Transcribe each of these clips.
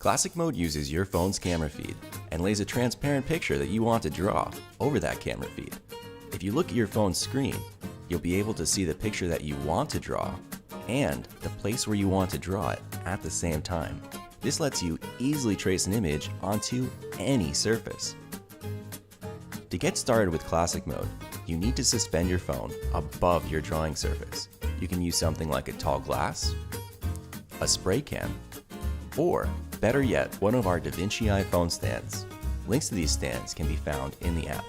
Classic mode uses your phone's camera feed and lays a transparent picture that you want to draw over that camera feed. If you look at your phone's screen, you'll be able to see the picture that you want to draw and the place where you want to draw it at the same time. This lets you easily trace an image onto any surface. To get started with Classic mode, you need to suspend your phone above your drawing surface. You can use something like a tall glass, a spray can, or better yet, one of our Vinci Eye phone stands. Links to these stands can be found in the app.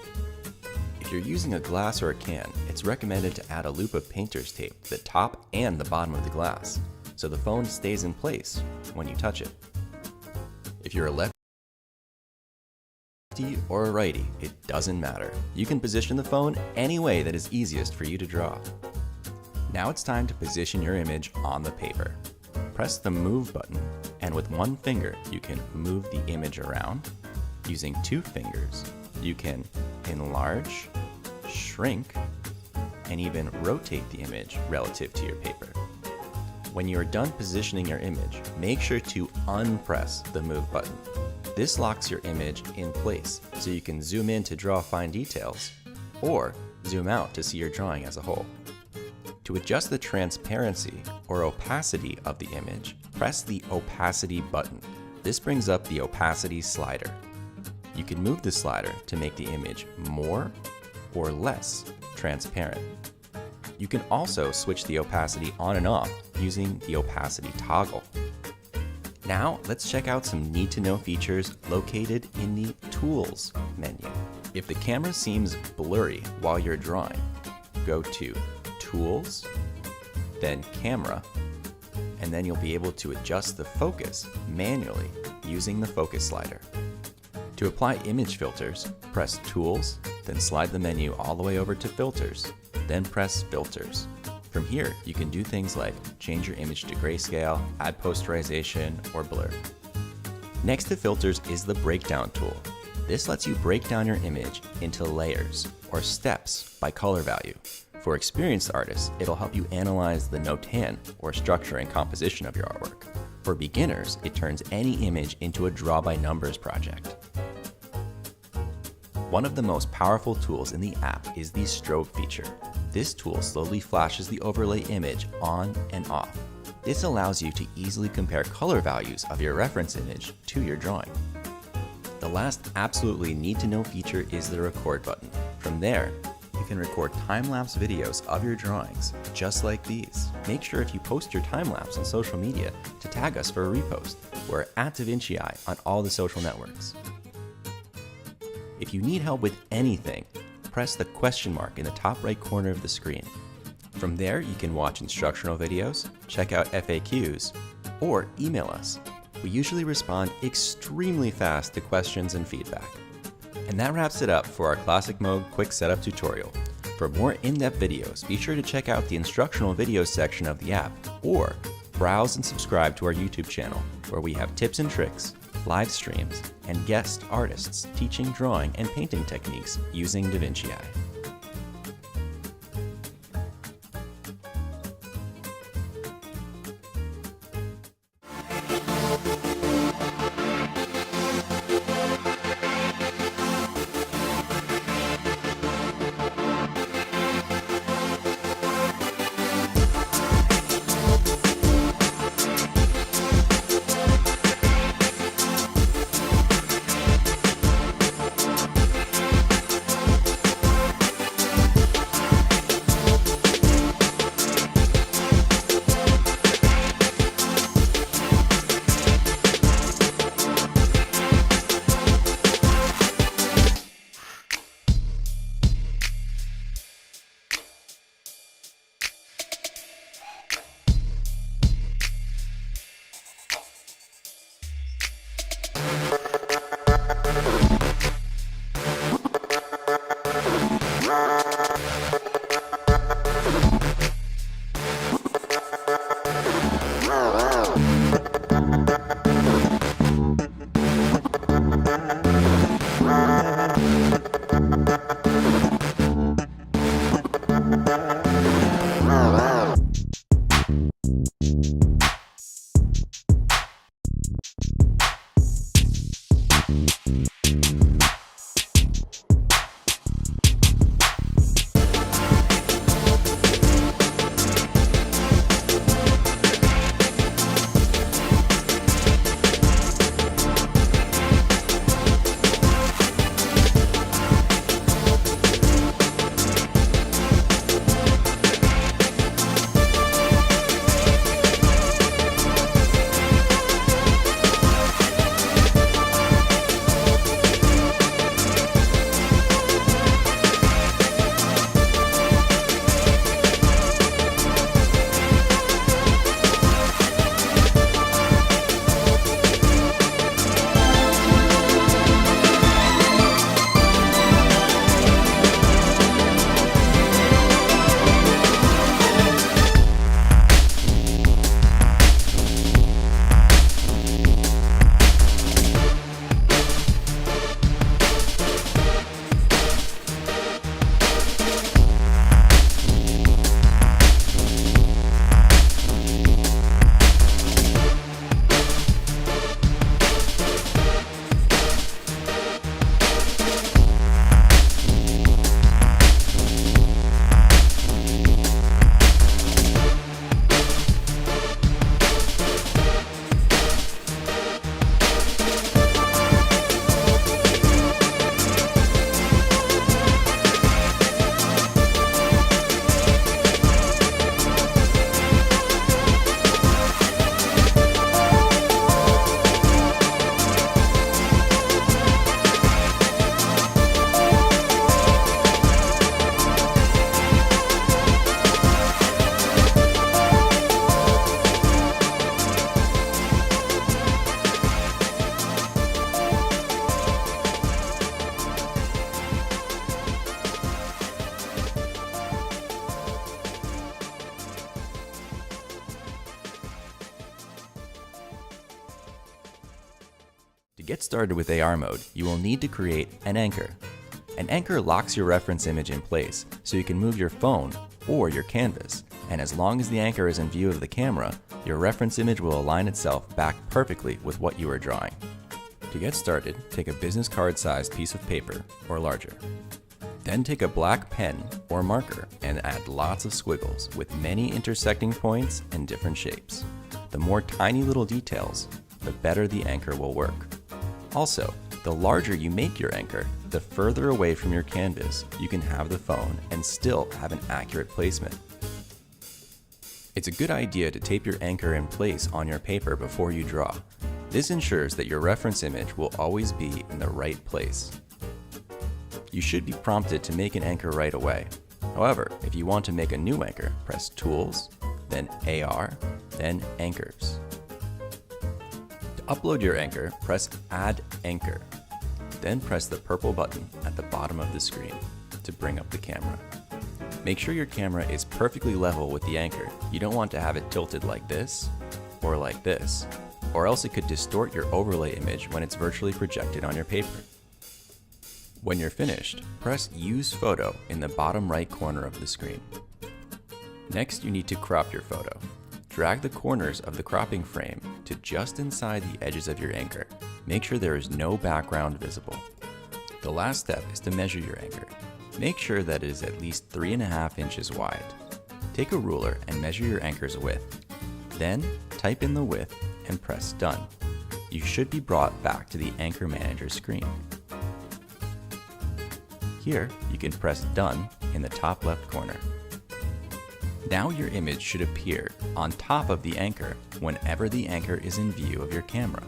If you're using a glass or a can, it's recommended to add a loop of painter's tape to the top and the bottom of the glass, so the phone stays in place when you touch it. If you're a lefty or a righty, it doesn't matter. You can position the phone any way that is easiest for you to draw. Now it's time to position your image on the paper. Press the Move button, and with one finger you can move the image around. Using 2 fingers, you can enlarge, shrink, and even rotate the image relative to your paper. When you are done positioning your image, make sure to unpress the Move button. This locks your image in place so you can zoom in to draw fine details, or zoom out to see your drawing as a whole. To adjust the transparency or opacity of the image, press the Opacity button. This brings up the opacity slider. You can move the slider to make the image more or less transparent. You can also switch the opacity on and off using the opacity toggle. Now let's check out some need-to-know features located in the Tools menu. If the camera seems blurry while you're drawing, go to Tools, then Camera, and then you'll be able to adjust the focus manually using the focus slider. To apply image filters, press Tools, then slide the menu all the way over to Filters, then press Filters. From here, you can do things like change your image to grayscale, add posterization, or blur. Next to Filters is the Breakdown tool. This lets you break down your image into layers or steps by color value. For experienced artists, it'll help you analyze the no-tan or structure and composition of your artwork. For beginners, it turns any image into a draw-by-numbers project. One of the most powerful tools in the app is the stroke feature. This tool slowly flashes the overlay image on and off. This allows you to easily compare color values of your reference image to your drawing. The last absolutely need-to-know feature is the Record button. From there, you can record time-lapse videos of your drawings, just like these. Make sure if you post your time-lapse on social media to tag us for a repost. We're @VinciEye on all the social networks. If you need help with anything, press the question mark in the top right corner of the screen. From there, you can watch instructional videos, check out FAQs, or email us. We usually respond extremely fast to questions and feedback. And that wraps it up for our Classic Mode Quick Setup tutorial. For more in-depth videos, be sure to check out the instructional videos section of the app, or browse and subscribe to our YouTube channel, where we have tips and tricks, live streams, and guest artists teaching drawing and painting techniques using Vinci Eye. To get started with AR mode, you will need to create an anchor. An anchor locks your reference image in place so you can move your phone or your canvas, and as long as the anchor is in view of the camera, your reference image will align itself back perfectly with what you are drawing. To get started, take a business card-sized piece of paper or larger. Then take a black pen or marker and add lots of squiggles with many intersecting points and different shapes. The more tiny little details, the better the anchor will work. Also, the larger you make your anchor, the further away from your canvas you can have the phone and still have an accurate placement. It's a good idea to tape your anchor in place on your paper before you draw. This ensures that your reference image will always be in the right place. You should be prompted to make an anchor right away. However, if you want to make a new anchor, press Tools, then AR, then Anchors. To upload your anchor, press Add Anchor. Then press the purple button at the bottom of the screen to bring up the camera. Make sure your camera is perfectly level with the anchor. You don't want to have it tilted like this, or else it could distort your overlay image when it's virtually projected on your paper. When you're finished, press Use Photo in the bottom right corner of the screen. Next, you need to crop your photo. Drag the corners of the cropping frame to just inside the edges of your anchor. Make sure there is no background visible. The last step is to measure your anchor. Make sure that it is at least 3.5 inches wide. Take a ruler and measure your anchor's width. Then, type in the width and press Done. You should be brought back to the Anchor Manager screen. Here, you can press Done in the top left corner. Now your image should appear on top of the anchor whenever the anchor is in view of your camera.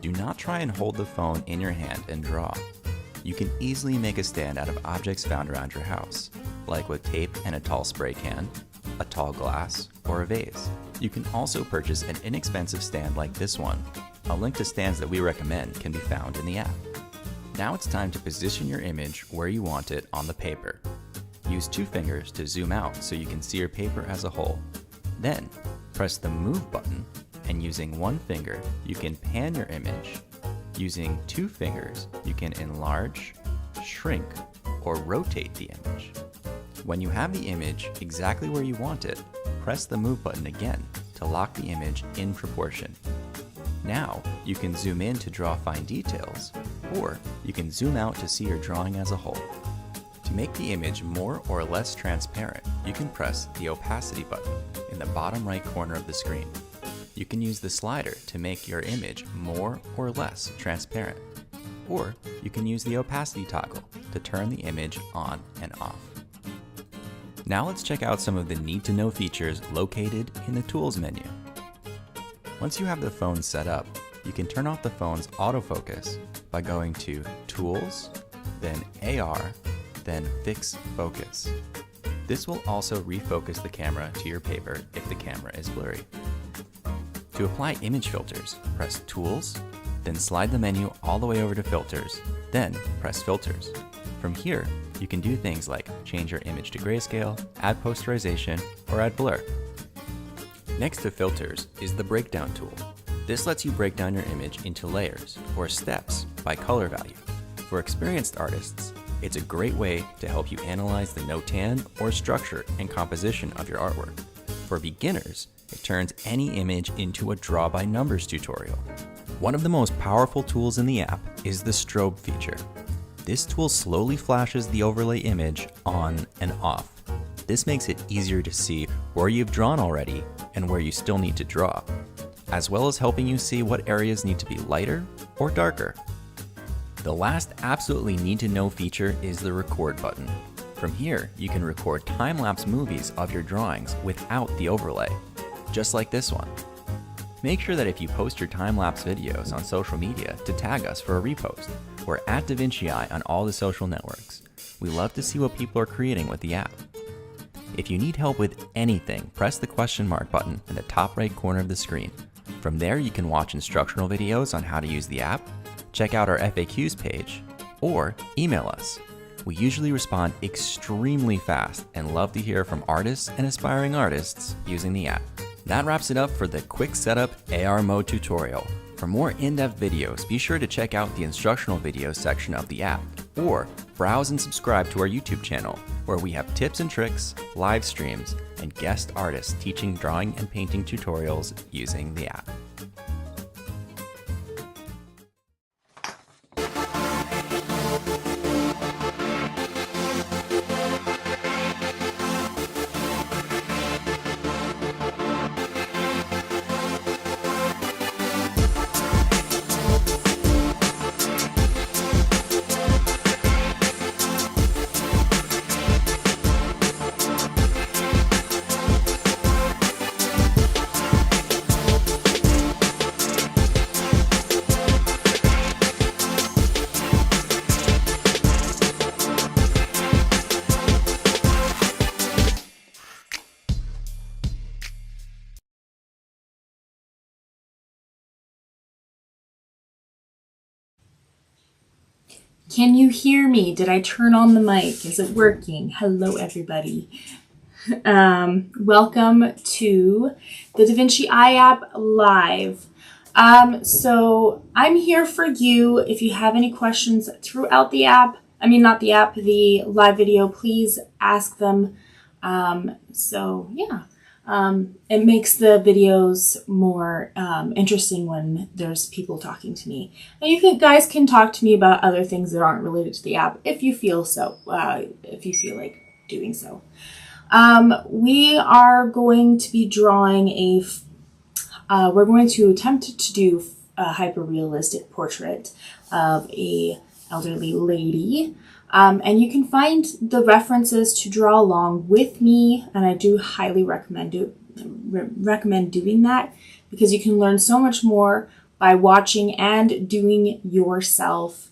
Do not try and hold the phone in your hand and draw. You can easily make a stand out of objects found around your house, like with tape and a tall spray can, a tall glass, or a vase. You can also purchase an inexpensive stand like this one. A link to stands that we recommend can be found in the app. Now it's time to position your image where you want it on the paper. Use 2 fingers to zoom out so you can see your paper as a whole. Then, press the Move button, and using 1 finger, you can pan your image. Using 2 fingers, you can enlarge, shrink, or rotate the image. When you have the image exactly where you want it, press the Move button again to lock the image in proportion. Now, you can zoom in to draw fine details, or you can zoom out to see your drawing as a whole. To make the image more or less transparent, you can press the opacity button in the bottom right corner of the screen. You can use the slider to make your image more or less transparent, or you can use the opacity toggle to turn the image on and off. Now let's check out some of the need-to-know features located in the Tools menu. Once you have the phone set up, you can turn off the phone's autofocus by going to Tools, then AR, then Fix Focus. This will also refocus the camera to your paper if the camera is blurry. To apply image filters, press Tools, then slide the menu all the way over to Filters, then press Filters. From here, you can do things like change your image to grayscale, add posterization, or add blur. Next to Filters is the Breakdown tool. This lets you break down your image into layers, or steps, by color value. For experienced artists, it's a great way to help you analyze the notan or structure and composition of your artwork. For beginners, it turns any image into a draw by numbers tutorial. One of the most powerful tools in the app is the strobe feature. This tool slowly flashes the overlay image on and off. This makes it easier to see where you've drawn already and where you still need to draw, as well as helping you see what areas need to be lighter or darker. The last absolutely need-to-know feature is the record button. From here, you can record time-lapse movies of your drawings without the overlay, just like this one. Make sure that if you post your time-lapse videos on social media to tag us for a repost. We're at Vinci Eye on all the social networks. We love to see what people are creating with the app. If you need help with anything, press the question mark button in the top right corner of the screen. From there, you can watch instructional videos on how to use the app, check out our FAQs page, or email us. We usually respond extremely fast and love to hear from artists and aspiring artists using the app. That wraps it up for the quick setup AR mode tutorial. For more in-depth videos, be sure to check out the instructional videos section of the app, or browse and subscribe to our YouTube channel, where we have tips and tricks, live streams, and guest artists teaching drawing and painting tutorials using the app. Can you hear me? Did I turn on the mic? Is it working? Hello, everybody. Welcome to the Vinci Eye App Live. So I'm here for you. If you have any questions throughout the app, the live video, please ask them. It makes the videos more interesting when there's people talking to me. And you guys can talk to me about other things that aren't related to the app if you feel so, if you feel like doing so. We are going to be drawing we're going to attempt to do a hyper-realistic portrait of a elderly lady. And you can find the references to draw along with me, and I do highly recommend doing that, because you can learn so much more by watching and doing yourself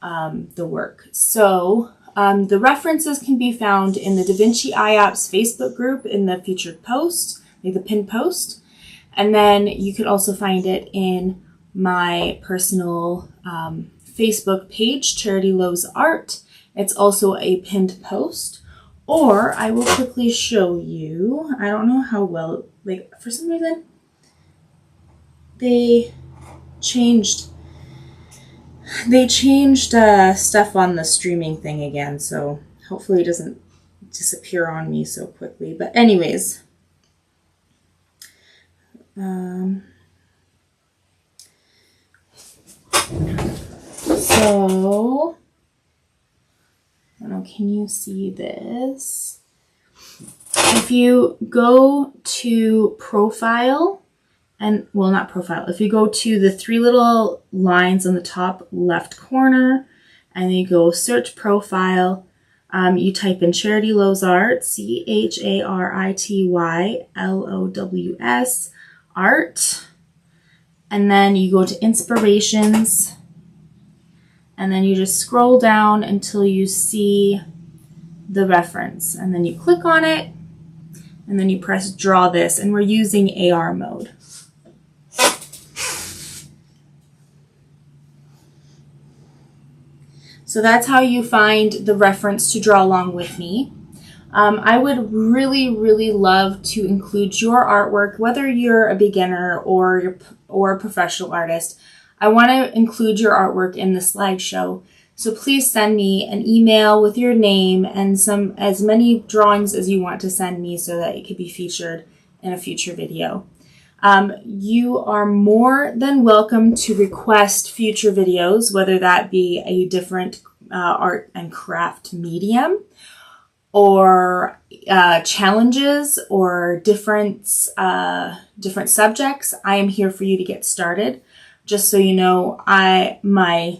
the work. So the references can be found in the Vinci Eye App's Facebook group in the featured post, like the pinned post, and then you could also find it in my personal Facebook page, Charity Loves Art. It's also a pinned post, or I will quickly show you. I don't know how well, for some reason, they changed stuff on the streaming thing again, so hopefully it doesn't disappear on me so quickly. But anyways, So, I don't know, can you see this? If you go to profile, and well, not profile, if you go to the three little lines on the top left corner, and then you go search profile, you type in Charity Lowsart, charitylowsart, art, and then you go to inspirations, and then you just scroll down until you see the reference, and then you click on it, and then you press draw this, and we're using AR mode. So that's how you find the reference to draw along with me. I would really, really love to include your artwork, whether you're a beginner or a professional artist. I want to include your artwork in the slideshow. So please send me an email with your name and as many drawings as you want to send me so that it could be featured in a future video. You are more than welcome to request future videos, whether that be a different art and craft medium, or challenges, or different subjects. I am here for you to get started. Just so you know, my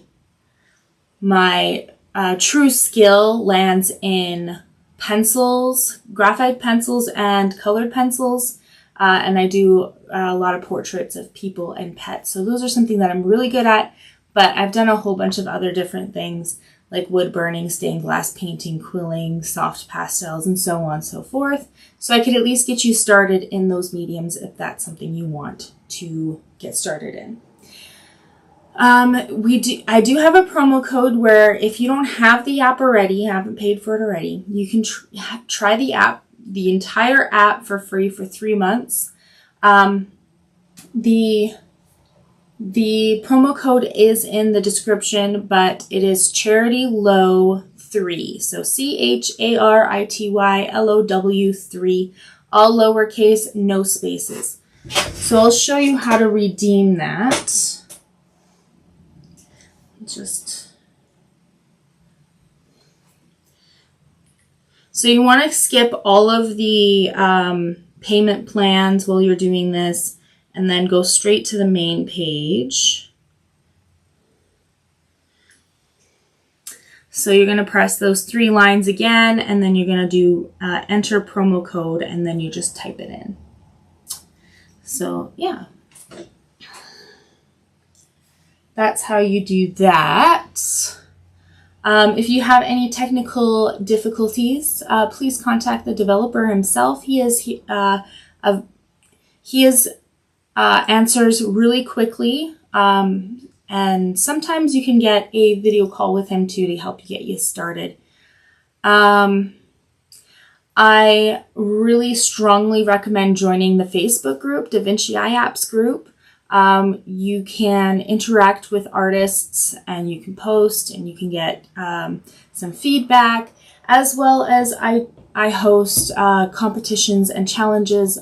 true skill lands in pencils, graphite pencils, and colored pencils. And I do a lot of portraits of people and pets. So those are something that I'm really good at, but I've done a whole bunch of other different things like wood burning, stained glass painting, quilling, soft pastels, and so on and so forth. So I could at least get you started in those mediums if that's something you want to get started in. I do have a promo code where if you don't have the app already, haven't paid for it already, you can try the app, the entire app for free for 3 months. The promo code is in the description, but it is charitylowsart, so charitylowsart, all lowercase, no spaces. So I'll show you how to redeem that. So you want to skip all of the payment plans while you're doing this, and then go straight to the main page. So you're going to press those 3 lines again, and then you're going to do enter promo code, and then you just type it in. So yeah, that's how you do that. If you have any technical difficulties, please contact the developer himself. He answers really quickly, and sometimes you can get a video call with him too to help you get you started. I really strongly recommend joining the Facebook group, the Vinci Eye Apps group. You can interact with artists, and you can post, and you can get some feedback, as well as I host competitions and challenges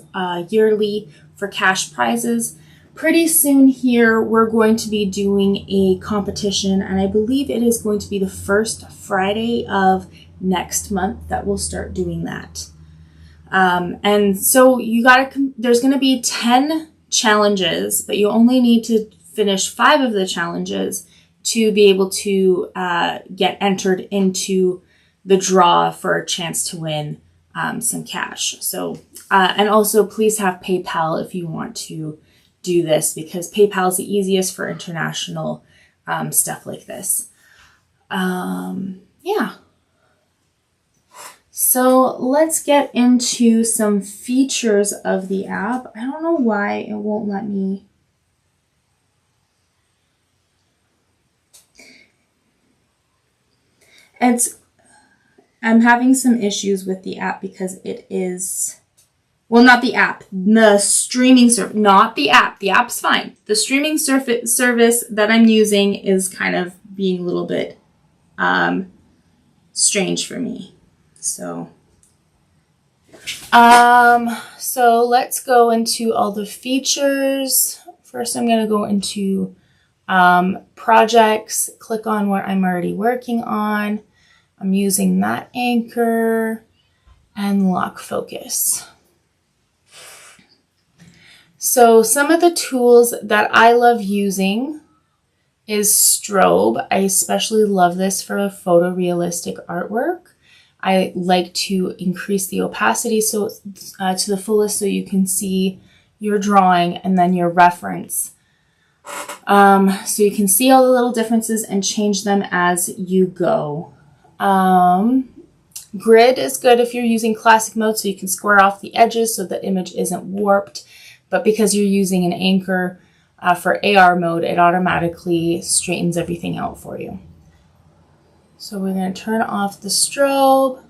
yearly for cash prizes. Pretty soon here, we're going to be doing a competition, and I believe it is going to be the first Friday of next month that we'll start doing that. And so there's going to be 10 challenges, but you only need to finish 5 of the challenges to be able to get entered into the draw for a chance to win some cash. So, and also please have PayPal if you want to do this, because PayPal is the easiest for international stuff like this. Yeah. So let's get into some features of the app. I don't know why it won't let me. I'm having some issues with the app because it is, well, not the app, the streaming service, not the app. The app's fine. The streaming service that I'm using is kind of being a little bit strange for me. So let's go into all the features. First, I'm going to go into Projects, click on what I'm already working on. I'm using that anchor and lock focus. So some of the tools that I love using is strobe. I especially love this for photorealistic artwork. I like to increase the opacity so to the fullest so you can see your drawing and then your reference. So you can see all the little differences and change them as you go. Grid is good if you're using classic mode, so you can square off the edges so the image isn't warped. But because you're using an anchor for AR mode, it automatically straightens everything out for you. So we're going to turn off the strobe.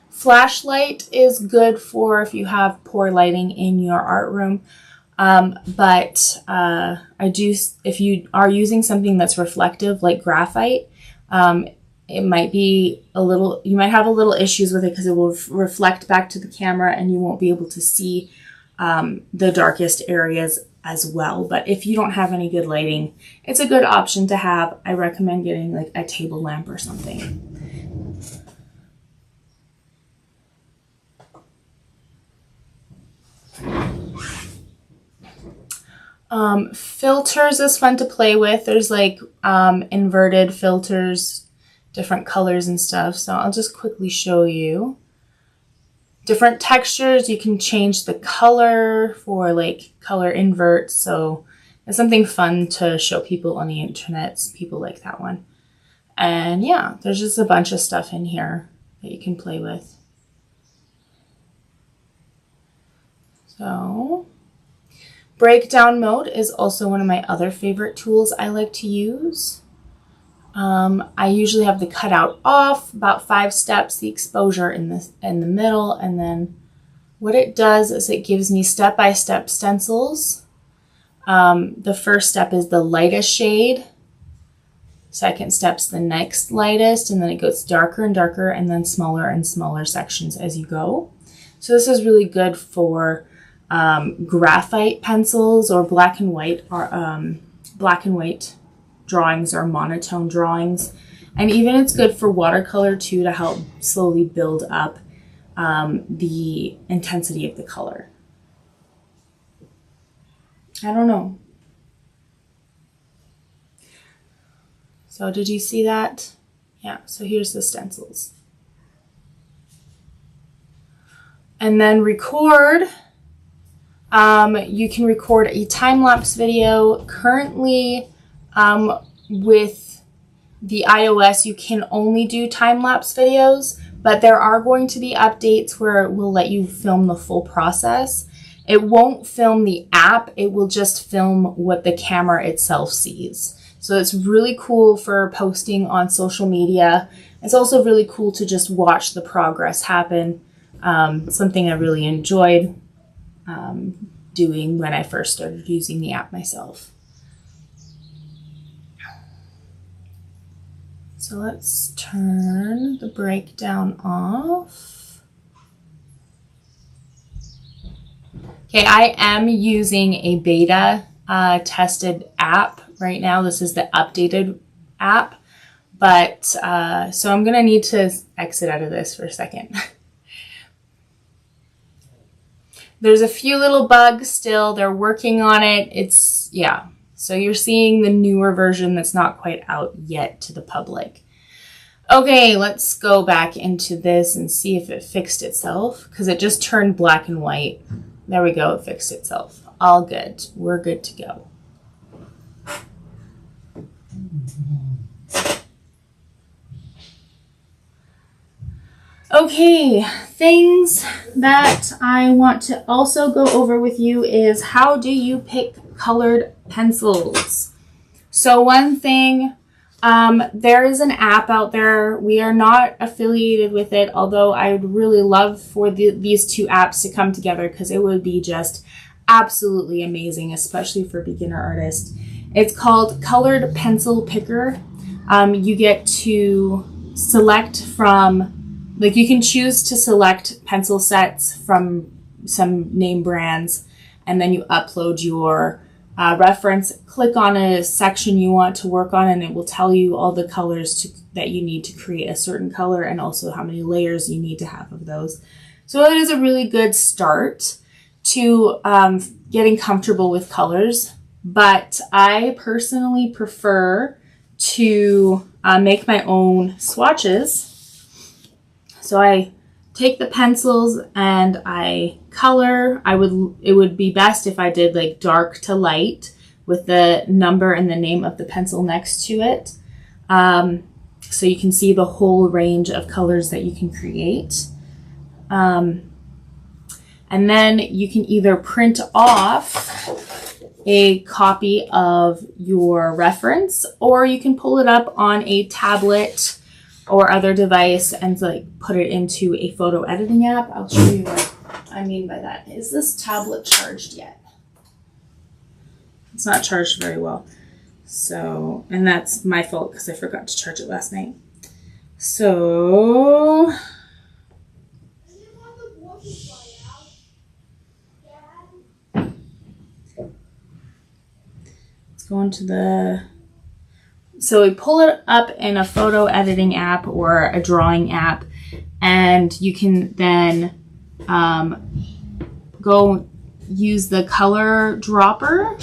Flashlight is good for if you have poor lighting in your art room. But if you are using something that's reflective like graphite, it might be you might have a little issues with it because it will reflect back to the camera and you won't be able to see the darkest areas as well. But if you don't have any good lighting, it's a good option to have. I recommend getting like a table lamp or something. Filters is fun to play with. There's like inverted filters, different colors and stuff. So I'll just quickly show you. Different textures, you can change the color for like color invert. So it's something fun to show people on the internet. People like that one. And yeah, there's just a bunch of stuff in here that you can play with. So breakdown mode is also one of my other favorite tools I like to use. I usually have the cutout off, about 5 steps, the exposure in the middle, and then what it does is it gives me step-by-step stencils. The first step is the lightest shade. Second step's the next lightest, and then it goes darker and darker, and then smaller and smaller sections as you go. So this is really good for graphite pencils or black and white drawings or monotone drawings. And even it's good for watercolor too, to help slowly build up the intensity of the color. I don't know. So did you see that? Yeah, so here's the stencils. And then record. You can record a time-lapse video. Currently, with the iOS, you can only do time-lapse videos, but there are going to be updates where it will let you film the full process. It won't film the app, it will just film what the camera itself sees. So it's really cool for posting on social media. It's also really cool to just watch the progress happen. Something I really enjoyed doing when I first started using the app myself. So let's turn the breakdown off. Okay, I am using a beta tested app right now. This is the updated app, but so I'm gonna need to exit out of this for a second. There's a few little bugs still. They're working on it. Yeah. So you're seeing the newer version that's not quite out yet to the public. Okay, let's go back into this and see if it fixed itself, because it just turned black and white. There we go, it fixed itself. All good. We're good to go. Okay, things that I want to also go over with you is how do you pick colored pencils? So one thing, there is an app out there. We are not affiliated with it, although I would really love for these two apps to come together because it would be just absolutely amazing, especially for beginner artists. It's called Colored Pencil Picker. You get to select from, like, you can choose to select pencil sets from some name brands, and then you upload your reference, click on a section you want to work on, and it will tell you all the colors that you need to create a certain color, and also how many layers you need to have of those. So it is a really good start to getting comfortable with colors, but I personally prefer to make my own swatches. So I take the pencils and I color. It would be best if I did like dark to light with the number and the name of the pencil next to it. So you can see the whole range of colors that you can create. And then you can either print off a copy of your reference, or you can pull it up on a tablet or other device and like put it into a photo editing app. I'll show you what I mean by that. Is this tablet charged yet? It's not charged very well. So, and that's my fault because I forgot to charge it last night. So, let's go into so we pull it up in a photo editing app or a drawing app, and you can then go use the color dropper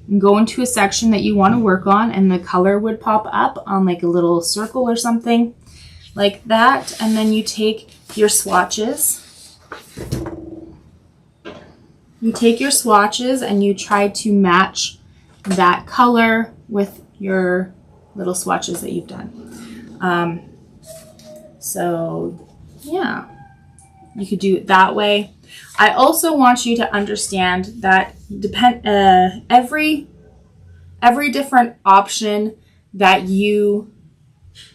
and go into a section that you want to work on, and the color would pop up on like a little circle or something like that. And then you take your swatches. And you try to match that color with your little swatches that you've done. So yeah, you could do it that way. I also want you to understand that every different option that you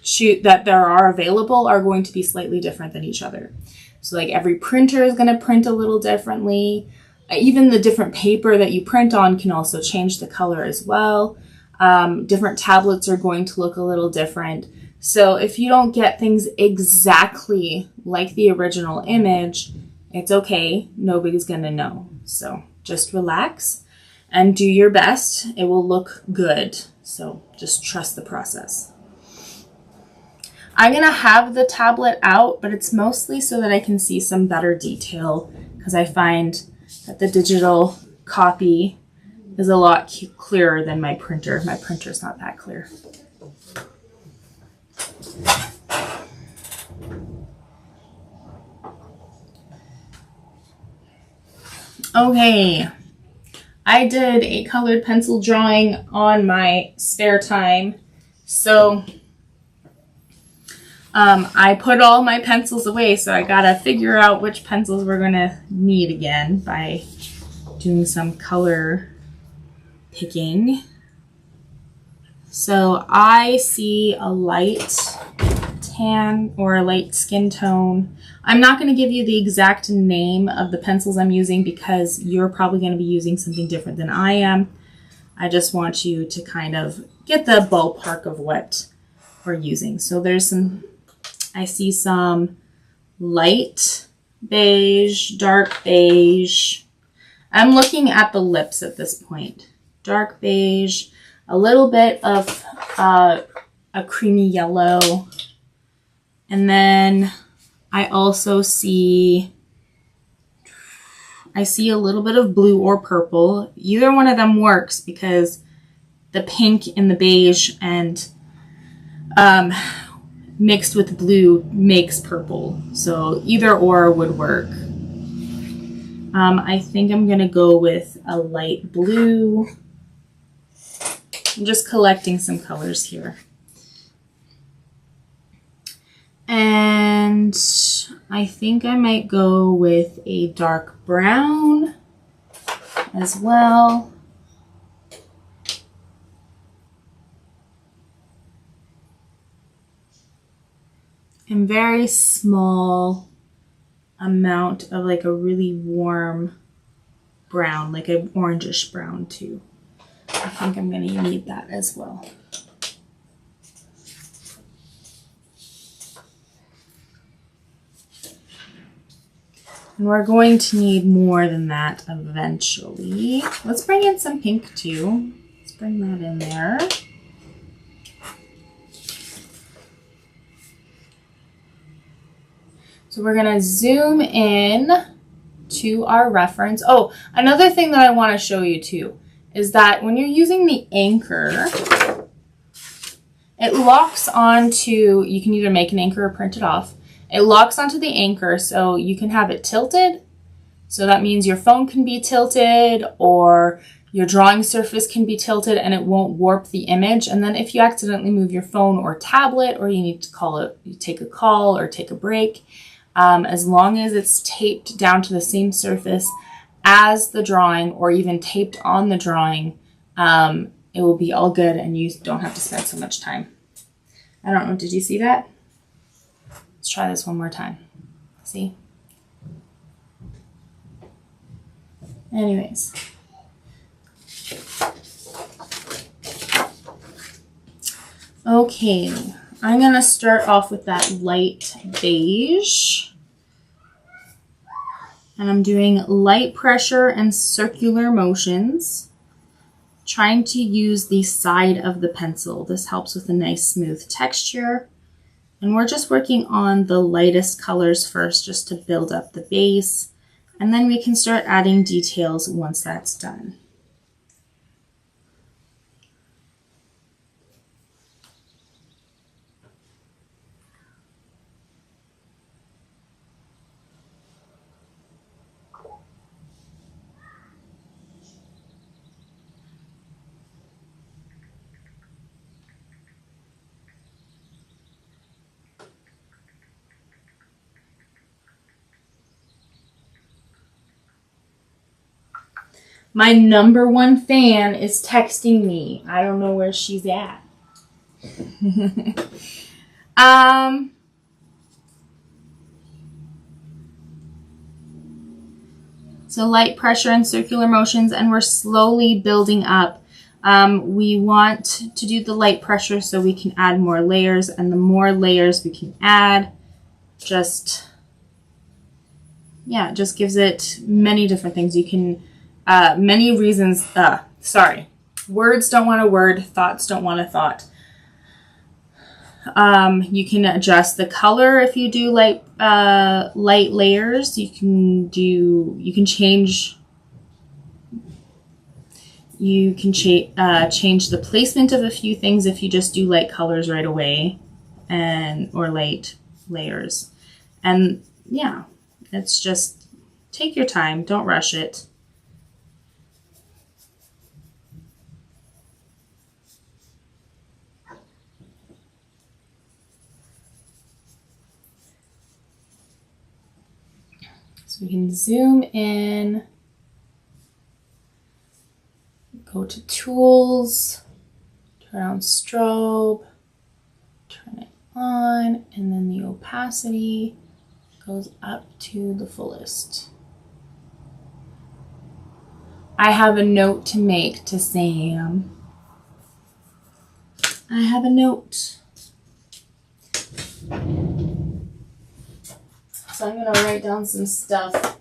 shoot that there are available are going to be slightly different than each other. So like every printer is going to print a little differently. Even the different paper that you print on can also change the color as well. Different tablets are going to look a little different. So if you don't get things exactly like the original image, it's okay. Nobody's going to know. So just relax and do your best. It will look good. So just trust the process. I'm going to have the tablet out, but it's mostly so that I can see some better detail, because I find that the digital copy is a lot clearer than my printer. My printer's not that clear. Okay, I did a colored pencil drawing on my spare time. So I put all my pencils away, so I gotta figure out which pencils we're gonna need again by doing some color picking. So I see a light tan or a light skin tone. I'm not going to give you the exact name of the pencils I'm using because you're probably going to be using something different than I am. I just want you to kind of get the ballpark of what we're using. So I see some light beige, dark beige. I'm looking at the lips at this point. Dark beige, a little bit of a creamy yellow. And then I also see a little bit of blue or purple. Either one of them works because the pink and the beige and mixed with blue makes purple. So either or would work. I think I'm going to go with a light blue. I'm just collecting some colors here. And I think I might go with a dark brown as well. And very small amount of like a really warm brown, like an orangish brown too. I think I'm going to need that as well. And we're going to need more than that eventually. Let's bring in some pink too. Let's bring that in there. So we're going to zoom in to our reference. Oh, another thing that I want to show you too is that when you're using the anchor, it locks onto, you can either make an anchor or print it off. It locks onto the anchor so you can have it tilted. So that means your phone can be tilted or your drawing surface can be tilted and it won't warp the image. And then if you accidentally move your phone or tablet or you need to call it, you take a call or take a break, as long as it's taped down to the same surface as the drawing or even taped on the drawing, it will be all good and you don't have to spend so much time. I don't know, did you see that? Let's try this one more time. See? Anyways. Okay, I'm gonna start off with that light beige. And I'm doing light pressure and circular motions, trying to use the side of the pencil. This helps with a nice smooth texture. And we're just working on the lightest colors first just to build up the base. And then we can start adding details once that's done. My #1 fan is texting me. I don't know where she's at. So light pressure and circular motions, and we're slowly building up. We want to do the light pressure so we can add more layers, and the more layers we can add, just gives it many different things. You can many reasons, words don't want a word, thoughts don't want a thought. You can adjust the color if you do light layers. You can change the placement of a few things if you just do light colors right away or light layers. And yeah, it's just take your time, don't rush it. So we can zoom in, go to Tools, turn on Strobe, turn it on, and then the opacity goes up to the fullest. I have a note to make to Sam. I have a note. So I'm going to write down some stuff.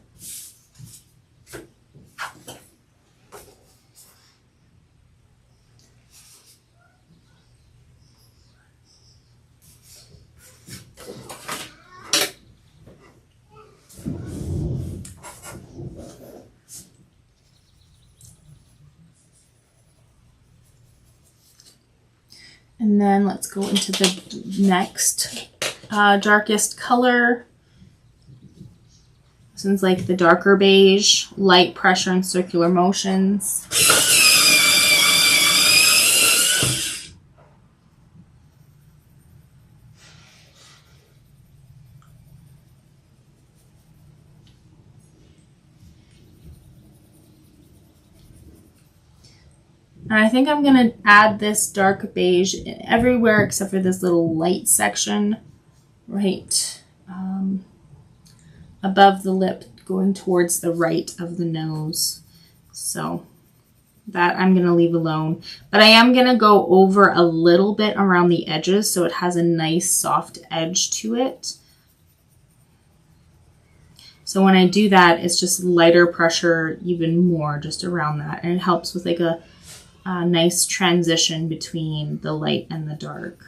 And then let's go into the next darkest color. This one's like the darker beige, light pressure and circular motions. And I think I'm going to add this dark beige everywhere except for this little light section right above the lip going towards the right of the nose. So that I'm going to leave alone. But I am going to go over a little bit around the edges so it has a nice soft edge to it. So when I do that, it's just lighter pressure even more just around that. And it helps with like a nice transition between the light and the dark.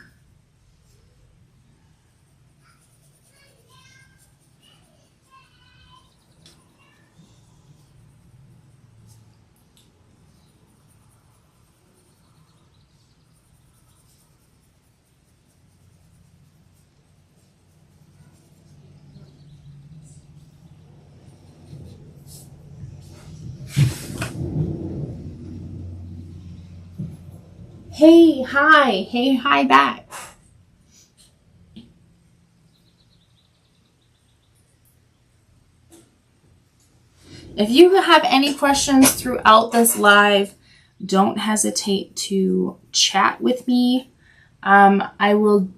Hey, hi back. If you have any questions throughout this live, don't hesitate to chat with me. I will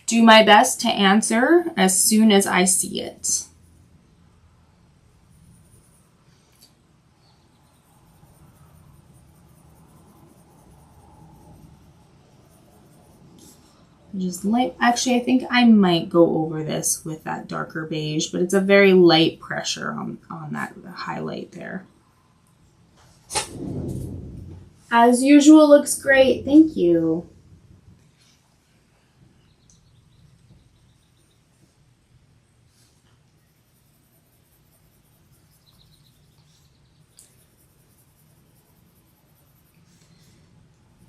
do my best to answer as soon as I see it. Just light. Actually, I think I might go over this with that darker beige, but it's a very light pressure on that highlight there. As usual, looks great. Thank you.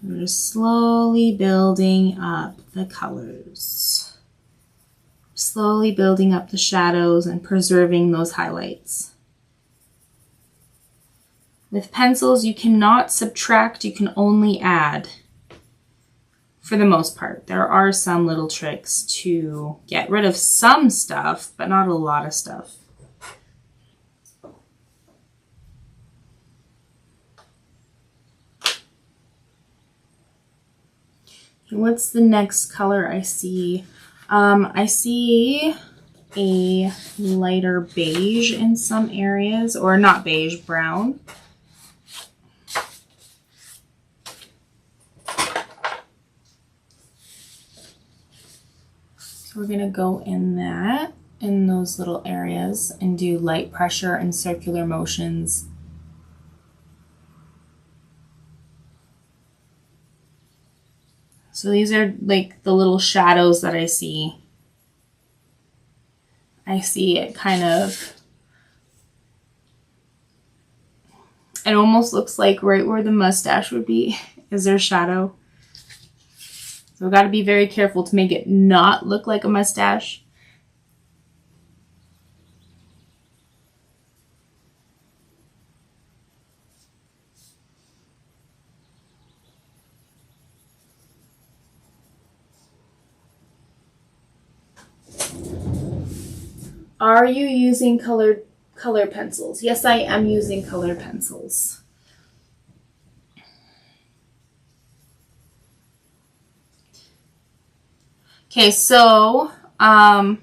I'm just slowly building up the colors. Slowly building up the shadows and preserving those highlights. With pencils, you cannot subtract, you can only add. For the most part, there are some little tricks to get rid of some stuff, but not a lot of stuff. What's the next color I see? I see a lighter beige in some areas, or not beige, brown. So we're gonna go in those little areas and do light pressure and circular motions. So these are like the little shadows that I see. I see it kind of, it almost looks like right where the mustache would be is their shadow. So I've got to be very careful to make it not look like a mustache. Are you using color pencils? Yes, I am using colored pencils. Okay, so I'm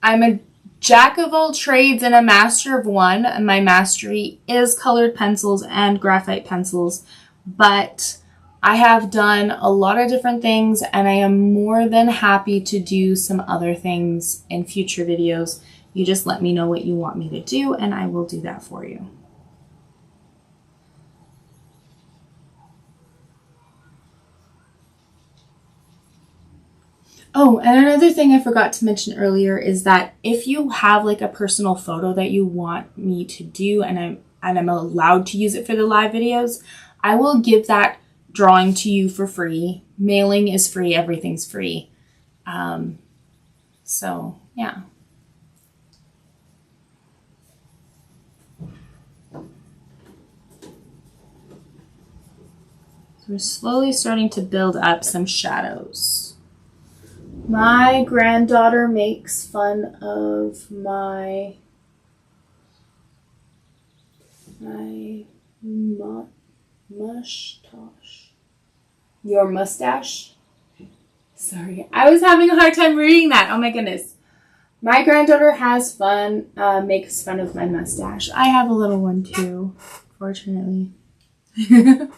a jack of all trades and a master of one, and my mastery is colored pencils and graphite pencils, but I have done a lot of different things, and I am more than happy to do some other things in future videos. You just let me know what you want me to do, and I will do that for you. Oh, and another thing I forgot to mention earlier is that if you have like a personal photo that you want me to do, and I'm allowed to use it for the live videos, I will give that drawing to you for free. Mailing is free, everything's free. So yeah. So we're slowly starting to build up some shadows. My granddaughter makes fun of my mustache. Your mustache? Sorry, I was having a hard time reading that. Oh my goodness. My granddaughter has fun, makes fun of my mustache. I have a little one too, fortunately. So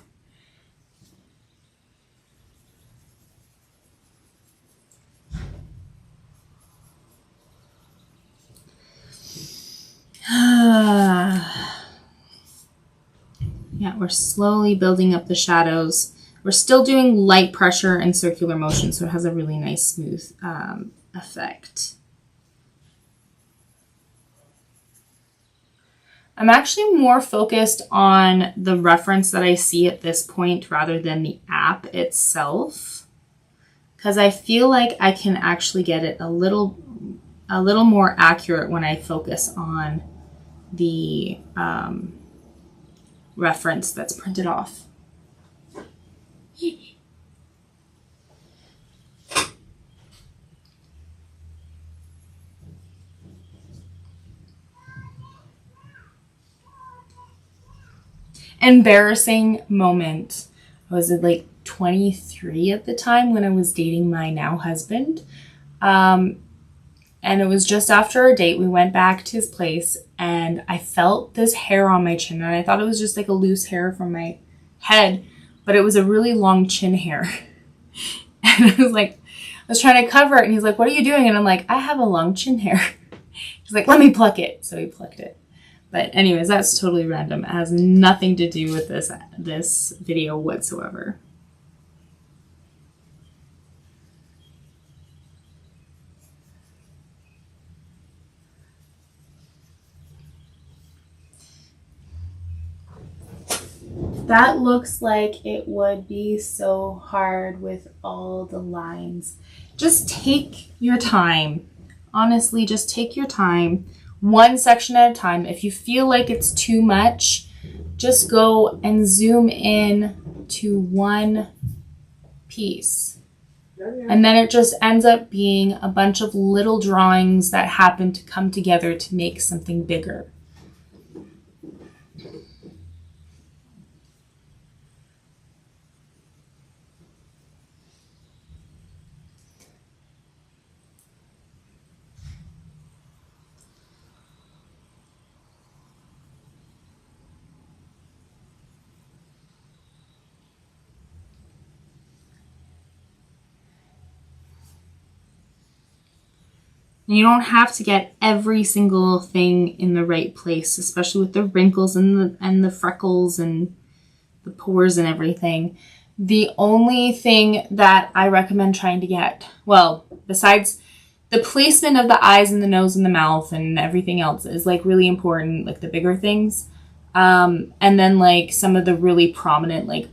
Yeah, we're slowly building up the shadows. We're still doing light pressure and circular motion, so it has a really nice smooth effect. I'm actually more focused on the reference that I see at this point rather than the app itself, because I feel like I can actually get it a little more accurate when I focus on the reference that's printed off. Embarrassing moment. I was like 23 at the time when I was dating my now husband. And it was just after our date. We went back to his place and I felt this hair on my chin. And I thought it was just like a loose hair from my head, but it was a really long chin hair. And I was like, I was trying to cover it. And he's like, what are you doing? And I'm like, I have a long chin hair. He's like, let me pluck it. So he plucked it. But anyways, that's totally random. It has nothing to do with this video whatsoever. That looks like it would be so hard with all the lines. Just take your time. Honestly, just take your time. One section at a time. If you feel like it's too much, just go and zoom in to one piece. And then it just ends up being a bunch of little drawings that happen to come together to make something bigger. You don't have to get every single thing in the right place, especially with the wrinkles and the freckles and the pores and everything. The only thing that I recommend trying to get, well, besides the placement of the eyes and the nose and the mouth and everything else is like really important, like the bigger things. And then like some of the really prominent like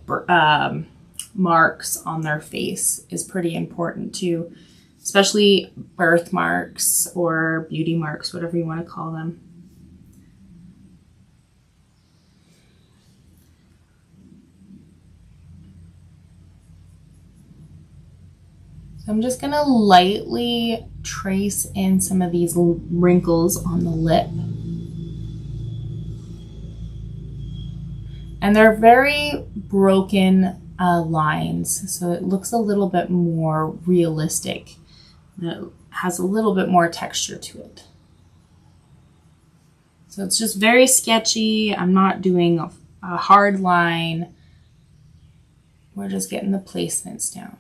marks on their face is pretty important too. Especially birthmarks or beauty marks, whatever you want to call them. So I'm just gonna lightly trace in some of these wrinkles on the lip. And they're very broken lines, so it looks a little bit more realistic. It has a little bit more texture to it. So it's just very sketchy. I'm not doing a hard line. We're just getting the placements down.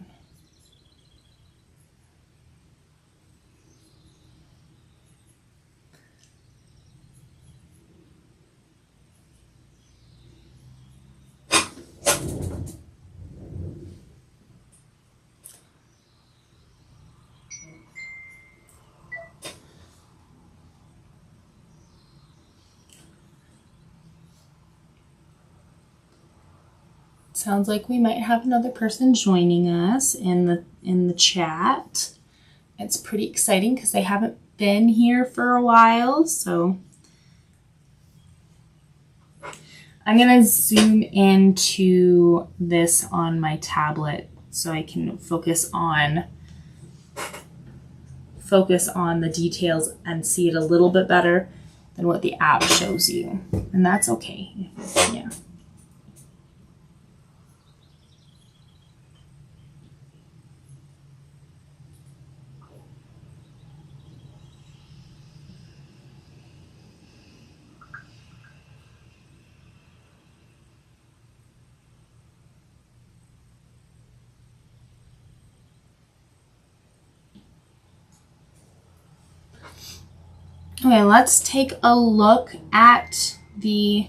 Sounds like we might have another person joining us in the chat. It's pretty exciting because they haven't been here for a while. So I'm gonna zoom into this on my tablet so I can focus on the details and see it a little bit better than what the app shows you. And that's okay. Yeah. Okay, let's take a look at the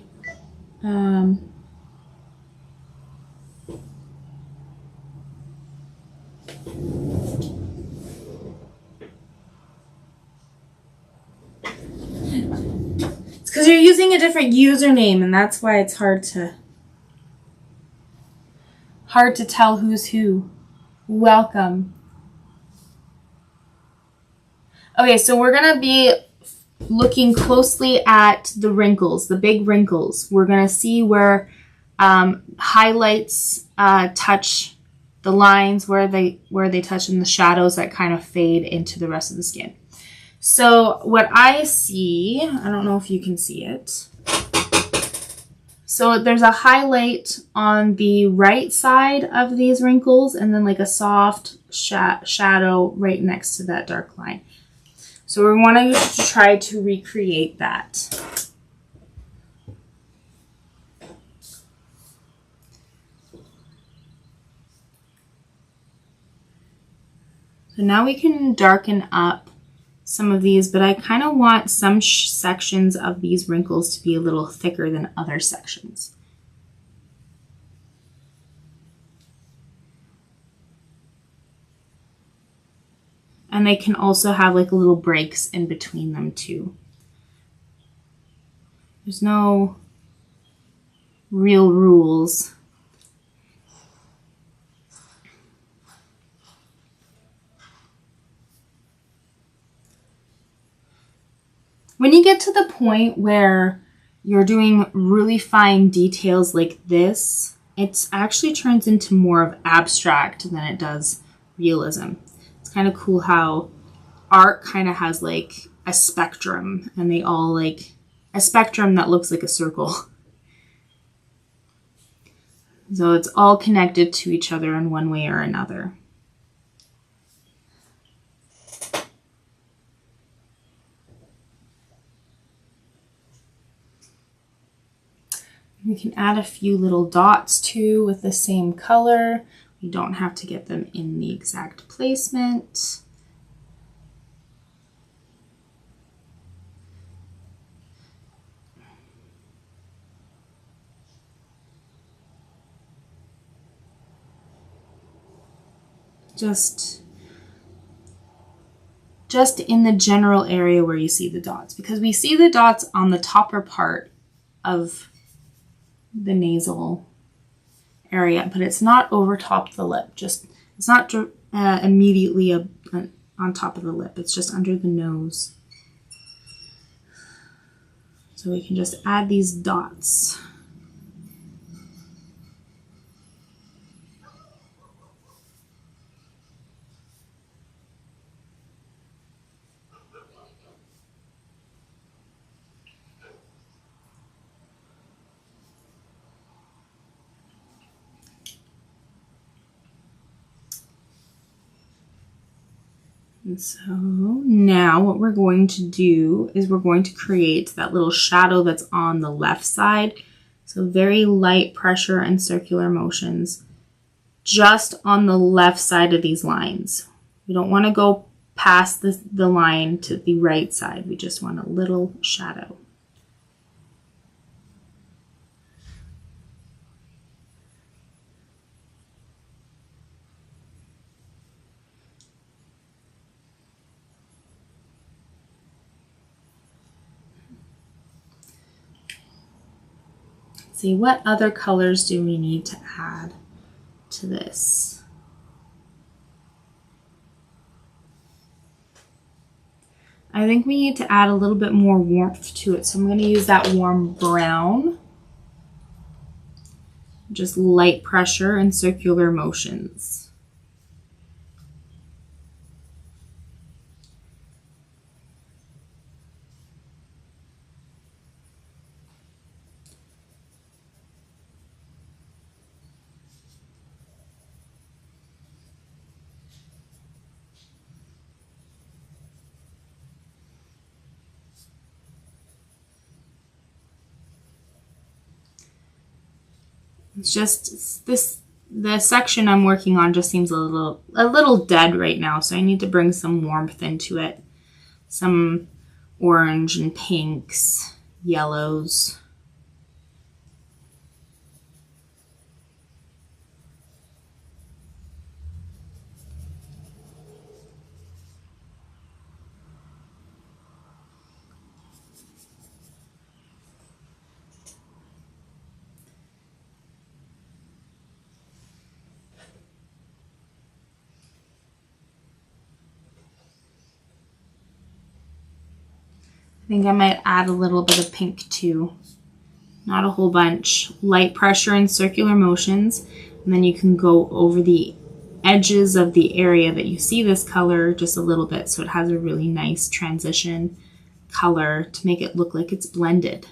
It's because you're using a different username, and that's why it's hard to tell who's who. Welcome. Okay, so we're gonna be looking closely at the wrinkles, the big wrinkles. We're gonna see where highlights touch the lines, where they touch, and the shadows that kind of fade into the rest of the skin. So what I see, I don't know if you can see it. So there's a highlight on the right side of these wrinkles, and then like a soft shadow right next to that dark line. So we want to try to recreate that. So now we can darken up some of these, but I kind of want some sections of these wrinkles to be a little thicker than other sections. And they can also have like little breaks in between them too. There's no real rules. When you get to the point where you're doing really fine details like this, it actually turns into more of abstract than it does realism. It's kind of cool how art kind of has like a spectrum, and they all like a spectrum that looks like a circle. So it's all connected to each other in one way or another. We can add a few little dots too with the same color. You don't have to get them in the exact placement. Just in the general area where you see the dots, because we see the dots on the topper part of the nasal area, but it's not over top of the lip. It's not immediately on top of the lip. It's just under the nose. So we can just add these dots. And so now what we're going to do is we're going to create that little shadow that's on the left side. So very light pressure and circular motions just on the left side of these lines. We don't want to go past the line to the right side. We just want a little shadow. See, what other colors do we need to add to this? I think we need to add a little bit more warmth to it. So I'm going to use that warm brown. Just light pressure and circular motions. It's just the section I'm working on just seems a little dead right now, so I need to bring some warmth into it. Some orange and pinks, yellows. I think I might add a little bit of pink too. Not a whole bunch. Light pressure and circular motions. And then you can go over the edges of the area that you see this color just a little bit, so it has a really nice transition color to make it look like it's blended.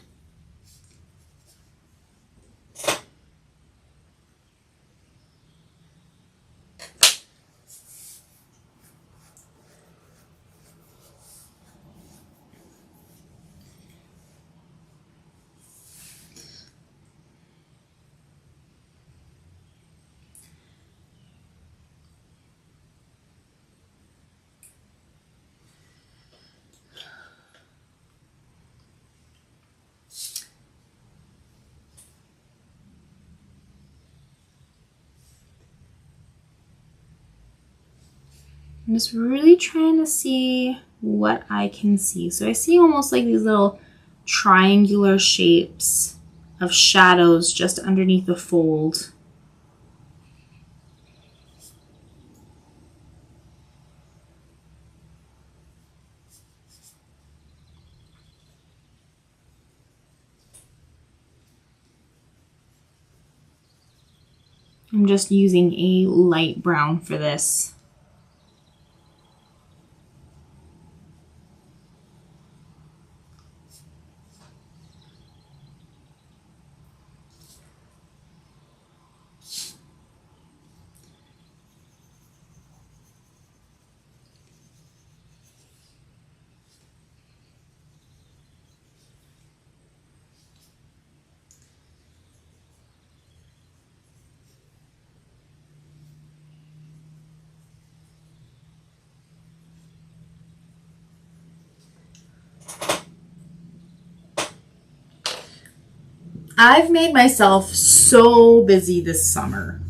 I'm just really trying to see what I can see. So I see almost like these little triangular shapes of shadows just underneath the fold. I'm just using a light brown for this. I've made myself so busy this summer.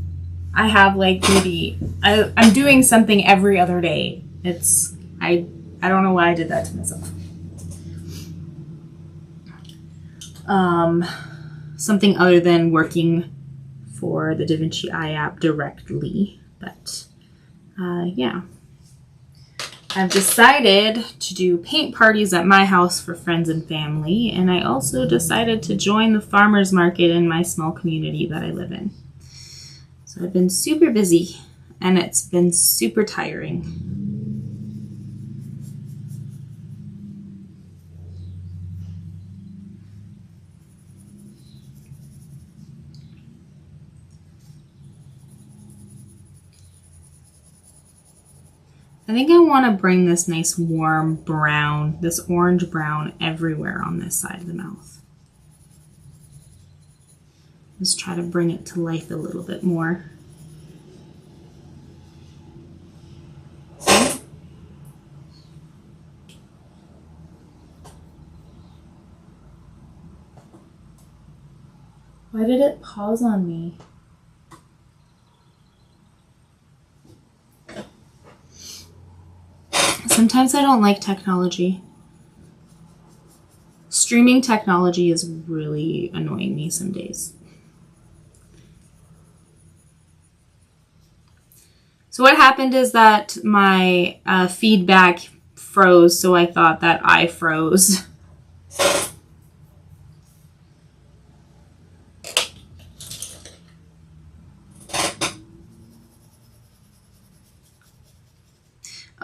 I have like maybe, I'm doing something every other day. I don't know why I did that to myself. Something other than working for the Vinci Eye App directly. But yeah. I've decided to do paint parties at my house for friends and family, and I also decided to join the farmers market in my small community that I live in. So I've been super busy, and it's been super tiring. I think I want to bring this nice warm brown, this orange brown everywhere on this side of the mouth. Just try to bring it to life a little bit more. Why did it pause on me? Sometimes I don't like technology. Streaming technology is really annoying me some days. So what happened is that my feedback froze, so I thought that I froze.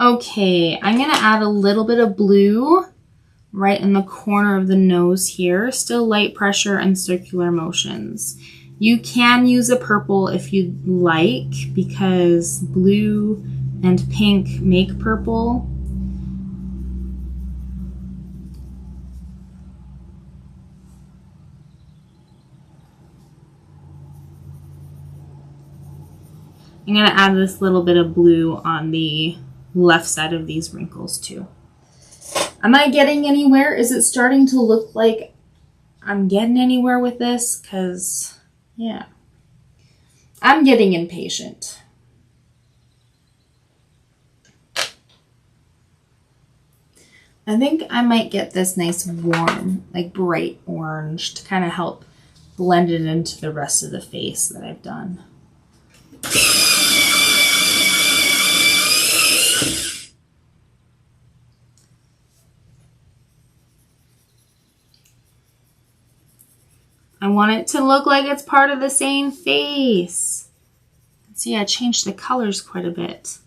Okay, I'm gonna add a little bit of blue right in the corner of the nose here. Still light pressure and circular motions. You can use a purple if you'd like, because blue and pink make purple. I'm gonna add this little bit of blue on the left side of these wrinkles too. Am I getting anywhere? Is it starting to look like I'm getting anywhere with this? Because, yeah, I'm getting impatient. I think I might get this nice warm, like bright orange to kind of help blend it into the rest of the face that I've done. want it to look like it's part of the same face. See, I changed the colors quite a bit.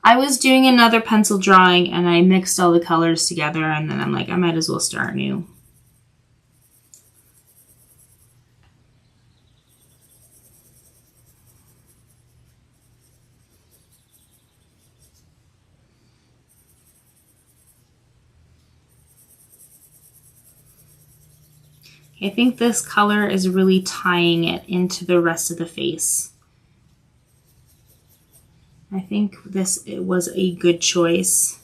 I was doing another pencil drawing and I mixed all the colors together, and then I'm like, I might as well start new. I think this color is really tying it into the rest of the face. I think it was a good choice.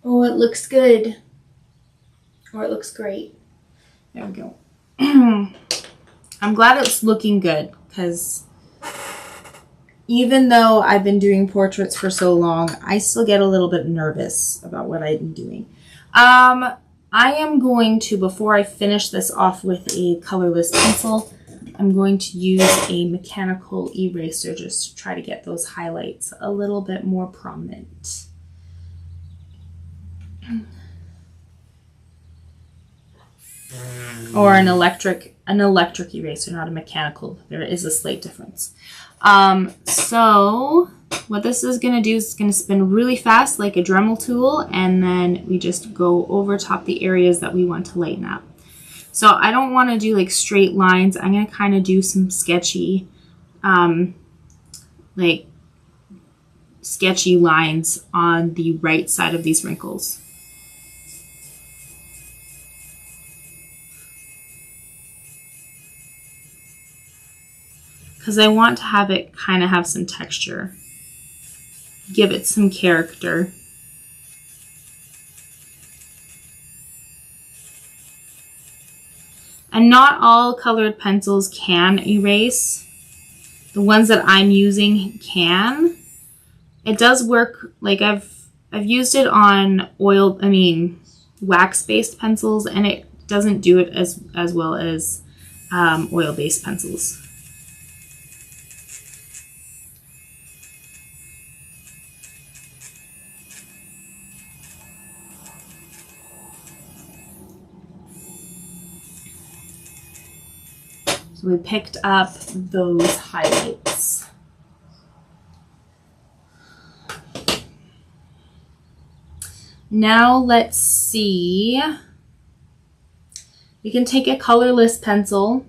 Oh, it looks good. Or it looks great. There we go. I'm glad it's looking good, because even though I've been doing portraits for so long, I still get a little bit nervous about what I'm doing. I am going to, before I finish this off with a colorless pencil, I'm going to use a mechanical eraser just to try to get those highlights a little bit more prominent. Or an electric eraser, not a mechanical. There is a slight difference. So what this is going to do is it's going to spin really fast like a Dremel tool, and then we just go over top the areas that we want to lighten up. So I don't want to do like straight lines. I'm going to kind of do some sketchy, sketchy lines on the right side of these wrinkles. Because I want to have it kind of have some texture. Give it some character. And not all colored pencils can erase. The ones that I'm using can. It does work, like I've used it on wax-based pencils, and it doesn't do it as well as oil-based pencils. So we picked up those highlights. Now let's see. We can take a colorless pencil.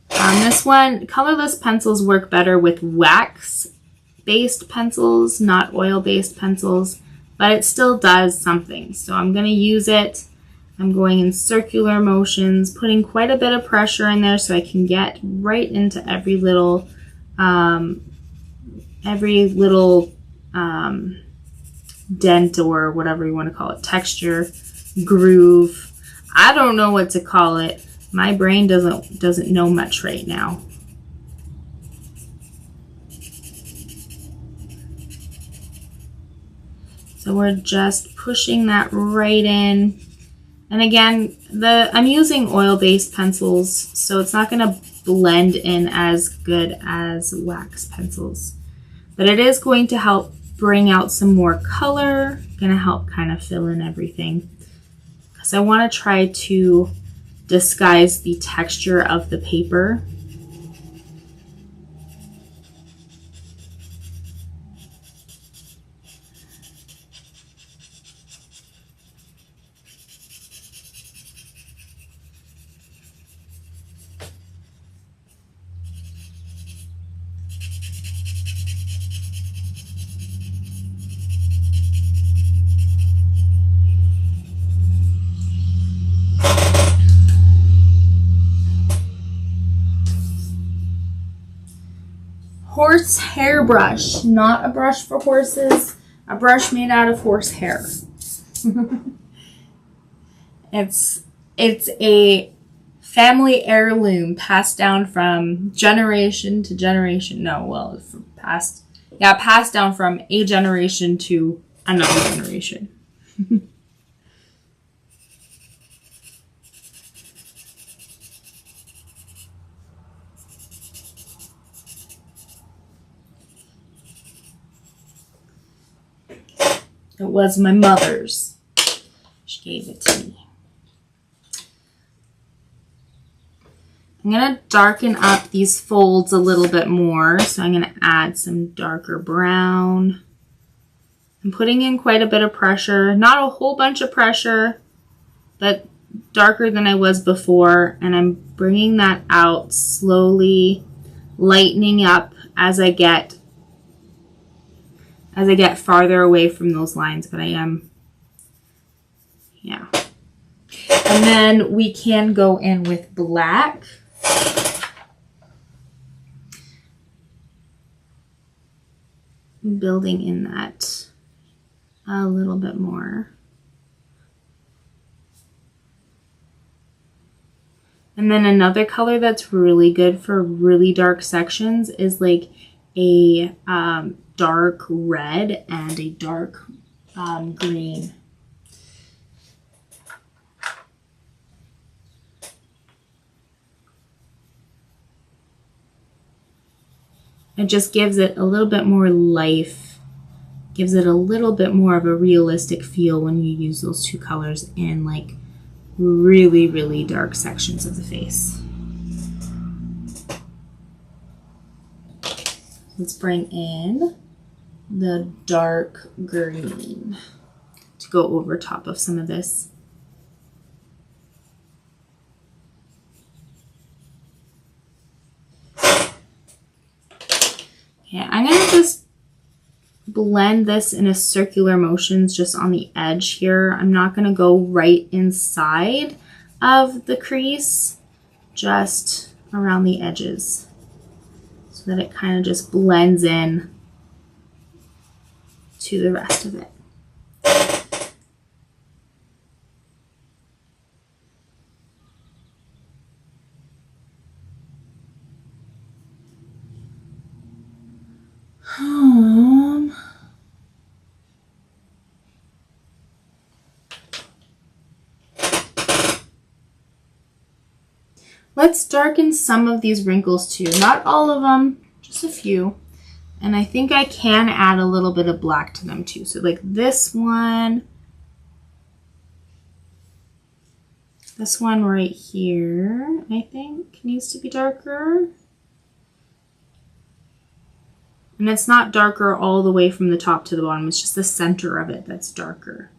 This one, colorless pencils work better with wax-based pencils, not oil-based pencils, but it still does something. So I'm going to use it. I'm going in circular motions, putting quite a bit of pressure in there so I can get right into every little dent, or whatever you want to call it, texture, groove. I don't know what to call it. My brain doesn't know much right now. So we're just pushing that right in. And again, I'm using oil-based pencils, so it's not going to blend in as good as wax pencils. But it is going to help bring out some more color, going to help kind of fill in everything. Because I want to try to disguise the texture of the paper. Horse hair brush, not a brush for horses, a brush made out of horse hair. It's a family heirloom passed down from generation to generation. No, well, passed down from a generation to another generation. It was my mother's. She gave it to me. I'm going to darken up these folds a little bit more. So I'm going to add some darker brown. I'm putting in quite a bit of pressure. Not a whole bunch of pressure, but darker than I was before. And I'm bringing that out slowly, lightening up as I get farther away from those lines. But I am, yeah. And then we can go in with black. Building in that a little bit more. And then another color that's really good for really dark sections is like a dark red and a dark green. It just gives it a little bit more life, gives it a little bit more of a realistic feel when you use those two colors in like really, really dark sections of the face. Let's bring in the dark green to go over top of some of this. Okay, I'm going to just blend this in a circular motions just on the edge here. I'm not going to go right inside of the crease, just around the edges so that it kind of just blends in to the rest of it. Let's darken some of these wrinkles too. Not all of them, just a few. And I think I can add a little bit of black to them too. So like this one right here, I think needs to be darker. And it's not darker all the way from the top to the bottom. It's just the center of it that's darker.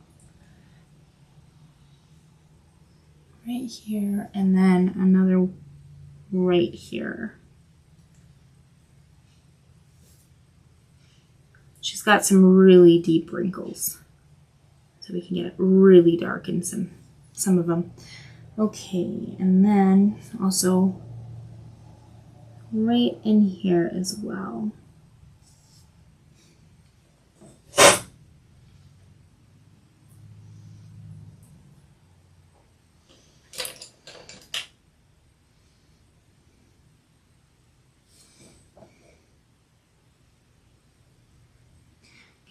Right here, and then another right here. She's got some really deep wrinkles, so we can get it really dark in some of them. Okay, and then also right in here as well.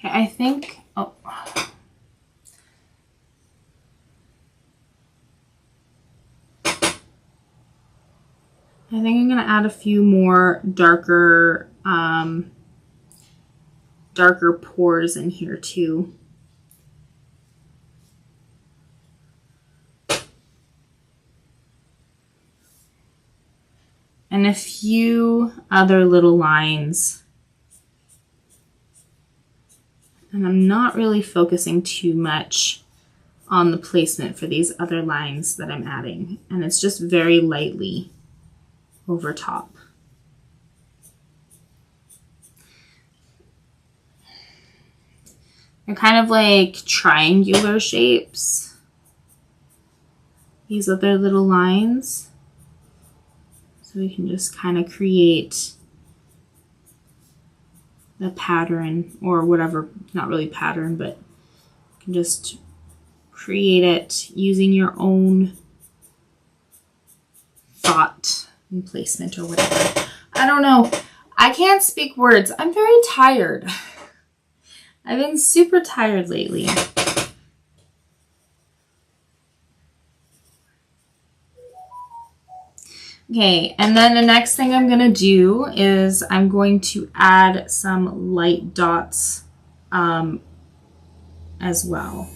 Okay, I think, I think I'm going to add a few more darker pores in here too. And a few other little lines. And I'm not really focusing too much on the placement for these other lines that I'm adding. And it's just very lightly over top. They're kind of like triangular shapes. These other little lines. So we can just kind of create the pattern or whatever, not really pattern, but you can just create it using your own thought and placement or whatever. I don't know. I can't speak words. I'm very tired. I've been super tired lately. Okay, and then the next thing I'm going to do is I'm going to add some light dots as well.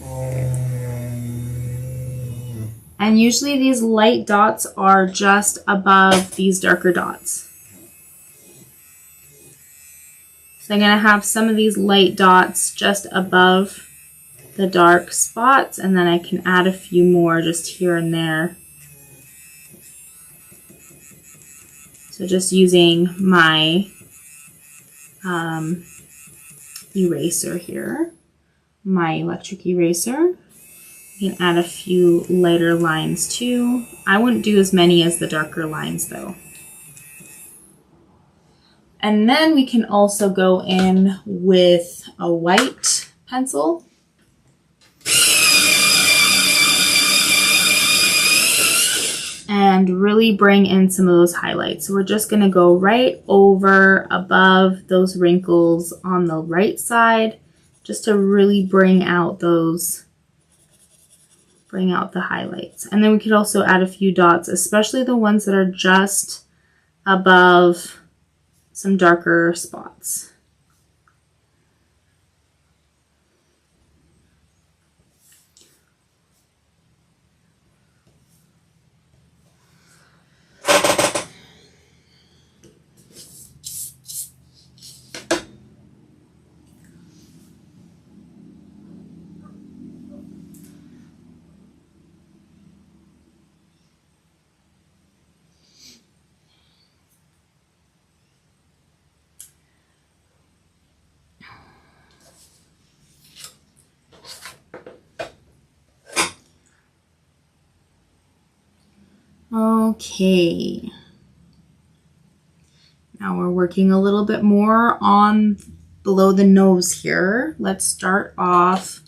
And usually these light dots are just above these darker dots. So I'm going to have some of these light dots just above the dark spots, and then I can add a few more just here and there. So just using my eraser here, my electric eraser. You can add a few lighter lines too. I wouldn't do as many as the darker lines though. And then we can also go in with a white pencil. And really bring in some of those highlights. So we're just going to go right over above those wrinkles on the right side, just to really bring out the highlights. And then we could also add a few dots, especially the ones that are just above some darker spots. Okay, now we're working a little bit more on below the nose here. Let's start off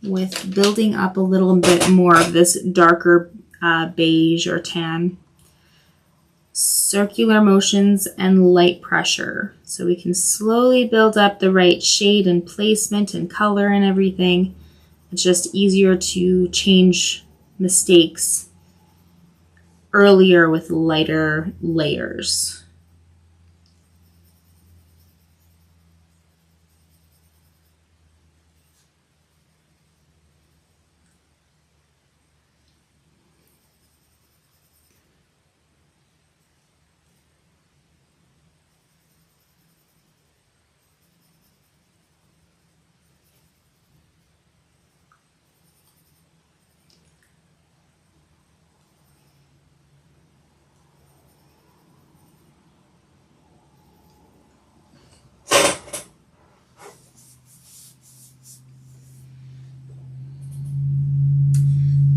with building up a little bit more of this darker beige or tan. Circular motions and light pressure. So we can slowly build up the right shade and placement and color and everything. It's just easier to change mistakes earlier with lighter layers.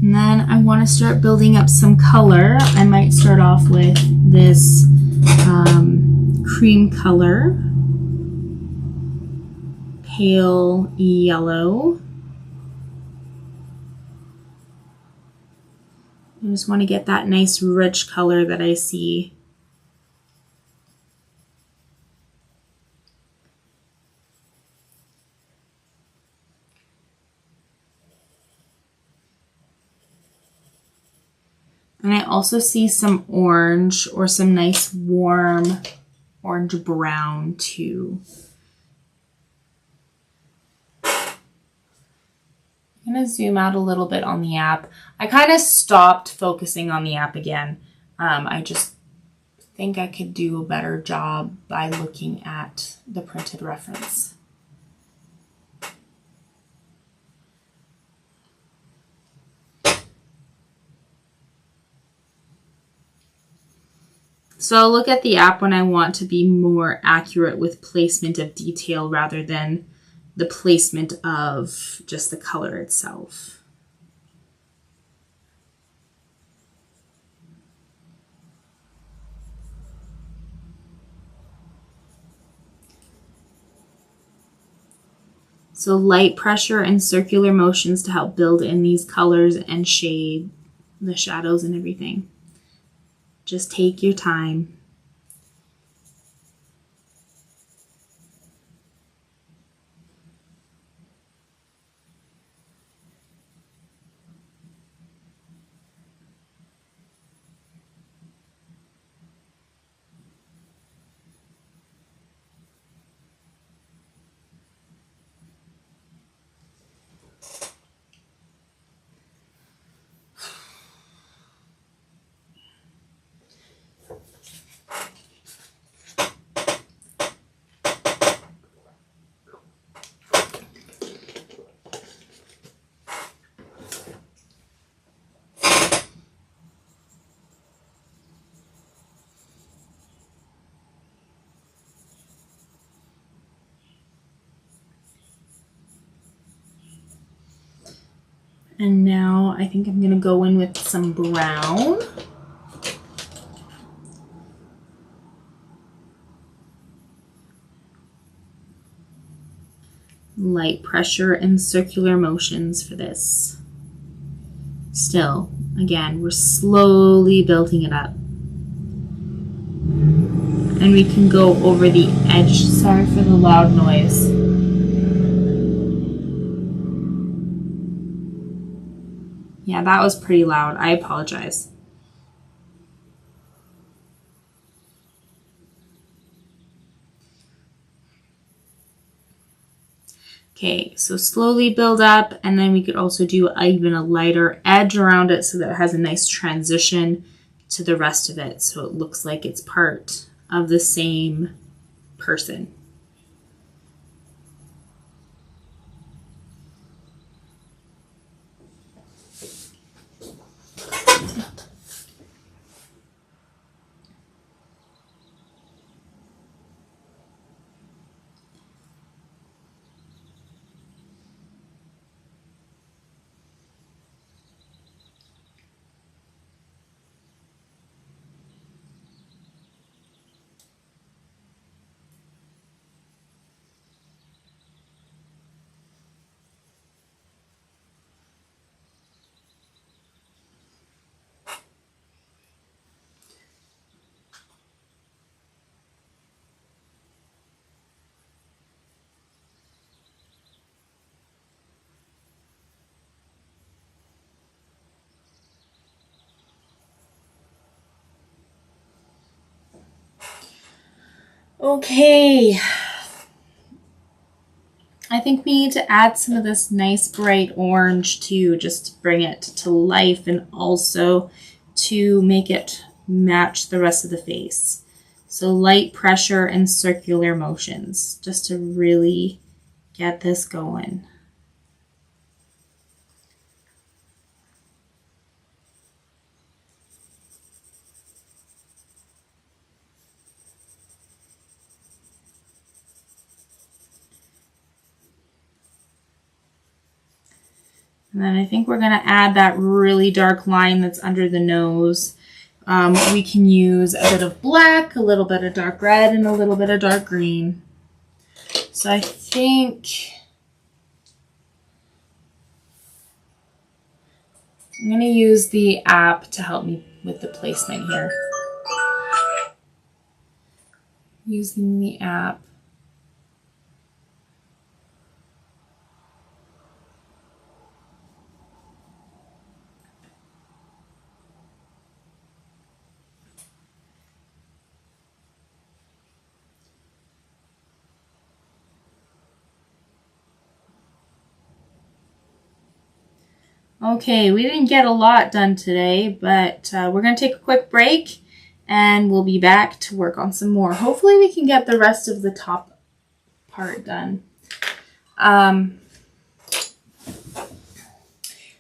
And then I want to start building up some color. I might start off with this cream color, pale yellow. I just want to get that nice rich color that I see. And I also see some orange or some nice warm orange brown too. I'm going to zoom out a little bit on the app. I kind of stopped focusing on the app again. I just think I could do a better job by looking at the printed reference. So I'll look at the app when I want to be more accurate with placement of detail rather than the placement of just the color itself. So light pressure and circular motions to help build in these colors and shade the shadows and everything. Just take your time. And now I think I'm gonna go in with some brown. Light pressure and circular motions for this. Still, again, we're slowly building it up. And we can go over the edge. Sorry for the loud noise. Yeah, that was pretty loud. I apologize. Okay, so slowly build up, and then we could also do even a lighter edge around it so that it has a nice transition to the rest of it, so it looks like it's part of the same person. Okay, I think we need to add some of this nice bright orange too, just to bring it to life and also to make it match the rest of the face. So light pressure and circular motions, just to really get this going. And then I think we're going to add that really dark line that's under the nose. We can use a bit of black, a little bit of dark red, and a little bit of dark green. So I think I'm going to use the app to help me with the placement here. Using the app. Okay, we didn't get a lot done today, but we're going to take a quick break and we'll be back to work on some more. Hopefully we can get the rest of the top part done.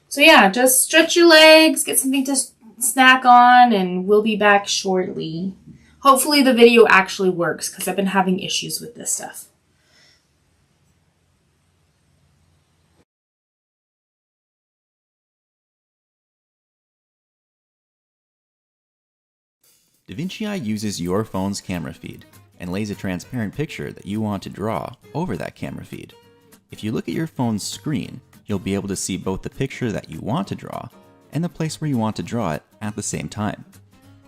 So yeah, just stretch your legs, get something to snack on, and we'll be back shortly. Hopefully the video actually works because I've been having issues with this stuff. Vinci Eye uses your phone's camera feed and lays a transparent picture that you want to draw over that camera feed. If you look at your phone's screen, you'll be able to see both the picture that you want to draw and the place where you want to draw it at the same time.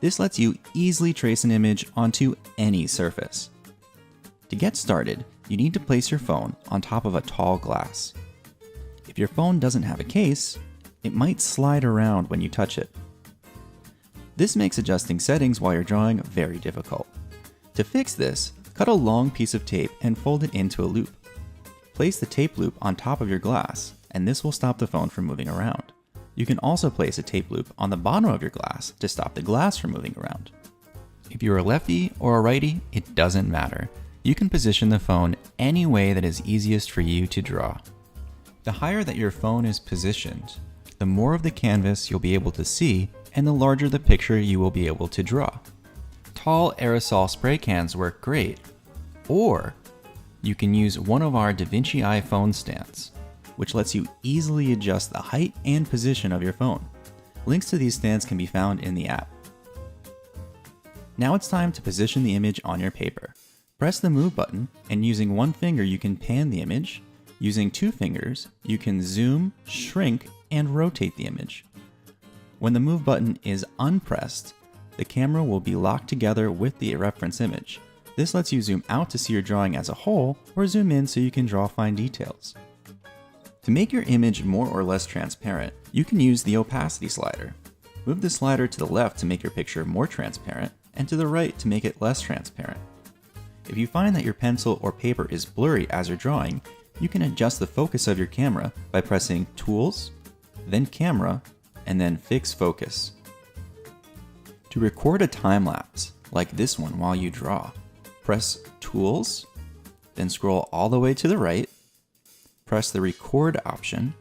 This lets you easily trace an image onto any surface. To get started, you need to place your phone on top of a tall glass. If your phone doesn't have a case, it might slide around when you touch it. This makes adjusting settings while you're drawing very difficult. To fix this, cut a long piece of tape and fold it into a loop. Place the tape loop on top of your glass, and this will stop the phone from moving around. You can also place a tape loop on the bottom of your glass to stop the glass from moving around. If you're a lefty or a righty, it doesn't matter. You can position the phone any way that is easiest for you to draw. The higher that your phone is positioned, the more of the canvas you'll be able to see and the larger the picture you will be able to draw. Tall aerosol spray cans work great, or you can use one of our Vinci Eye phone stands. which lets you easily adjust the height and position of your phone. Links to these stands can be found in the app. Now it's time to position the image on your paper. Press the Move button, and using one finger you can pan the image. Using two fingers, you can zoom, shrink, and rotate the image. When the Move button is unpressed, the camera will be locked together with the reference image. This lets you zoom out to see your drawing as a whole, or zoom in so you can draw fine details. To make your image more or less transparent, you can use the opacity slider. Move the slider to the left to make your picture more transparent, and to the right to make it less transparent. If you find that your pencil or paper is blurry as you're drawing, you can adjust the focus of your camera by pressing Tools, then Camera, and then Fix Focus. To record a time lapse, like this one while you draw, press Tools, then scroll all the way to the right, press the Record option,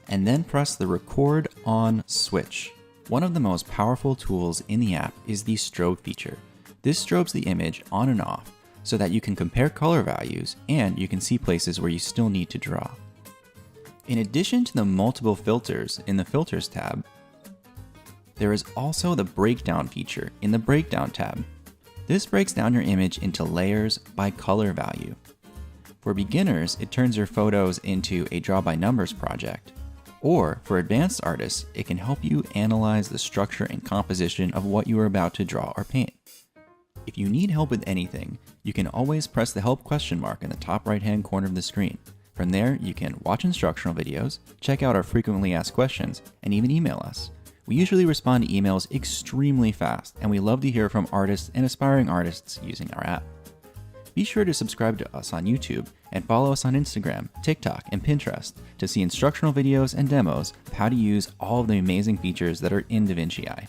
and then press the Record On switch. One of the most powerful tools in the app is the strobe feature. This strobes the image on and off so that you can compare color values and you can see places where you still need to draw. In addition to the multiple filters in the Filters tab, there is also the Breakdown feature in the Breakdown tab. This breaks down your image into layers by color value. For beginners, it turns your photos into a draw by numbers project. Or for advanced artists, it can help you analyze the structure and composition of what you are about to draw or paint. If you need help with anything, you can always press the help question mark in the top right hand corner of the screen. From there, you can watch instructional videos, check out our frequently asked questions, and even email us. We usually respond to emails extremely fast, and we love to hear from artists and aspiring artists using our app. Be sure to subscribe to us on YouTube and follow us on Instagram, TikTok, and Pinterest to see instructional videos and demos of how to use all of the amazing features that are in Vinci Eye.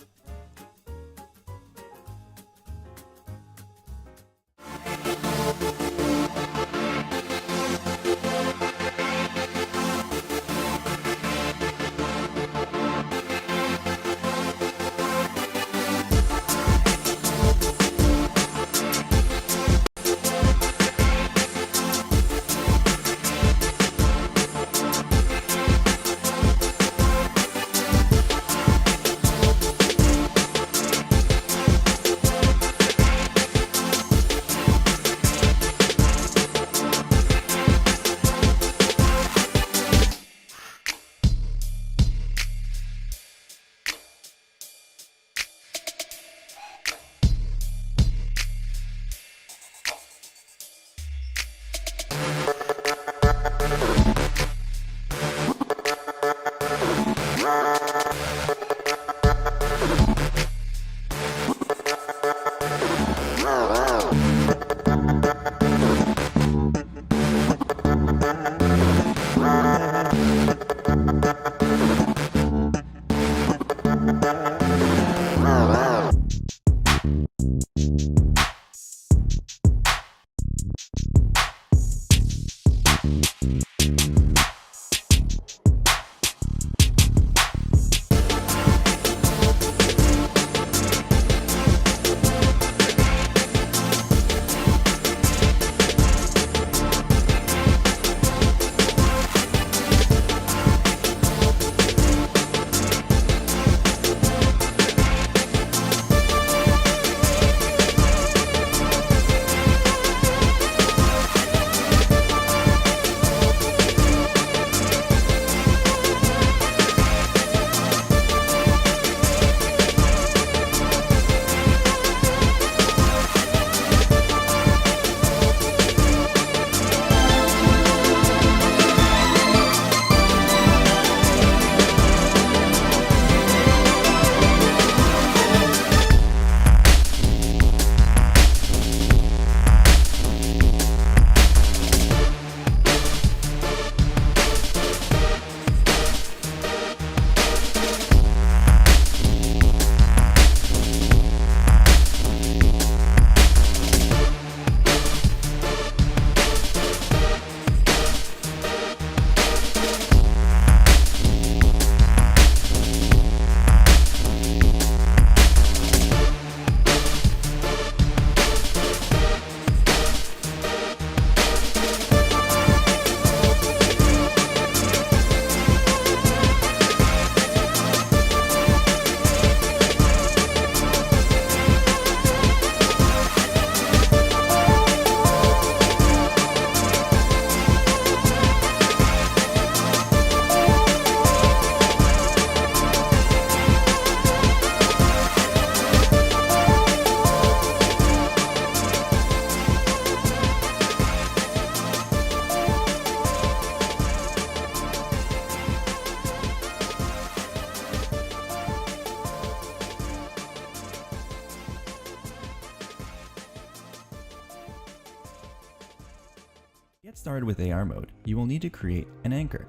To get started with AR mode, you will need to create an anchor.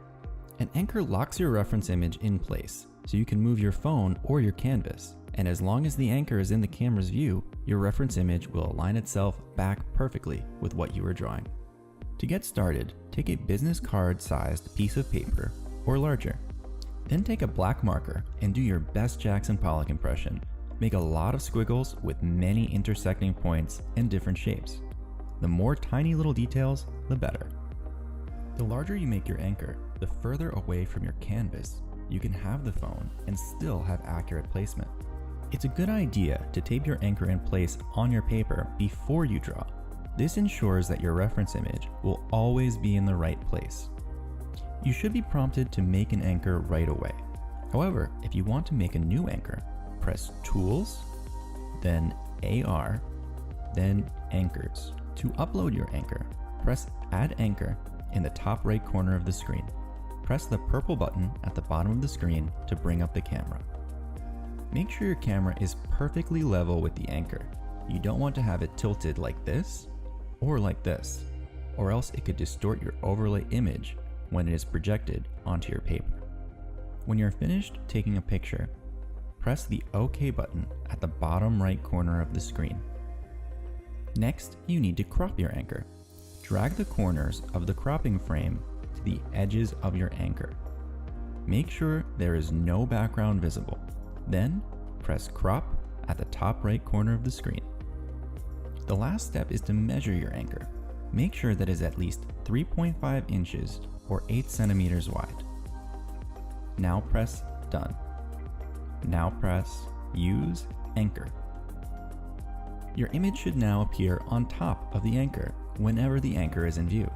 An anchor locks your reference image in place, so you can move your phone or your canvas, and as long as the anchor is in the camera's view, your reference image will align itself back perfectly with what you were drawing. To get started, take a business card-sized piece of paper, or larger. Then take a black marker and do your best Jackson Pollock impression. Make a lot of squiggles with many intersecting points and different shapes. The more tiny little details, the better. The larger you make your anchor, the further away from your canvas you can have the phone and still have accurate placement. It's a good idea to tape your anchor in place on your paper before you draw. This ensures that your reference image will always be in the right place. You should be prompted to make an anchor right away. However, if you want to make a new anchor, press Tools, then AR, then Anchors. To upload your anchor, press Add Anchor in the top right corner of the screen. Press the purple button at the bottom of the screen to bring up the camera. Make sure your camera is perfectly level with the anchor. You don't want to have it tilted like this or like this, or else it could distort your overlay image when it is projected onto your paper. When you're finished taking a picture, press the OK button at the bottom right corner of the screen. Next, you need to crop your anchor. Drag the corners of the cropping frame to the edges of your anchor. Make sure there is no background visible. Then, press Crop at the top right corner of the screen. The last step is to measure your anchor. Make sure that it is at least 3.5 inches or 8 centimeters wide. Now press Done. Now press Use Anchor. Your image should now appear on top of the anchor whenever the anchor is in view.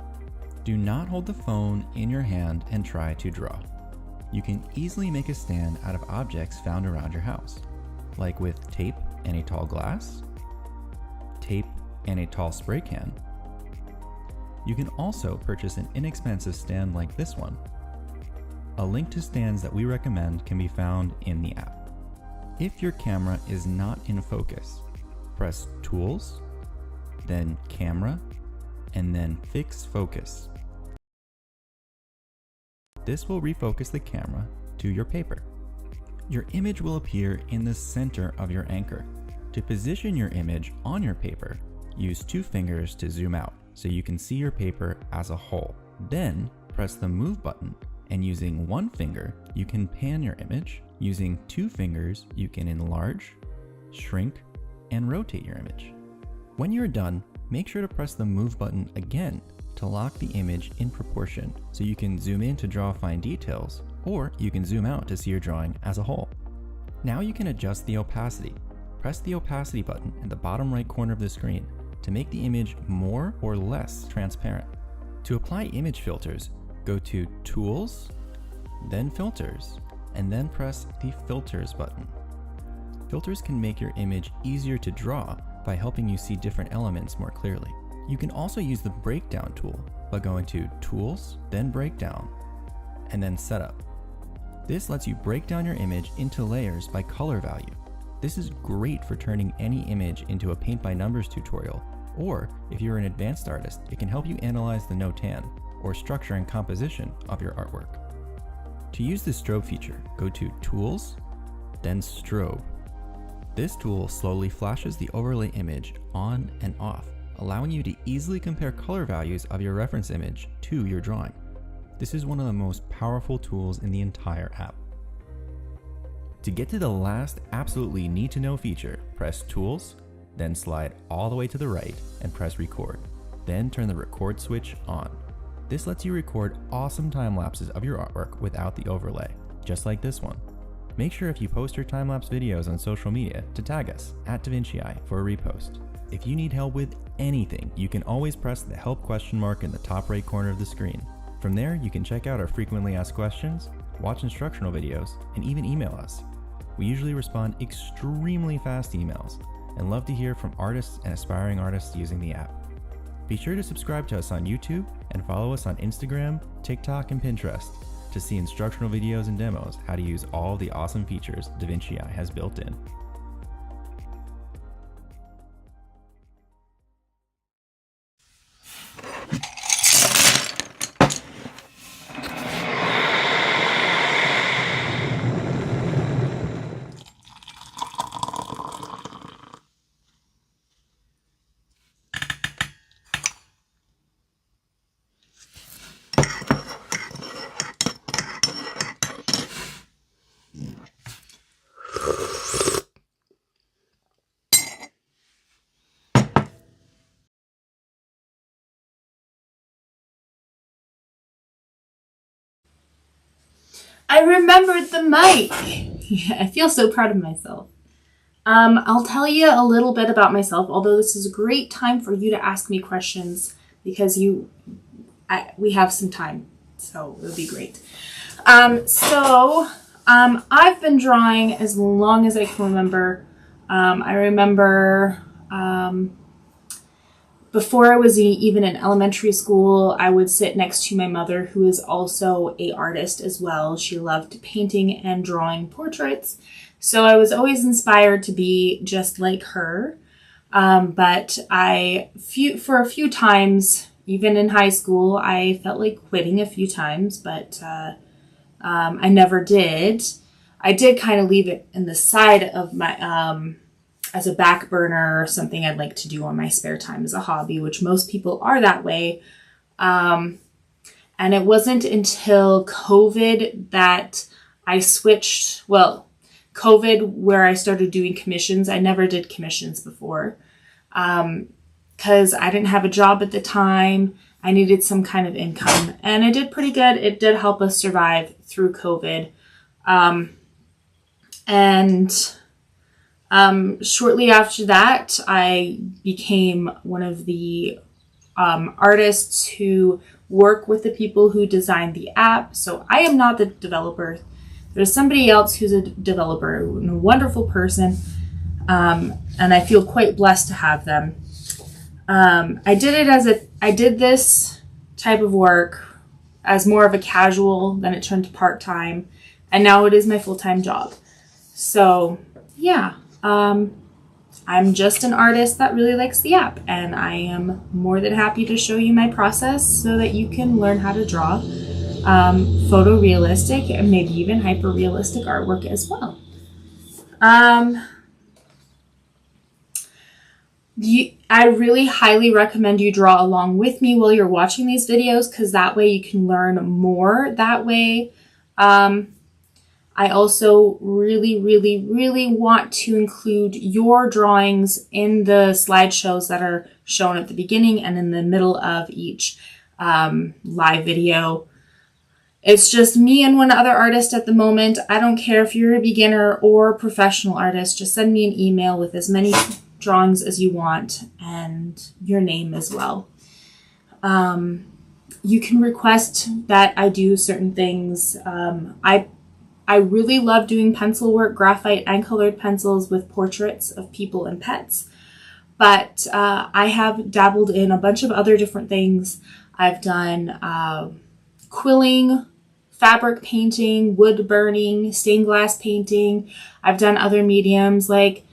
Do not hold the phone in your hand and try to draw. You can easily make a stand out of objects found around your house, like with tape and a tall glass, tape and a tall spray can. You can also purchase an inexpensive stand like this one. A link to stands that we recommend can be found in the app. If your camera is not in focus, press Tools, then Camera, and then Fix Focus. This will refocus the camera to your paper. Your image will appear in the center of your anchor. To position your image on your paper, use 2 fingers to zoom out so you can see your paper as a whole. Then press the Move button, and using 1 finger, you can pan your image. Using 2 fingers, you can enlarge, shrink, and rotate your image. When you're done, make sure to press the Move button again to lock the image in proportion so you can zoom in to draw fine details, or you can zoom out to see your drawing as a whole. Now you can adjust the opacity. Press the opacity button in the bottom right corner of the screen to make the image more or less transparent. To apply image filters, go to Tools, then Filters, and then press the Filters button. Filters can make your image easier to draw by helping you see different elements more clearly. You can also use the Breakdown tool by going to Tools, then Breakdown, and then Setup. This lets you break down your image into layers by color value. This is great for turning any image into a paint by numbers tutorial, or if you're an advanced artist, it can help you analyze the no-tan or structure and composition of your artwork. To use the strobe feature, go to Tools, then Strobe. This tool slowly flashes the overlay image on and off, allowing you to easily compare color values of your reference image to your drawing. This is one of the most powerful tools in the entire app. To get to the last absolutely need to know feature, press Tools, then slide all the way to the right and press Record. Then turn the record switch on. This lets you record awesome time lapses of your artwork without the overlay, just like this one. Make sure if you post your time-lapse videos on social media to tag us at Vinci Eye for a repost. If you need help with anything, you can always press the help question mark in the top right corner of the screen. From there, you can check out our frequently asked questions, watch instructional videos, and even email us. We usually respond extremely fast emails and love to hear from artists and aspiring artists using the app. Be sure to subscribe to us on YouTube and follow us on Instagram, TikTok, and Pinterest to see instructional videos and demos how to use all the awesome features Vinci Eye has built in. I remembered the mic. I feel so proud of myself. I'll tell you a little bit about myself, although this is a great time for you to ask me questions because we have some time, so it would be great. I've been drawing as long as I can remember. I remember before I was even in elementary school, I would sit next to my mother, who is also an artist as well. She loved painting and drawing portraits. So I was always inspired to be just like her. But for a few times, even in high school, I felt like quitting a few times, but I never did. I did kind of leave it in the side of my, as a back burner or something I'd like to do on my spare time as a hobby, which most people are that way. And it wasn't until COVID that I switched, COVID where I started doing commissions. I never did commissions before because I didn't have a job at the time. I needed some kind of income, and it did pretty good. It did help us survive through COVID. Shortly after that, I became one of the artists who work with the people who designed the app. So I am not the developer. There's somebody else who's a developer, and a wonderful person, and I feel quite blessed to have them. I did this type of work as more of a casual, then it turned to part-time, and now it is my full-time job. So yeah, I'm just an artist that really likes the app, and I am more than happy to show you my process so that you can learn how to draw photorealistic and maybe even hyper-realistic artwork as well. I really highly recommend you draw along with me while you're watching these videos, because that way you can learn more that way. I also really, really, really want to include your drawings in the slideshows that are shown at the beginning and in the middle of each live video. It's just me and one other artist at the moment. I don't care if you're a beginner or a professional artist. Just send me an email with as many drawings as you want and your name as well. You can request that I do certain things. I really love doing pencil work, graphite and colored pencils with portraits of people and pets. But I have dabbled in a bunch of other different things. I've done quilling, fabric painting, wood burning, stained glass painting. I've done other mediums like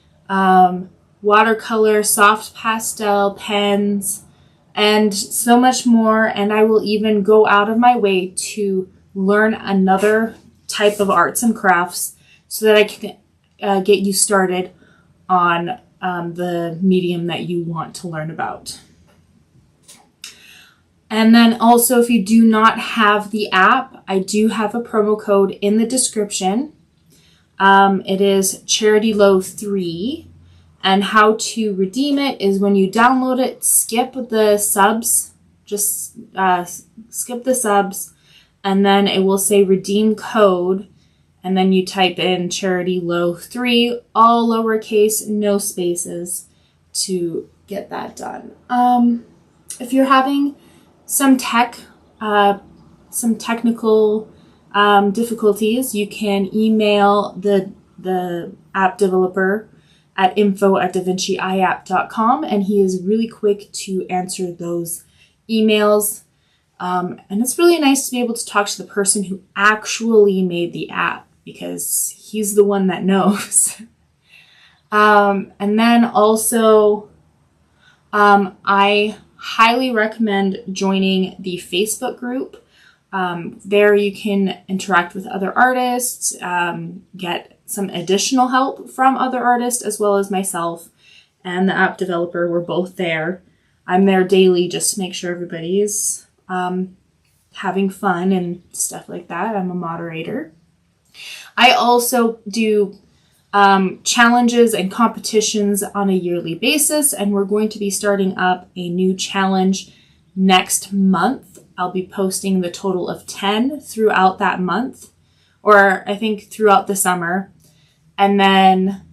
watercolor, soft pastel, pens, and so much more. And I will even go out of my way to learn another type of arts and crafts so that I can get you started on the medium that you want to learn about. And then also, if you do not have the app, I do have a promo code in the description. It is charitylowsart, and how to redeem it is when you download it, skip the subs, just skip the subs, and then it will say redeem code, and then you type in charitylowsart, all lowercase, no spaces, to get that done. If you're having some technical difficulties, you can email the app developer at info@davinciieapp.com, and he is really quick to answer those emails. And it's really nice to be able to talk to the person who actually made the app, because he's the one that knows. And then also, I highly recommend joining the Facebook group. There you can interact with other artists, get some additional help from other artists as well as myself and the app developer. We're both there. I'm there daily just to make sure everybody's having fun and stuff like that. I'm a moderator. I also do challenges and competitions on a yearly basis, and we're going to be starting up a new challenge next month. I'll be posting the total of 10 throughout that month. or I think throughout the summer. And then,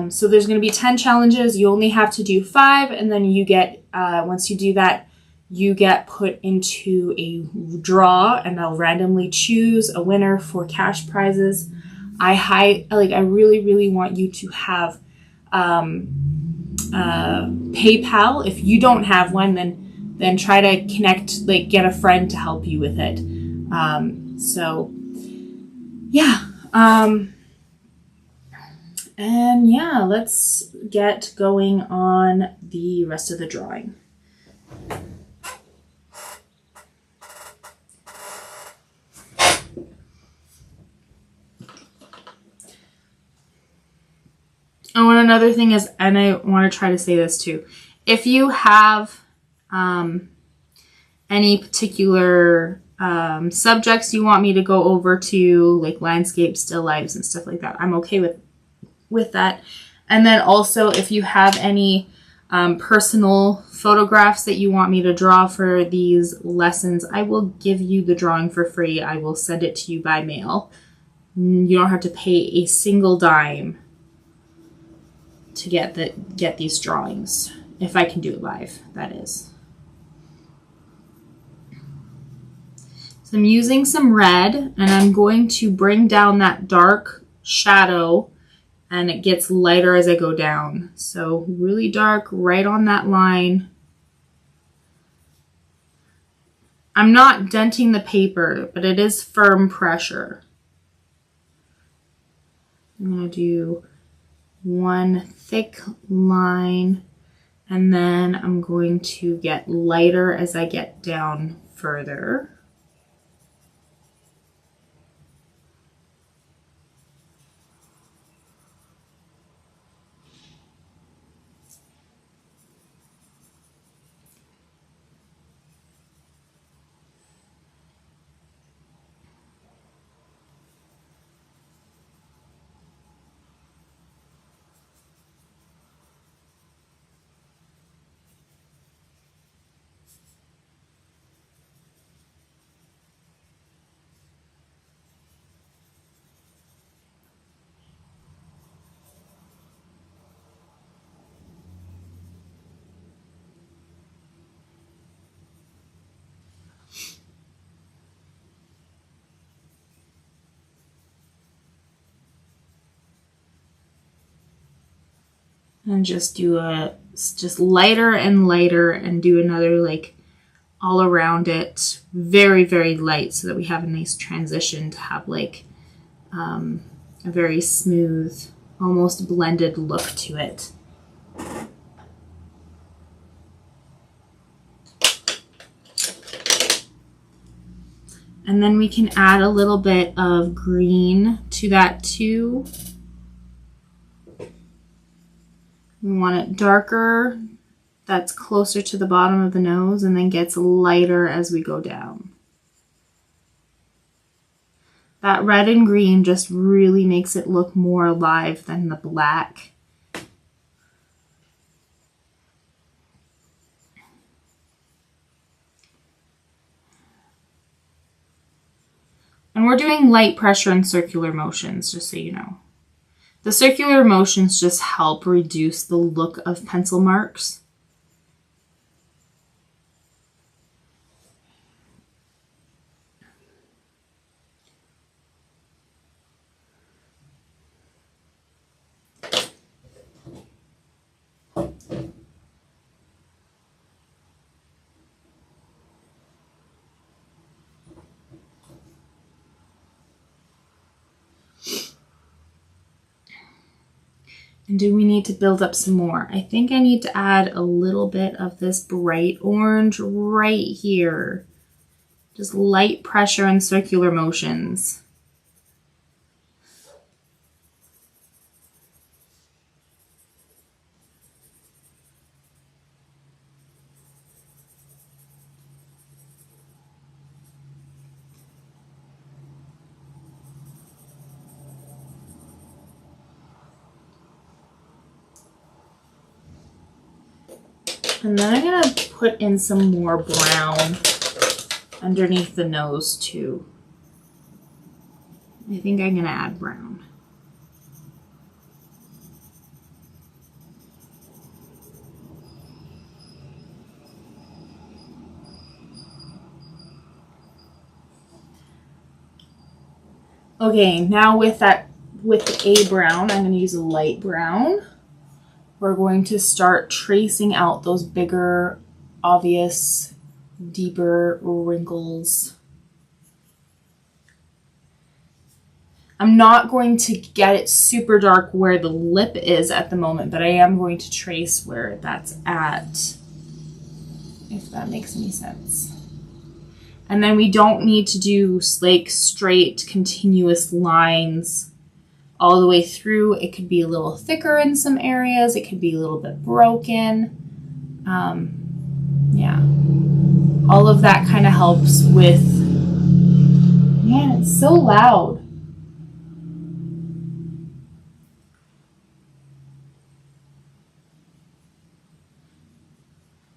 so there's going to be 10 challenges. You only have to do 5. And then you get, once you do that, you get put into a draw, and I'll randomly choose a winner for cash prizes. I really, really want you to have PayPal. If you don't have one, then try to connect, like get a friend to help you with it. So yeah. And yeah, let's get going on the rest of the drawing. Oh, and another thing is, and I want to try to say this too, if you have any particular subjects you want me to go over to, like landscape, still lifes, and stuff like that, I'm okay with that. And then also, if you have any personal photographs that you want me to draw for these lessons, I will give you the drawing for free. I will send it to you by mail. You don't have to pay a single dime to get these drawings, if I can do it live, that is. So I'm using some red, and I'm going to bring down that dark shadow, and it gets lighter as I go down. So really dark right on that line. I'm not denting the paper, but it is firm pressure. I'm going to do one thick line, and then I'm going to get lighter as I get down further. And just do just lighter and lighter, and do another like all around it, very, very light, so that we have a nice transition to have like a very smooth, almost blended look to it. And then we can add a little bit of green to that too. We want it darker, that's closer to the bottom of the nose, and then gets lighter as we go down. That red and green just really makes it look more alive than the black. And we're doing light pressure and circular motions, just so you know. The circular motions just help reduce the look of pencil marks. And do we need to build up some more? I think I need to add a little bit of this bright orange right here. Just light pressure and circular motions. And then I'm going to put in some more brown underneath the nose too. I think I'm going to add brown. Okay, now with the A brown, I'm going to use a light brown. We're going to start tracing out those bigger, obvious, deeper wrinkles. I'm not going to get it super dark where the lip is at the moment, but I am going to trace where that's at, if that makes any sense. And then we don't need to do like straight, continuous lines all the way through. It could be a little thicker in some areas. It could be a little bit broken. Yeah. All of that kind of helps with, man, it's so loud.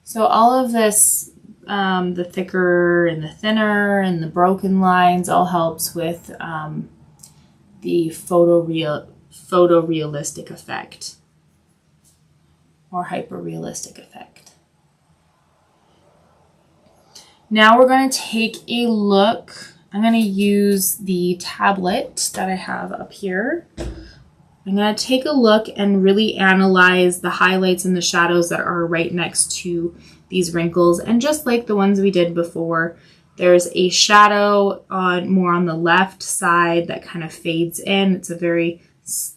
So all of this, the thicker and the thinner and the broken lines all helps with the photorealistic effect or hyper-realistic effect. Now we're going to take a look. I'm going to use the tablet that I have up here. I'm going to take a look and really analyze the highlights and the shadows that are right next to these wrinkles. And just like the ones we did before, there's a shadow more on the left side that kind of fades in. It's a very, it's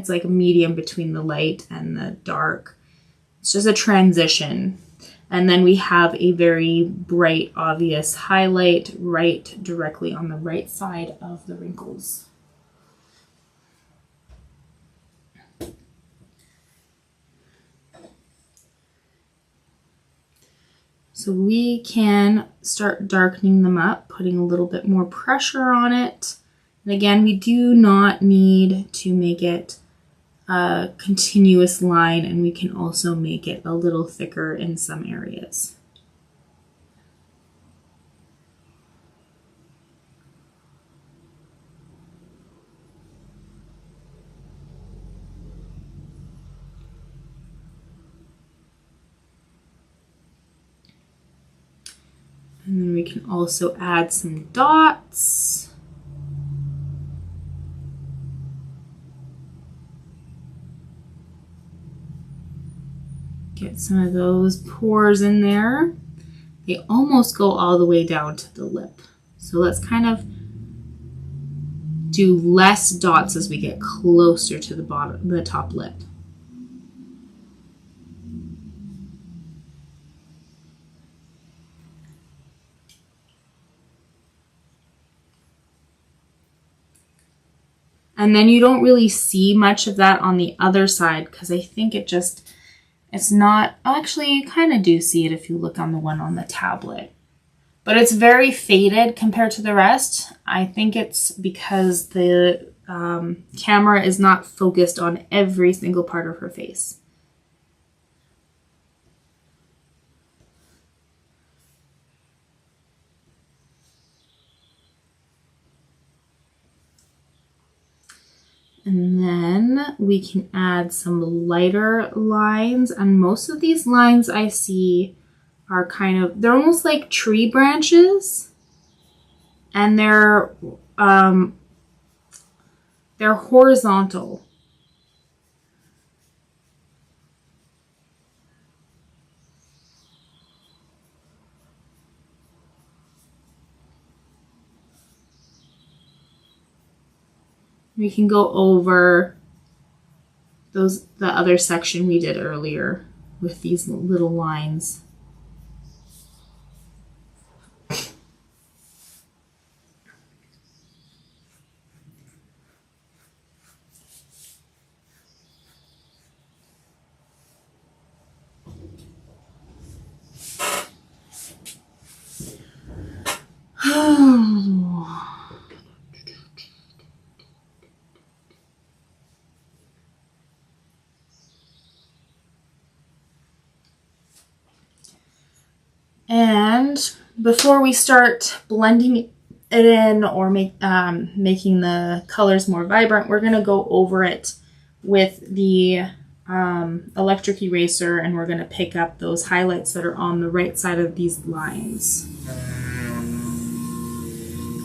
like a medium between the light and the dark. It's just a transition. And then we have a very bright, obvious highlight right directly on the right side of the wrinkles. So we can start darkening them up, putting a little bit more pressure on it. And again, we do not need to make it a continuous line, and we can also make it a little thicker in some areas. And then we can also add some dots. Get some of those pores in there. They almost go all the way down to the lip. So let's kind of do less dots as we get closer to the bottom, the top lip. And then you don't really see much of that on the other side because I think it's not, actually you kind of do see it if you look on the one on the tablet. But it's very faded compared to the rest. I think it's because the camera is not focused on every single part of her face. And then we can add some lighter lines. And most of these lines I see are they're almost like tree branches. And they're horizontal. We can go over the other section we did earlier with these little lines. And before we start blending it in or making the colors more vibrant, we're going to go over it with the electric eraser, and we're going to pick up those highlights that are on the right side of these lines.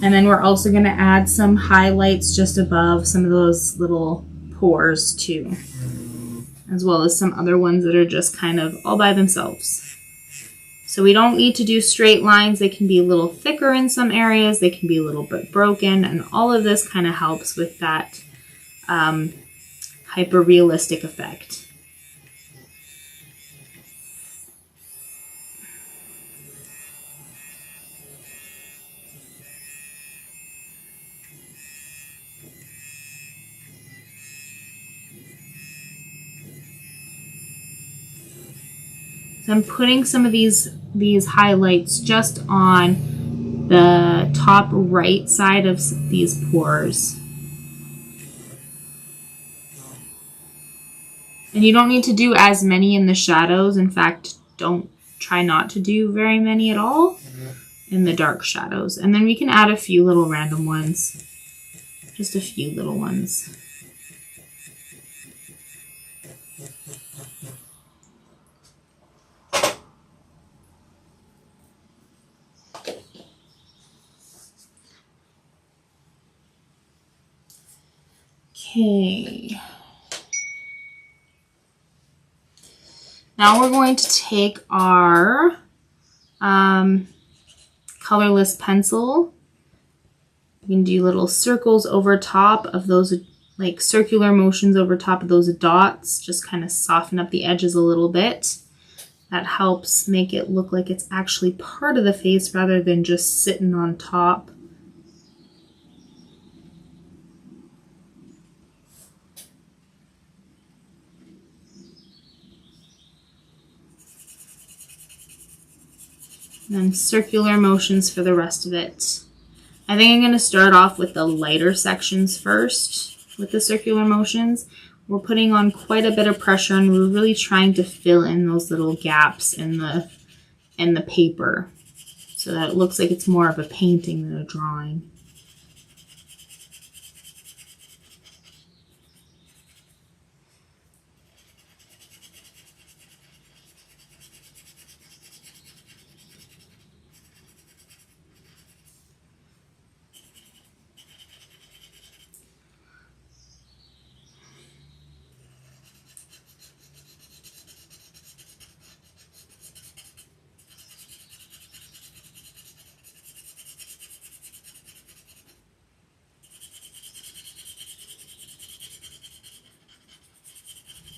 And then we're also going to add some highlights just above some of those little pores too, as well as some other ones that are just kind of all by themselves. So we don't need to do straight lines. They can be a little thicker in some areas. They can be a little bit broken, and all of this kind of helps with that hyper-realistic effect. So I'm putting some of these highlights just on the top right side of these pores. And you don't need to do as many in the shadows. In fact, try not to do very many at all in the dark shadows. And then we can add a few little random ones. Just a few little ones. Okay. Now we're going to take our colorless pencil. You can do little circles over top of those, like circular motions over top of those dots. Just kind of soften up the edges a little bit. That helps make it look like it's actually part of the face rather than just sitting on top. And then circular motions for the rest of it. I think I'm going to start off with the lighter sections first with the circular motions. We're putting on quite a bit of pressure, and we're really trying to fill in those little gaps in the paper so that it looks like it's more of a painting than a drawing.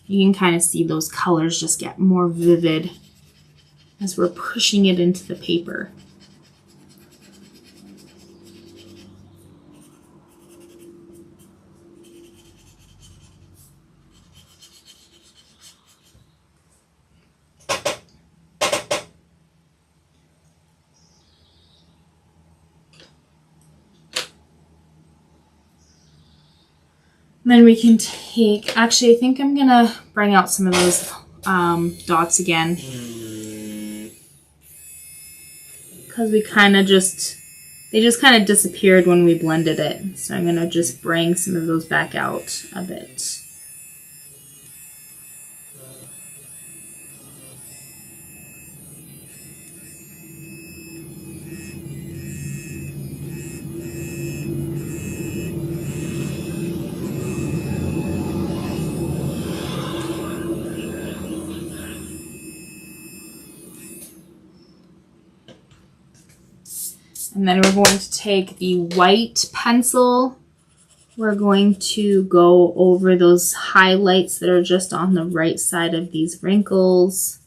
You can kind of see those colors just get more vivid as we're pushing it into the paper. Then we can take, actually I think I'm gonna bring out some of those dots again, because we kind of they just kind of disappeared when we blended it. So I'm gonna just bring some of those back out a bit. And then we're going to take the white pencil. We're going to go over those highlights that are just on the right side of these wrinkles.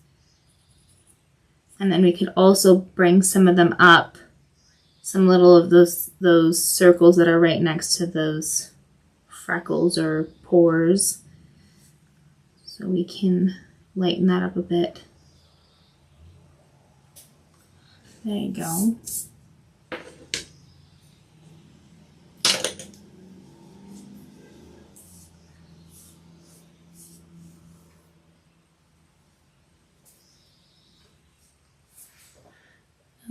And then we could also bring some of them up. Some little of those circles that are right next to those freckles or pores. So we can lighten that up a bit. There you go.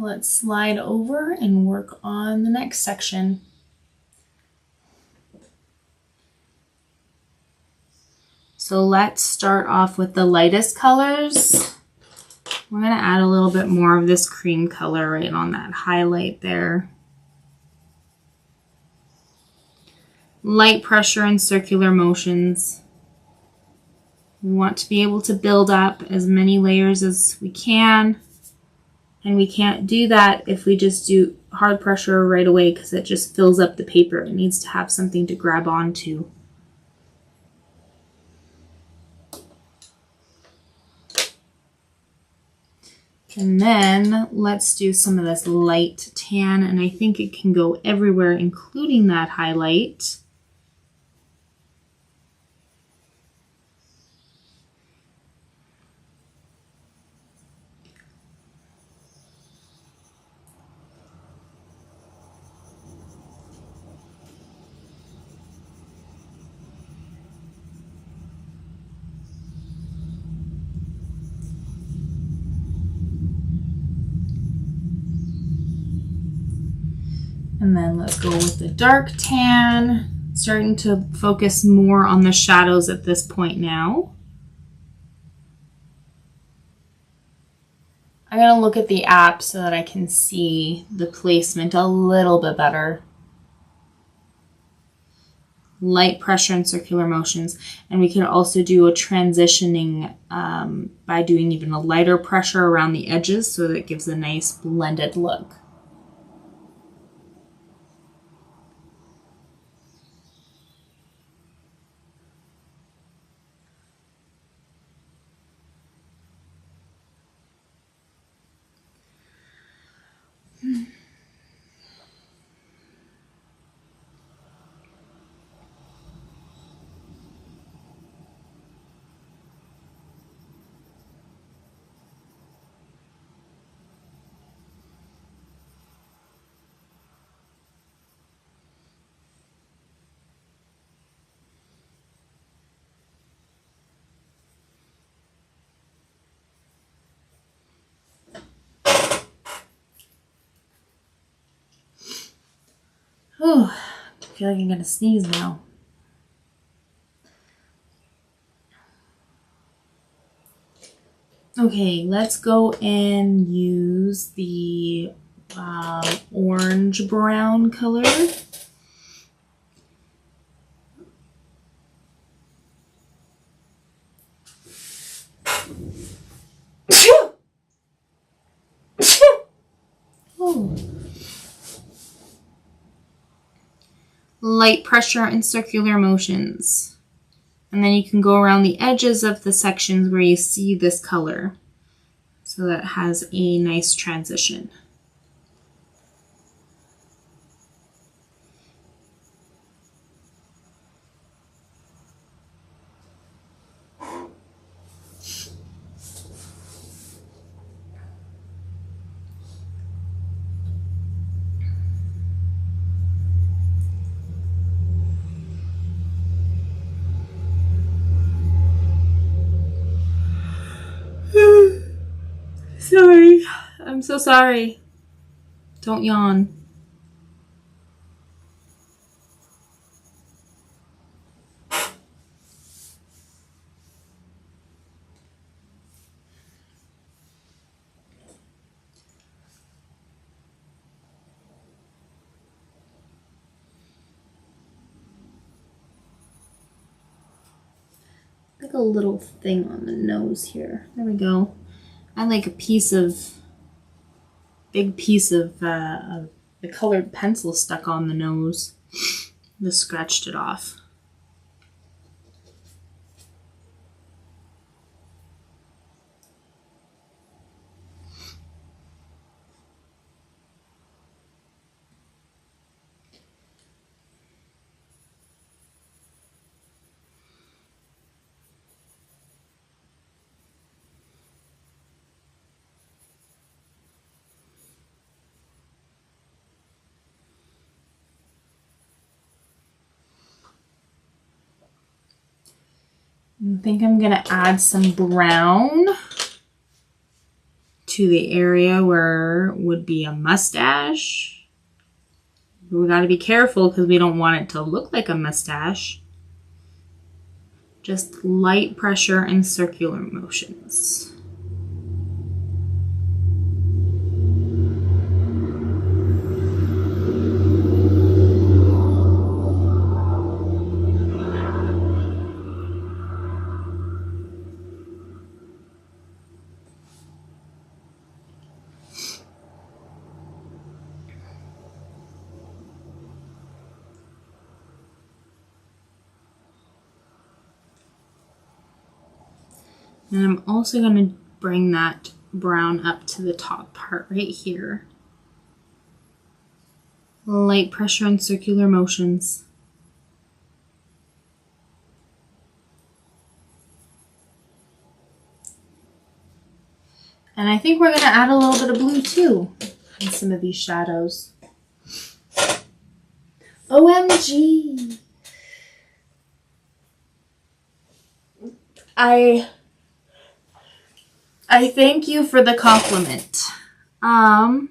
Let's slide over and work on the next section. So let's start off with the lightest colors. We're going to add a little bit more of this cream color right on that highlight there. Light pressure and circular motions. We want to be able to build up as many layers as we can. And we can't do that if we just do hard pressure right away because it just fills up the paper. It needs to have something to grab onto. And then let's do some of this light tan, and I think it can go everywhere, including that highlight. And then let's go with the dark tan, starting to focus more on the shadows at this point now. I'm going to look at the app so that I can see the placement a little bit better. Light pressure and circular motions. And we can also do a transitioning by doing even a lighter pressure around the edges so that it gives a nice blended look. Oh, I feel like I'm going to sneeze now. Okay, let's go and use the orange brown color. Oh. Light pressure and circular motions. And then you can go around the edges of the sections where you see this color. So that has a nice transition. Sorry. I'm so sorry. Don't yawn. Like a little thing on the nose here. There we go. I like a big piece of the colored pencil stuck on the nose. Just scratched it off. I think I'm going to add some brown to to the area where would be a mustache. We got to be careful because we don't want it to look like a mustache. Just light pressure and circular motions. And I'm also going to bring that brown up to the top part right here. Light pressure and circular motions. And I think we're going to add a little bit of blue too in some of these shadows. OMG! I thank you for the compliment. And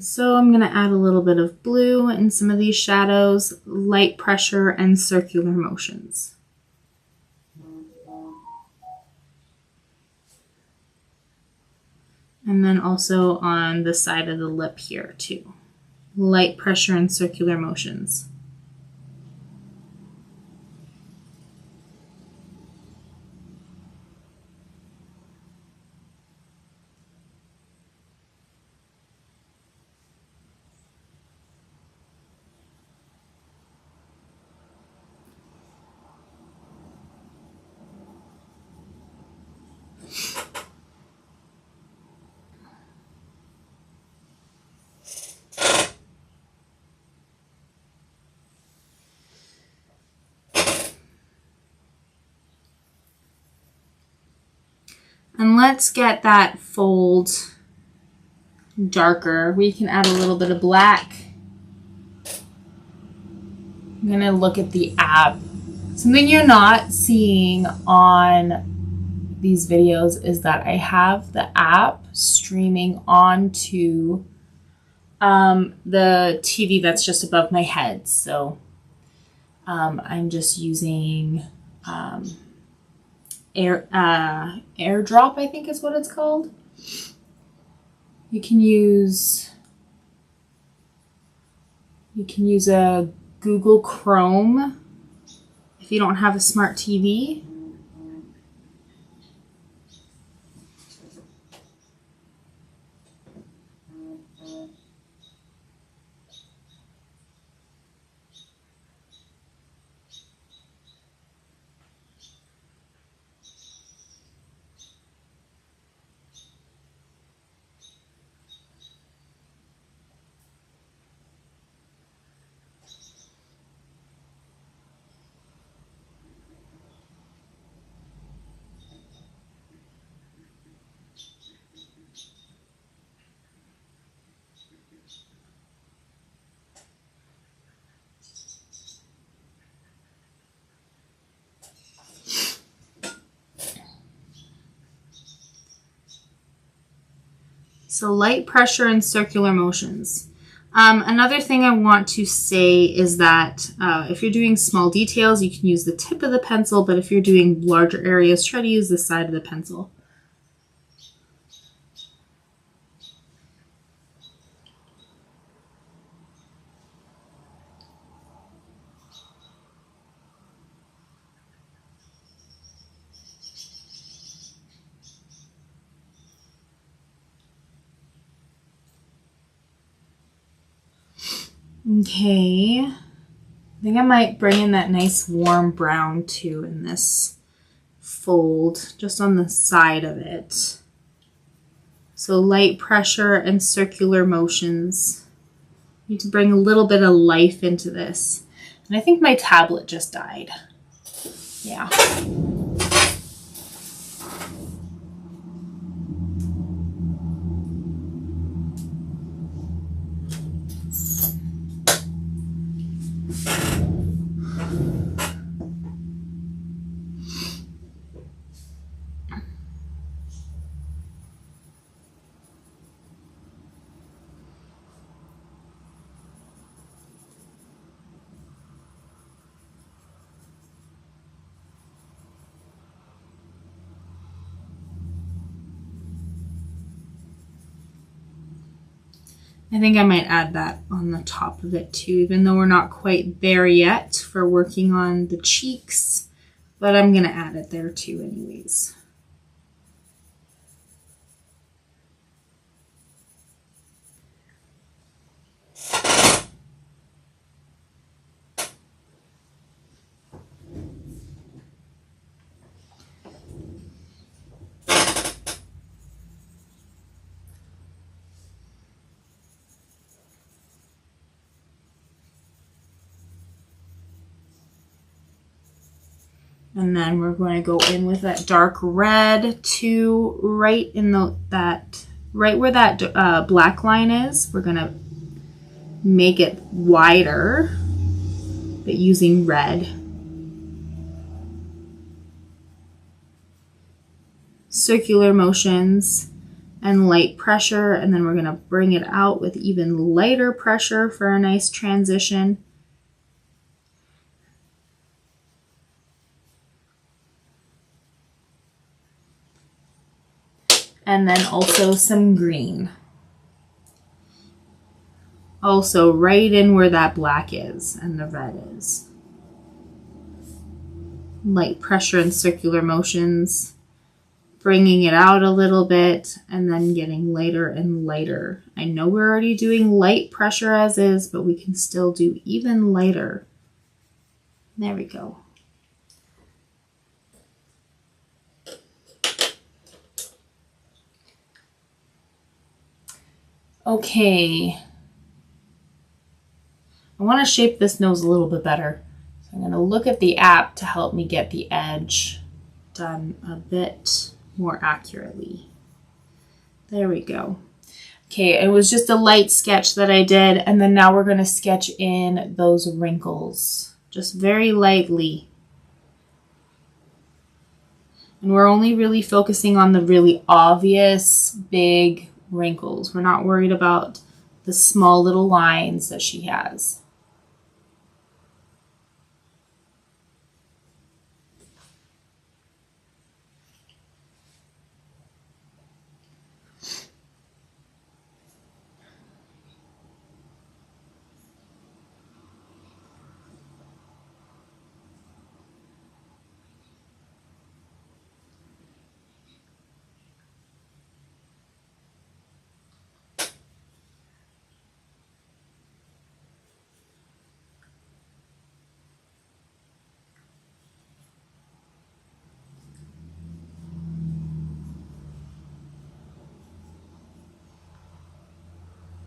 so I'm going to add a little bit of blue in some of these shadows, light pressure and circular motions. And then also on the side of the lip here too. Light pressure and circular motions. And let's get that fold darker. We can add a little bit of black. I'm going to look at the app. Something you're not seeing on these videos is that I have the app streaming onto the TV that's just above my head. So I'm just using AirDrop, I think is what it's called. You can use a Google Chrome if you don't have a smart TV. So light pressure and circular motions. Another thing I want to say is that if you're doing small details, you can use the tip of the pencil, but if you're doing larger areas, try to use the side of the pencil. Okay, I think I might bring in that nice warm brown too in this fold, just on the side of it. So light pressure and circular motions. Need to bring a little bit of life into this. And I think my tablet just died. Yeah. I think I might add that on the top of it too, even though we're not quite there yet for working on the cheeks, but I'm gonna add it there too anyways. And then we're going to go in with that dark red to right in right where that black line is. We're going to make it wider, but using red. Circular motions and light pressure, and then we're going to bring it out with even lighter pressure for a nice transition. And then also some green. Also right in where that black is and the red is. Light pressure and circular motions. Bringing it out a little bit and then getting lighter and lighter. I know we're already doing light pressure as is, but we can still do even lighter. There we go. Okay, I want to shape this nose a little bit better. So I'm going to look at the app to help me get the edge done a bit more accurately. There we go. Okay, it was just a light sketch that I did, and then now we're going to sketch in those wrinkles, just very lightly. And we're only really focusing on the really obvious big wrinkles. We're not worried about the small little lines that she has.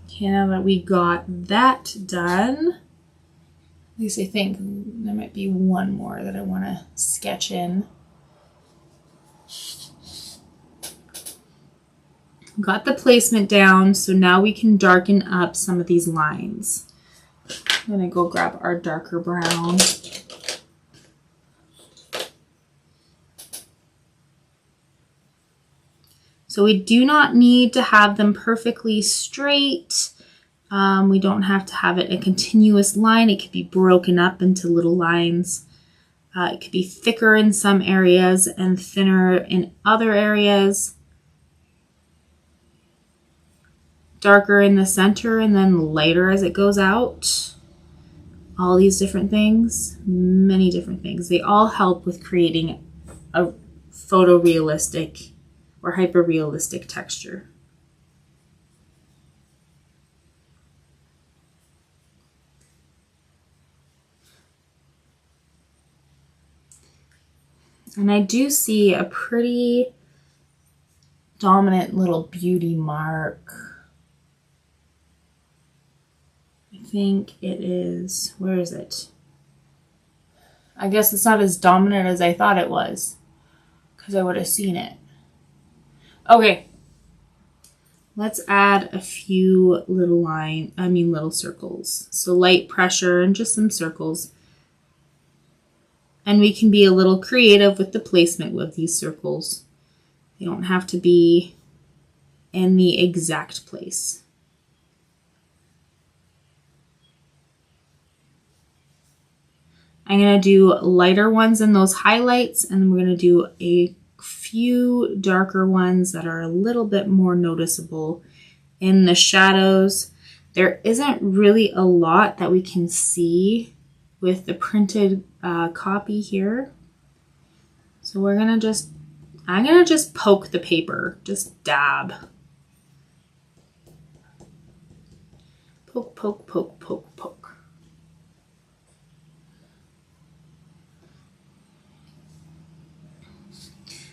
Okay, now that we got that done, at least I think there might be one more that I want to sketch in. Got the placement down, so now we can darken up some of these lines. I'm going to go grab our darker brown. So we do not need to have them perfectly straight. We don't have to have it a continuous line. It could be broken up into little lines. It could be thicker in some areas and thinner in other areas. Darker in the center and then lighter as it goes out. All these different things, many different things. They all help with creating a photorealistic or hyper-realistic texture. And I do see a pretty dominant little beauty mark. I think it is, where is it? I guess it's not as dominant as I thought it was, because I would have seen it. Okay, let's add a few little circles. So light pressure and just some circles. And we can be a little creative with the placement of these circles. They don't have to be in the exact place. I'm going to do lighter ones in those highlights, and then we're going to do a few darker ones that are a little bit more noticeable in the shadows. There isn't really a lot that we can see with the printed copy here. So we're gonna just, I'm gonna just poke the paper, just dab. Poke, poke, poke, poke, poke.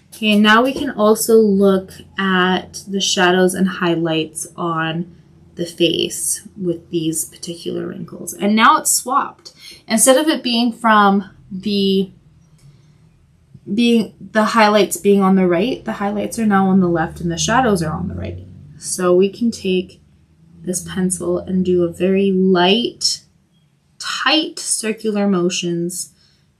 Okay, now we can also look at the shadows and highlights on the face with these particular wrinkles. And now it's swapped. Instead of it being from the highlights being on the right, the highlights are now on the left and the shadows are on the right. So we can take this pencil and do a very light, tight circular motions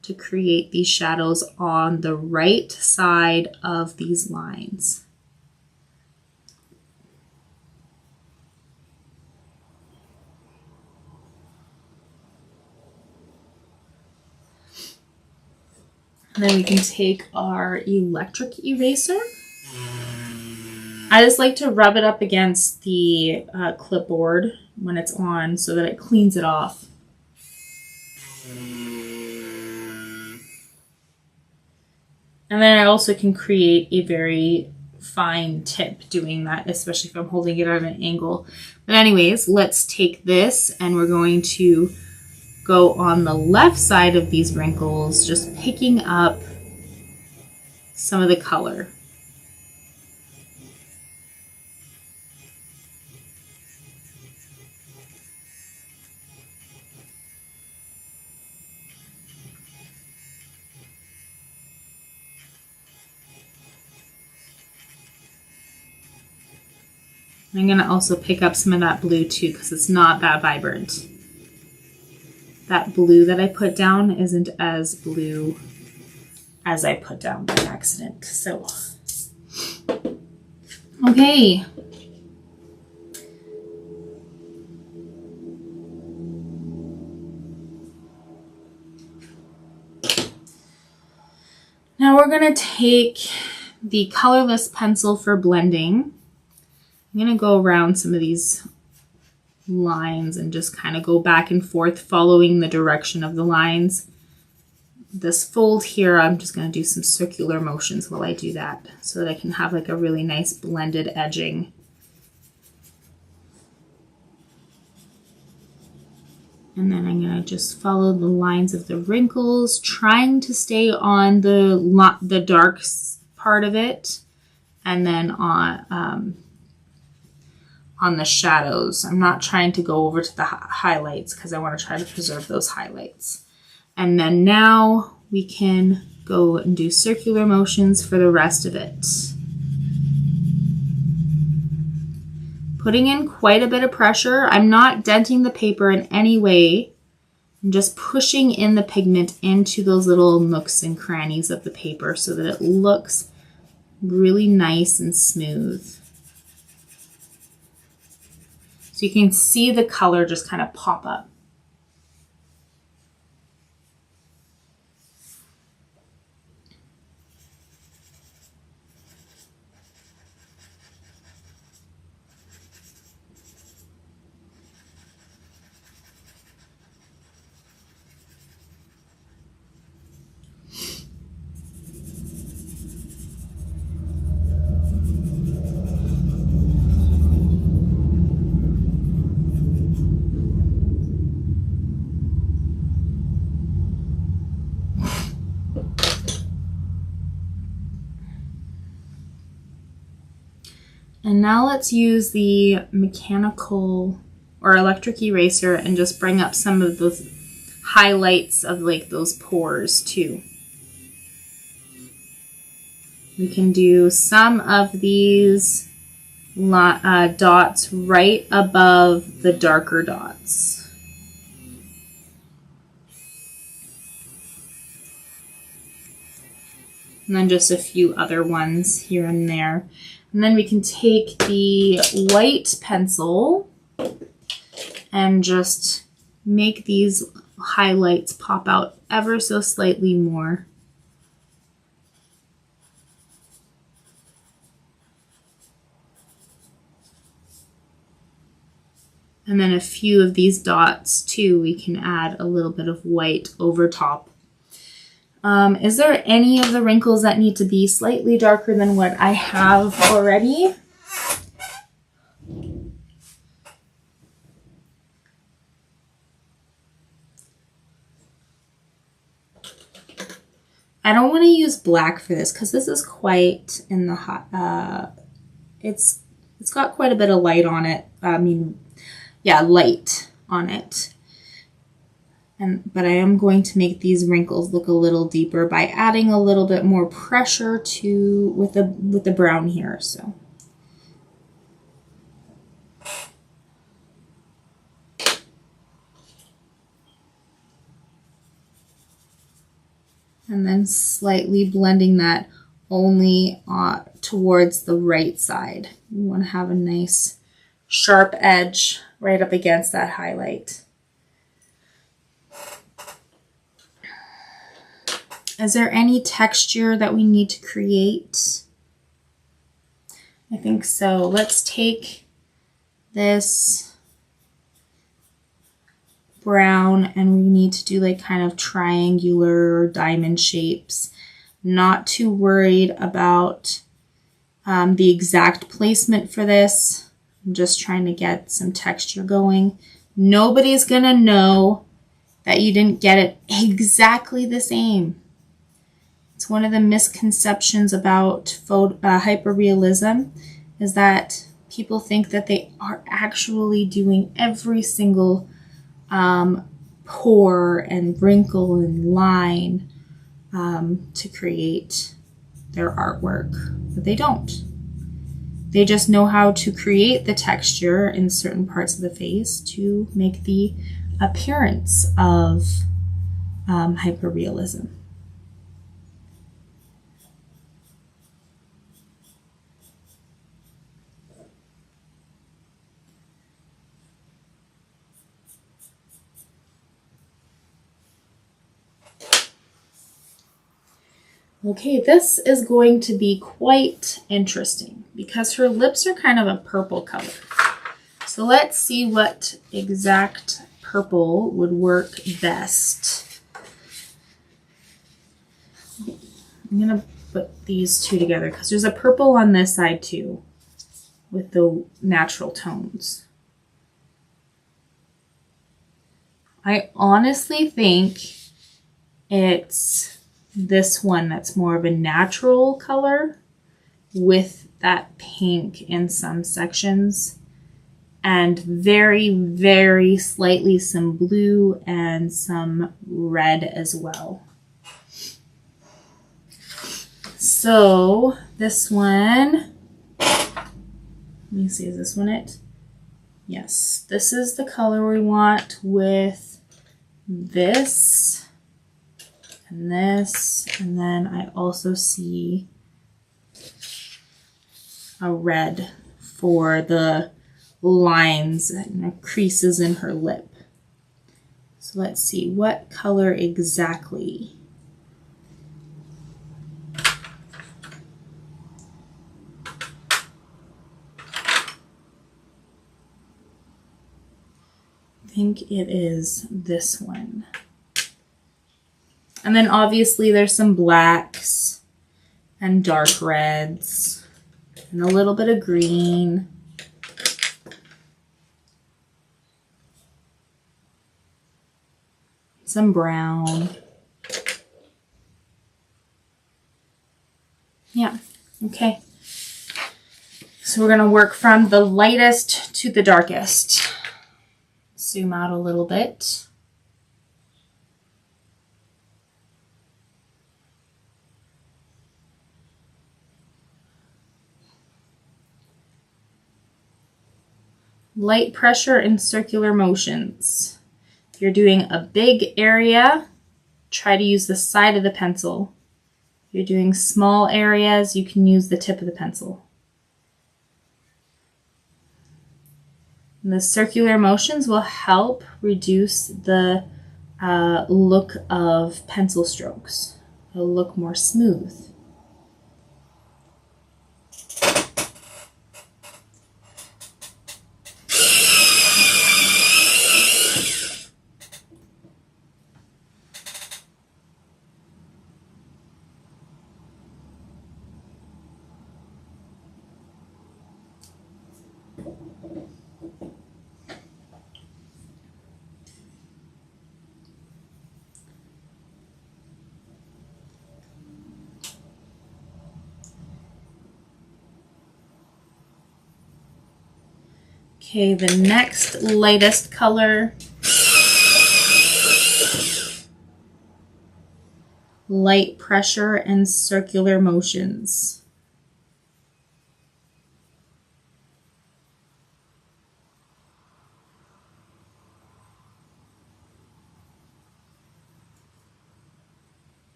to create these shadows on the right side of these lines. And then we can take our electric eraser. I just like to rub it up against the clipboard when it's on so that it cleans it off. And then I also can create a very fine tip doing that, especially if I'm holding it at an angle. But anyways, let's take this and we're going to go on the left side of these wrinkles, just picking up some of the color. I'm going to also pick up some of that blue too because it's not that vibrant. That blue that I put down isn't as blue as I put down by accident. So, okay. Now we're going to take the colorless pencil for blending. I'm going to go around some of these lines and just kind of go back and forth following the direction of the lines. This fold here, I'm just going to do some circular motions while I do that so that I can have like a really nice blended edging. And then I'm going to just follow the lines of the wrinkles, trying to stay on the dark part of it, and then on the shadows. I'm not trying to go over to the highlights because I want to try to preserve those highlights. And then now we can go and do circular motions for the rest of it. Putting in quite a bit of pressure. I'm not denting the paper in any way. I'm just pushing in the pigment into those little nooks and crannies of the paper so that it looks really nice and smooth. So you can see the color just kind of pop up. And now let's use the mechanical or electric eraser and just bring up some of those highlights of like those pores too. We can do some of these dots right above the darker dots. And then just a few other ones here and there. And then we can take the white pencil and just make these highlights pop out ever so slightly more. And then a few of these dots too, we can add a little bit of white over top. Is there any of the wrinkles that need to be slightly darker than what I have already? I don't want to use black for this because this is quite in the hot, it's got quite a bit of light on it. Light on it. But I am going to make these wrinkles look a little deeper by adding a little bit more pressure with the brown here. So. And then slightly blending that only towards the right side. You want to have a nice sharp edge right up against that highlight. Is there any texture that we need to create? I think so. Let's take this brown and we need to do like kind of triangular diamond shapes. Not too worried about the exact placement for this. I'm just trying to get some texture going. Nobody's gonna know that you didn't get it exactly the same. It's one of the misconceptions about hyperrealism is that people think that they are actually doing every single pore and wrinkle and line to create their artwork, but they don't. They just know how to create the texture in certain parts of the face to make the appearance of hyperrealism. Okay, this is going to be quite interesting because her lips are kind of a purple color. So let's see what exact purple would work best. I'm going to put these two together because there's a purple on this side too with the natural tones. I honestly think it's this one that's more of a natural color with that pink in some sections and very, very slightly some blue and some red as well. So this one, let me see, is this one it? Yes, this is the color we want with this. And this, and then I also see a red for the lines and creases in her lip. So let's see, what color exactly? I think it is this one. And then obviously there's some blacks and dark reds and a little bit of green. Some brown. Yeah, okay. So we're gonna work from the lightest to the darkest. Zoom out a little bit. Light pressure and circular motions. If you're doing a big area, try to use the side of the pencil. If you're doing small areas, you can use the tip of the pencil. And the circular motions will help reduce the look of pencil strokes. It'll look more smooth. Okay, the next lightest color, light pressure and circular motions.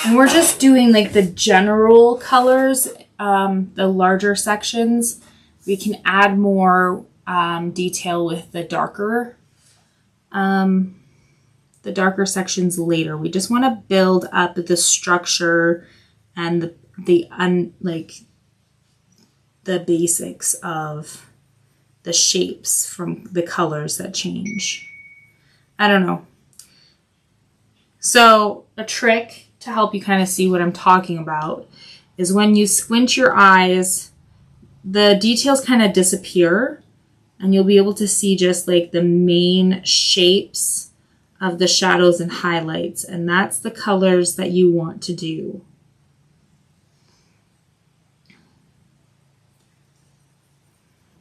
And we're just doing like the general colors, the larger sections. We can add more detail with the darker sections later. We just want to build up the structure and the basics of the shapes from the colors that change. I don't know. So a trick to help you kind of see what I'm talking about is when you squint your eyes, the details kind of disappear and you'll be able to see just like the main shapes of the shadows and highlights. And that's the colors that you want to do.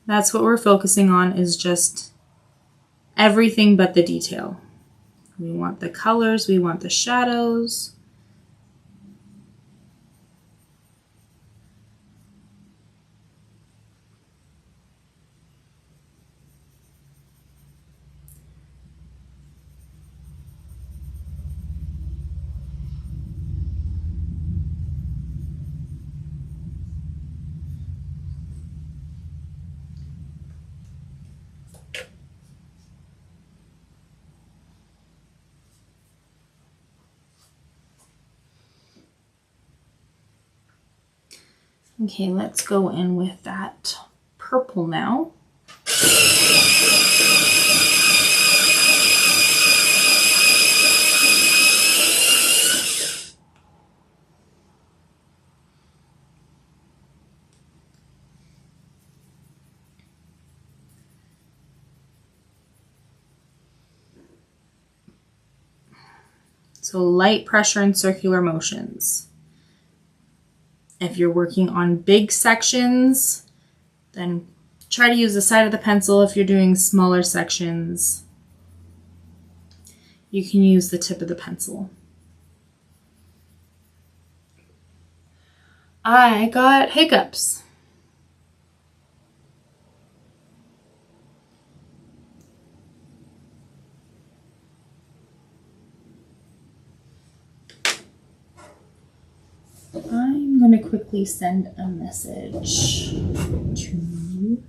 That's what we're focusing on, is just everything but the detail. We want the colors, we want the shadows. Okay, let's go in with that purple now. So light pressure and circular motions. If you're working on big sections, then try to use the side of the pencil. If you're doing smaller sections, you can use the tip of the pencil. I got hiccups. I'm going to quickly send a message to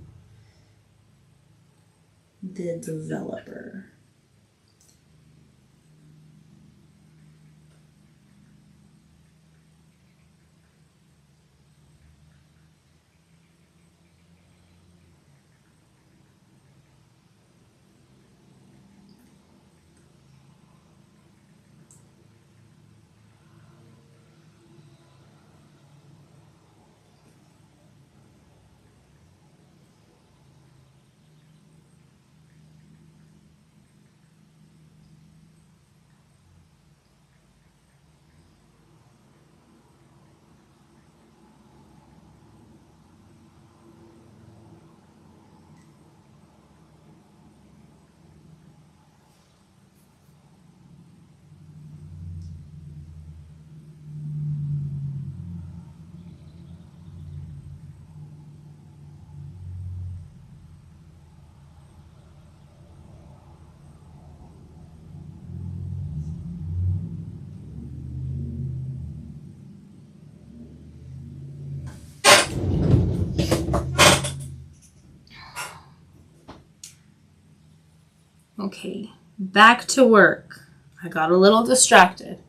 the developer. Okay, back to work. I got a little distracted.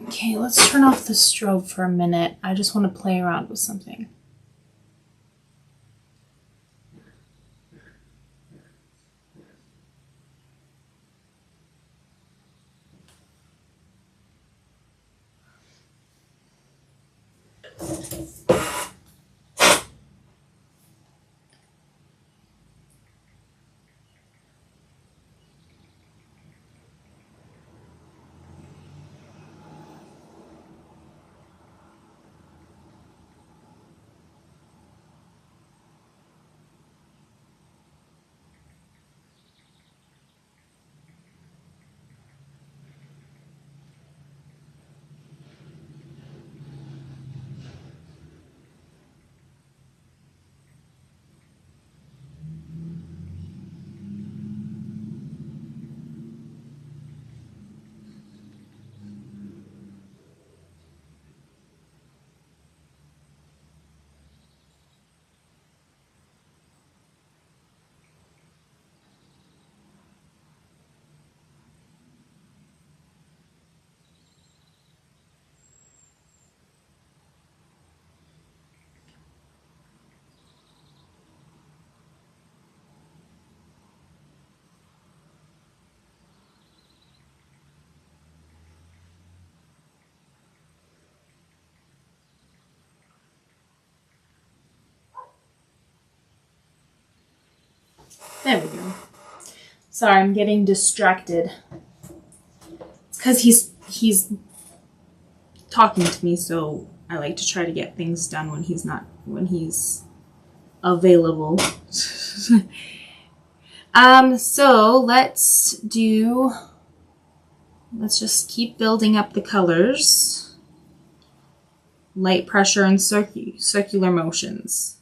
Okay, let's turn off the strobe for a minute. I just want to play around with something. There we go. Sorry, I'm getting distracted. It's because he's talking to me, so I like to try to get things done when he's available. So let's just keep building up the colors. Light pressure and circular motions.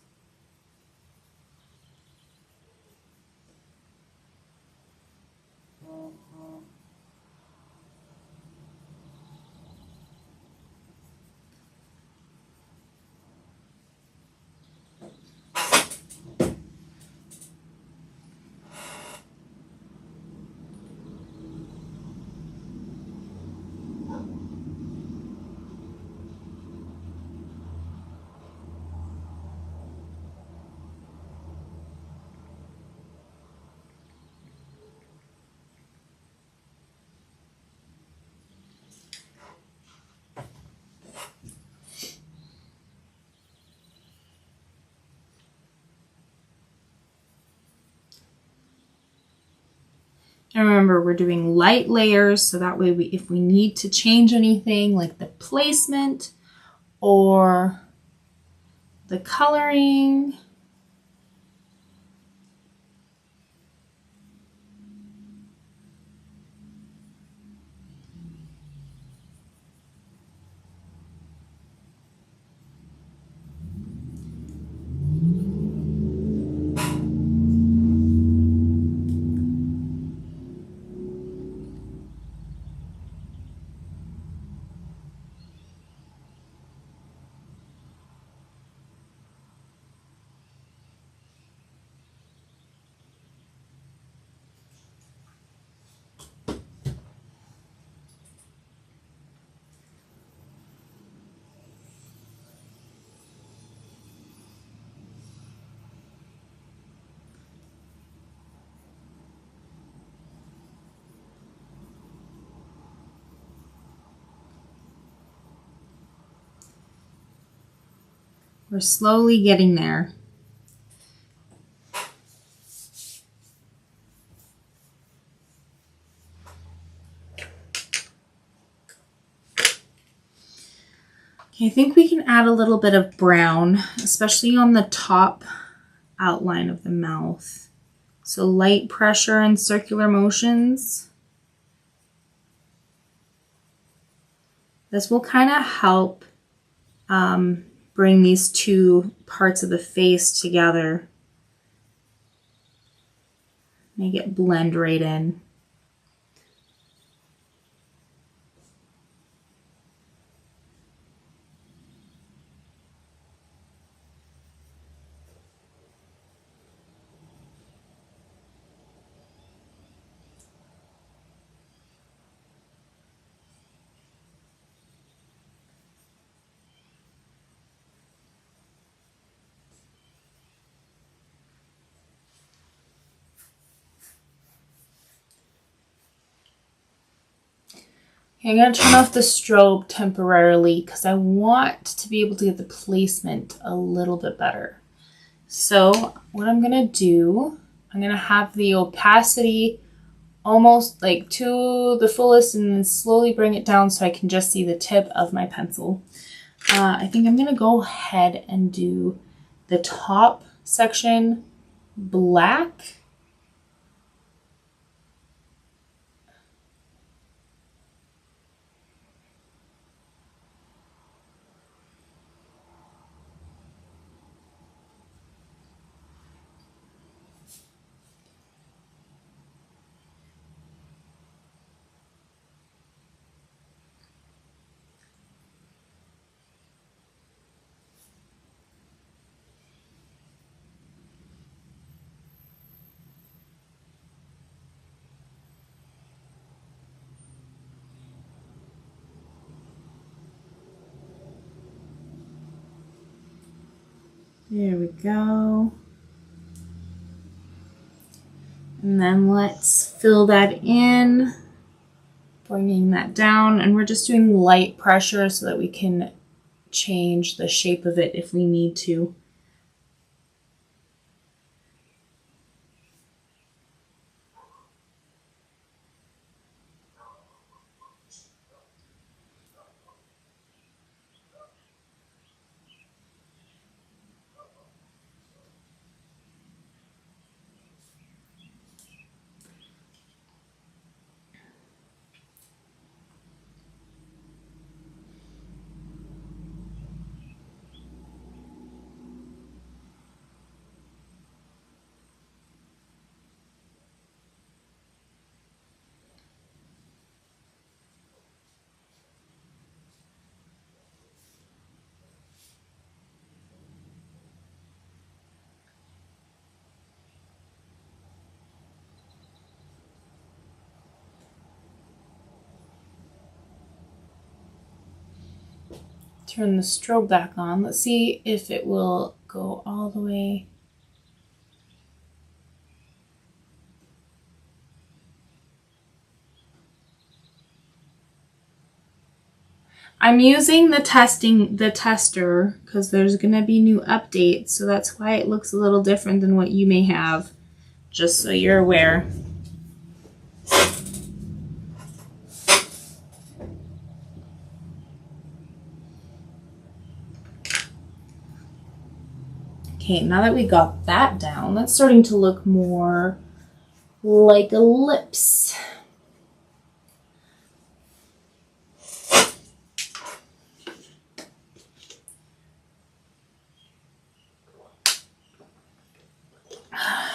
And remember, we're doing light layers, so that way if we need to change anything like the placement or the coloring, we're slowly getting there. Okay, I think we can add a little bit of brown, especially on the top outline of the mouth. So light pressure and circular motions. This will kind of help bring these two parts of the face together. Make it blend right in. Okay, I'm going to turn off the strobe temporarily because I want to be able to get the placement a little bit better. So what I'm going to do, I'm going to have the opacity almost like to the fullest and then slowly bring it down so I can just see the tip of my pencil. I think I'm going to go ahead and do the top section black. There we go. And then let's fill that in, bringing that down. And we're just doing light pressure so that we can change the shape of it if we need to. Turn the strobe back on. Let's see if it will go all the way. I'm using the tester because there's going to be new updates, so that's why it looks a little different than what you may have, just so you're aware. Okay, now that we got that down, that's starting to look more like ellipse.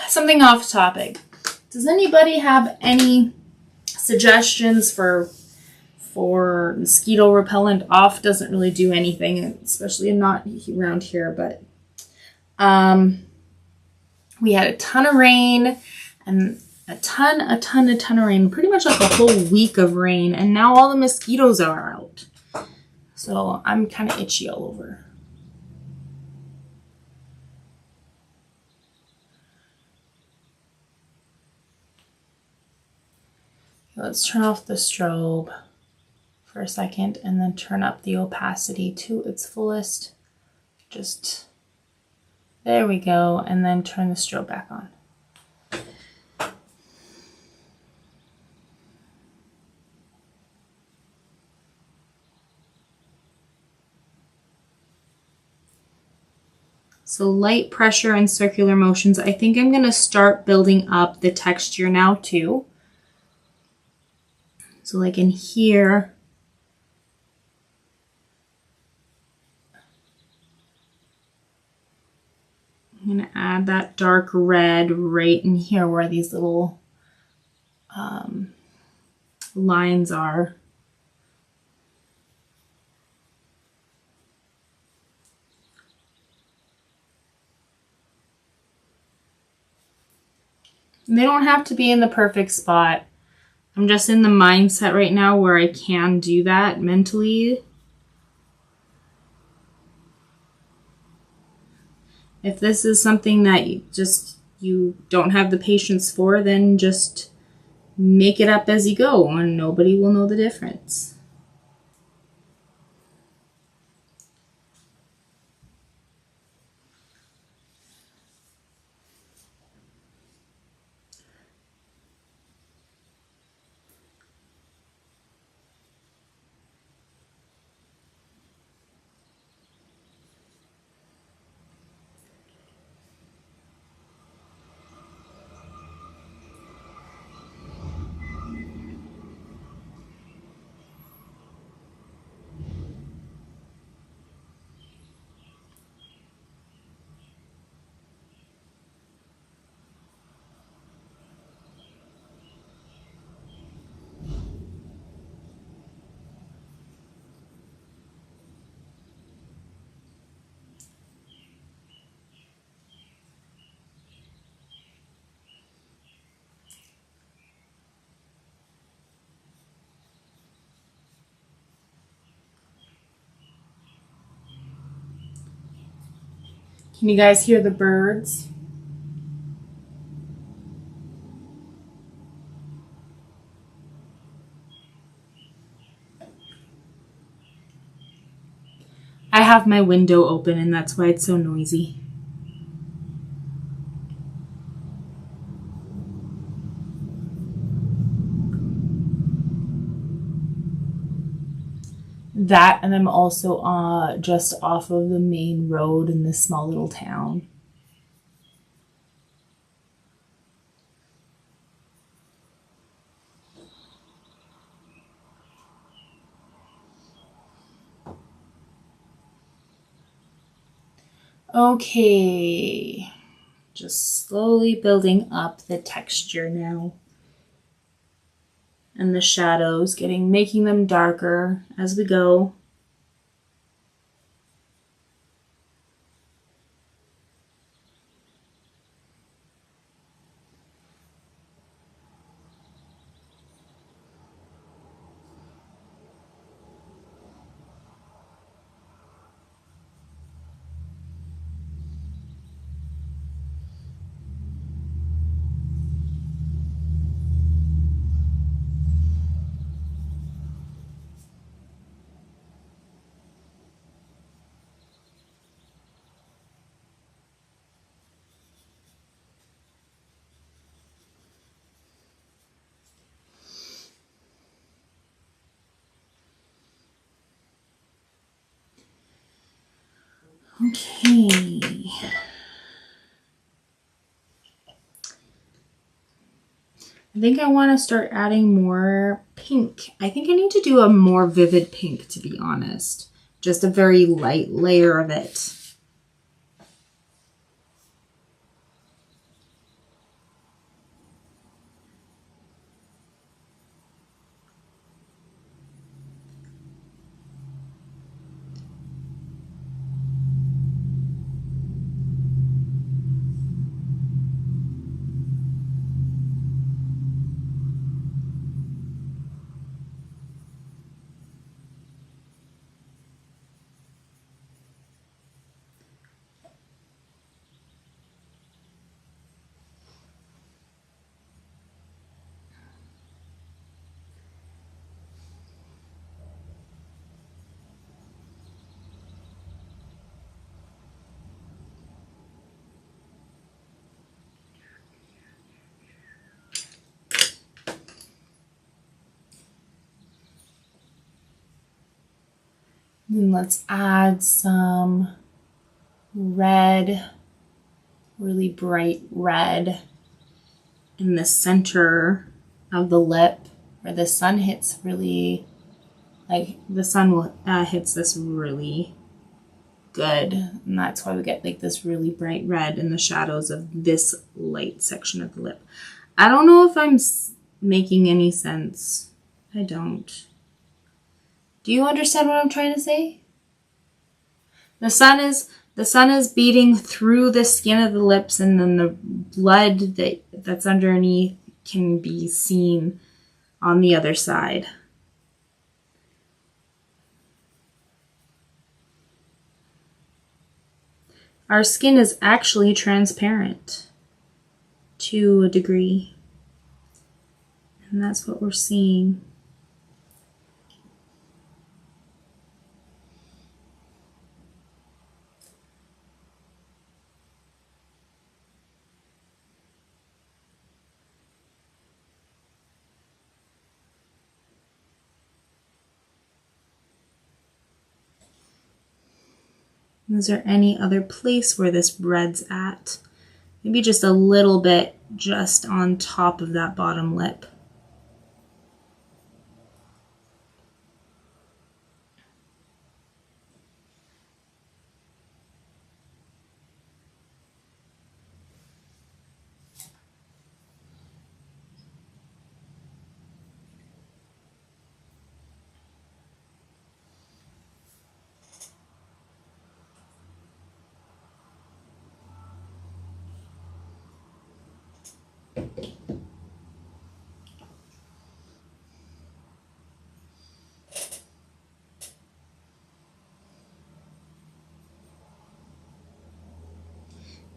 Something off topic. Does anybody have any suggestions for mosquito repellent? Off doesn't really do anything, especially not around here, but we had a ton of rain and a ton of rain, pretty much like a whole week of rain, and now all the mosquitoes are out. So I'm kind of itchy all over. Let's turn off the strobe for a second and then turn up the opacity to its fullest. Just there we go, and then turn the strobe back on. So light pressure and circular motions. I think I'm going to start building up the texture now too. So like in here, I'm going to add that dark red right in here where these little lines are. And they don't have to be in the perfect spot. I'm just in the mindset right now where I can do that mentally. If this is something that you don't have the patience for, then just make it up as you go and nobody will know the difference. Can you guys hear the birds? I have my window open and that's why it's so noisy. That, and I'm also just off of the main road in this small little town. Okay, just slowly building up the texture now. And the shadows, making them darker as we go. Okay. I think I want to start adding more pink. I think I need to do a more vivid pink, to be honest. Just a very light layer of it. Then let's add some red, really bright red in the center of the lip where the sun hits really, like the sun hits this really good. And that's why we get like this really bright red in the shadows of this light section of the lip. I don't know if I'm making any sense. I don't. Do you understand what I'm trying to say? The sun is beating through the skin of the lips, and then the blood that's underneath can be seen on the other side. Our skin is actually transparent to a degree, and that's what we're seeing. Is there any other place where this red's at? Maybe just a little bit just on top of that bottom lip.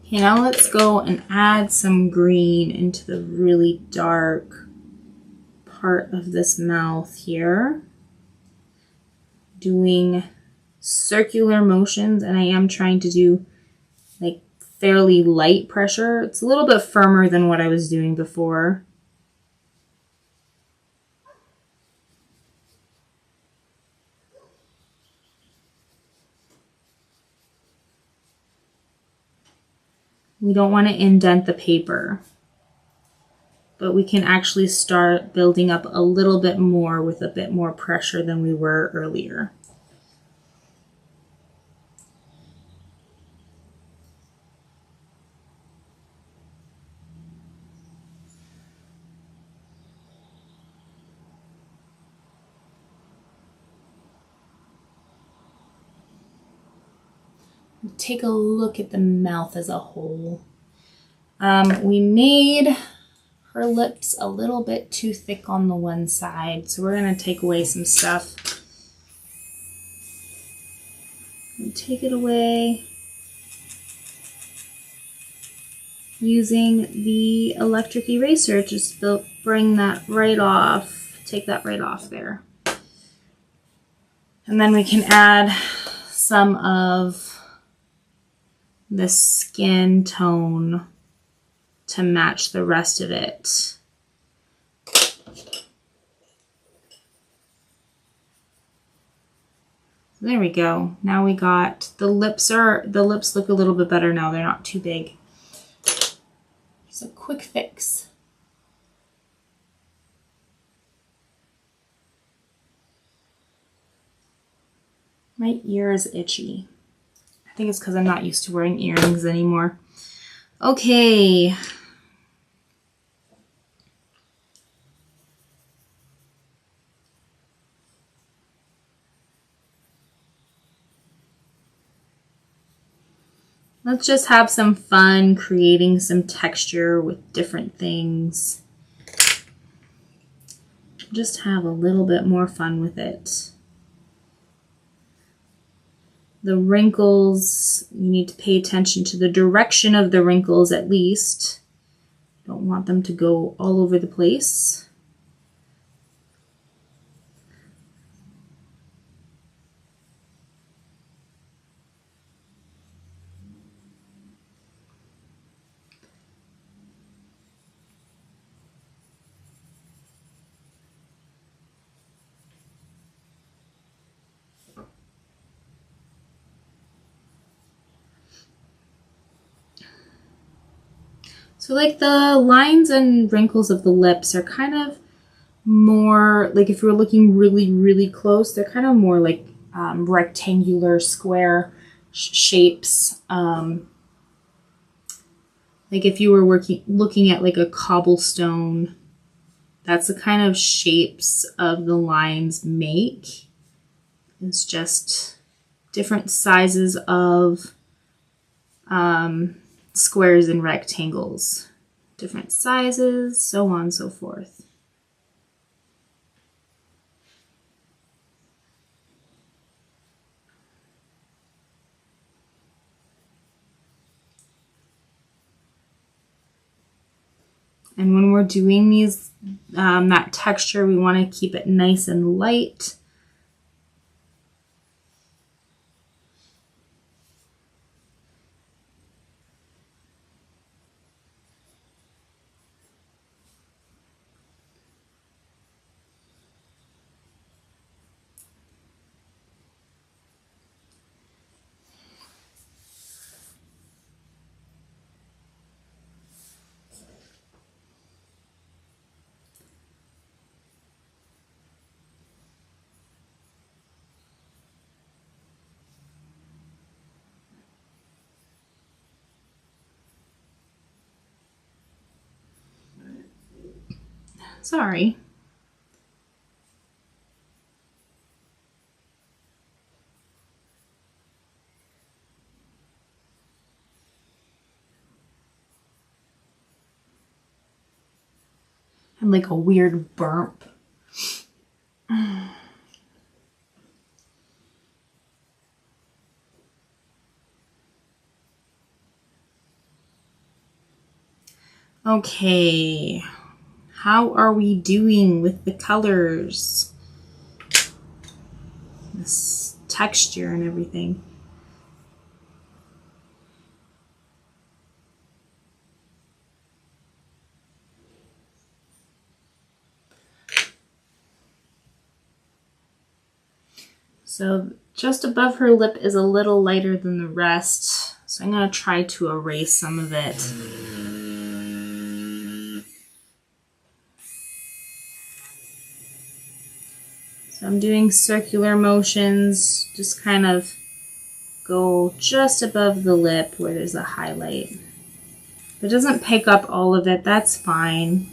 Okay, now let's go and add some green into the really dark part of this mouth here. Doing circular motions, and I am trying to do like fairly light pressure. It's a little bit firmer than what I was doing before. We don't want to indent the paper, but we can actually start building up a little bit more with a bit more pressure than we were earlier. Take a look at the mouth as a whole. We made her lips a little bit too thick on the one side, so we're going to take away some stuff. And take it away using the electric eraser. Just bring that right off, take that right off there. And then we can add some of the skin tone to match the rest of it. There we go. Now we got the lips look a little bit better now. They're not too big. Just a quick fix. My ear is itchy. I think it's because I'm not used to wearing earrings anymore. Okay. Let's just have some fun creating some texture with different things. Just have a little bit more fun with it. The wrinkles, you need to pay attention to the direction of the wrinkles at least. Don't want them to go all over the place. So like the lines and wrinkles of the lips are kind of more, like if you're looking really, really close, they're kind of more like rectangular, square shapes. Like if you were looking at like a cobblestone, that's the kind of shapes of the lines make. It's just different sizes of squares and rectangles, different sizes, so on and so forth. And when we're doing these, that texture, we want to keep it nice and light. Sorry. And like a weird burp. Okay, how are we doing with the colors? This texture and everything. So just above her lip is a little lighter than the rest. So I'm going to try to erase some of it. So I'm doing circular motions, just kind of go just above the lip where there's a highlight. If it doesn't pick up all of it, that's fine.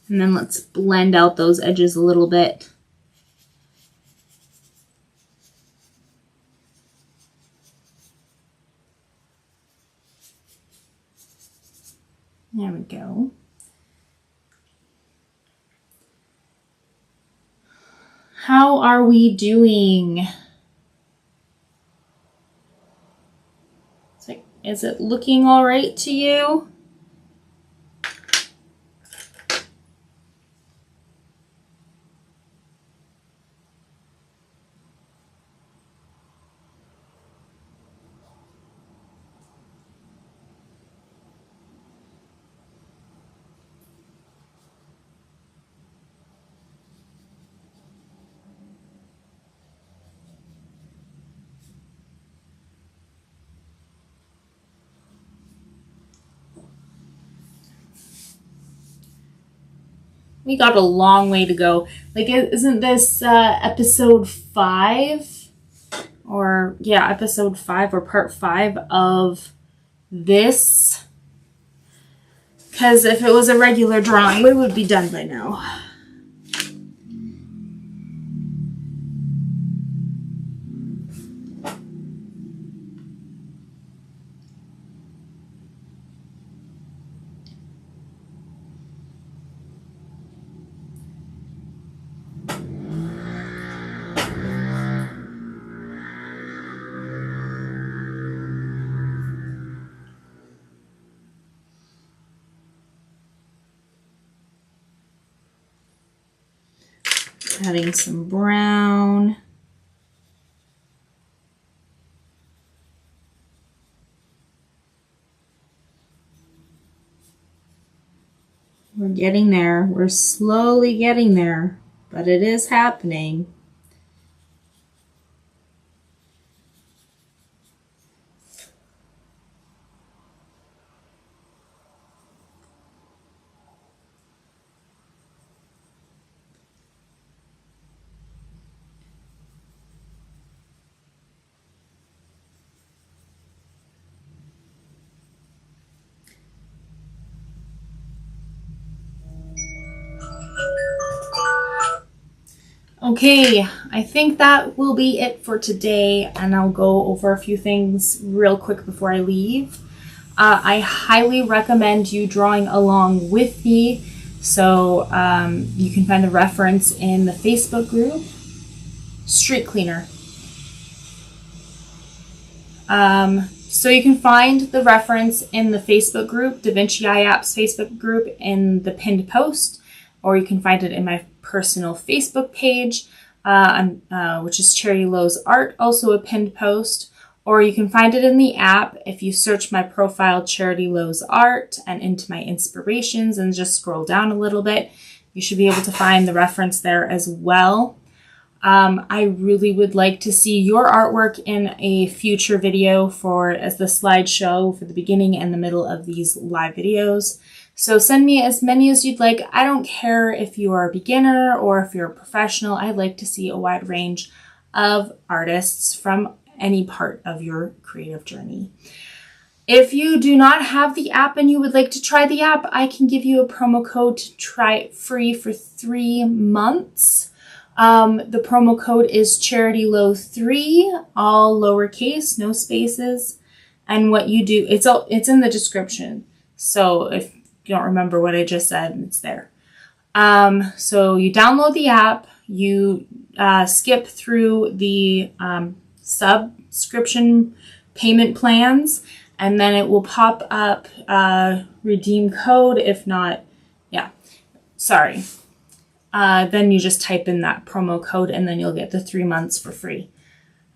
And then let's blend out those edges a little bit. There we go. How are we doing? It's like, is it looking all right to you? We got a long way to go. Like, isn't this episode 5? Or, yeah, episode 5 or part 5 of this? Because if it was a regular drawing, we would be done by now. Adding some brown. We're getting there. We're slowly getting there, but it is happening. Okay, I think that will be it for today, and I'll go over a few things real quick before I leave. I highly recommend you drawing along with me, so you can find the reference in the Facebook group, Street Cleaner. So you can find the reference in the Facebook group, Da Vinci Eye App's Facebook group, in the pinned post, or you can find it in my personal Facebook page, which is charitylowsart, also a pinned post, or you can find it in the app if you search my profile charitylowsart and into my inspirations and just scroll down a little bit. You should be able to find the reference there as well. I really would like to see your artwork in a future video as the slideshow for the beginning and the middle of these live videos. So send me as many as you'd like. I don't care if you are a beginner or if you're a professional. I'd like to see a wide range of artists from any part of your creative journey. If you do not have the app and you would like to try the app, I can give you a promo code to try it free for 3 months. The promo code is charitylowsart, all lowercase, no spaces. And what you do, it's in the description. So if you don't remember what I just said, it's there. So you download the app, you skip through the subscription payment plans, and then it will pop up redeem code. If not, then you just type in that promo code and then you'll get the 3 months for free.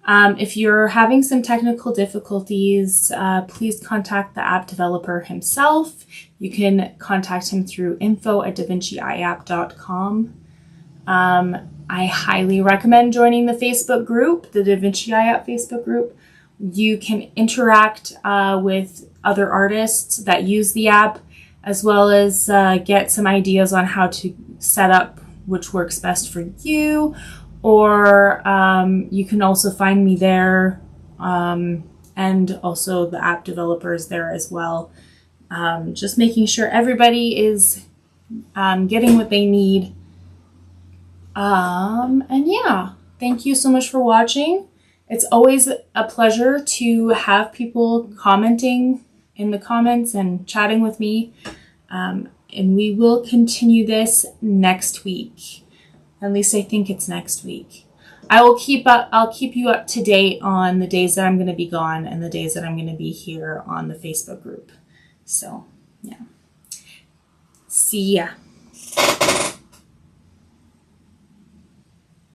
If you're having some technical difficulties, please contact the app developer himself. You can contact him through info@vinciieapp.com. I highly recommend joining the Facebook group, the Da Vinci Eye App Facebook group. You can interact with other artists that use the app, as well as get some ideas on how to set up which works best for you. Or you can also find me there, and also the app developers there as well. Just making sure everybody is getting what they need. And yeah, thank you so much for watching. It's always a pleasure to have people commenting in the comments and chatting with me. And we will continue this next week. At least I think it's next week. I'll keep you up to date on the days that I'm going to be gone and the days that I'm going to be here on the Facebook group. So, yeah. See ya.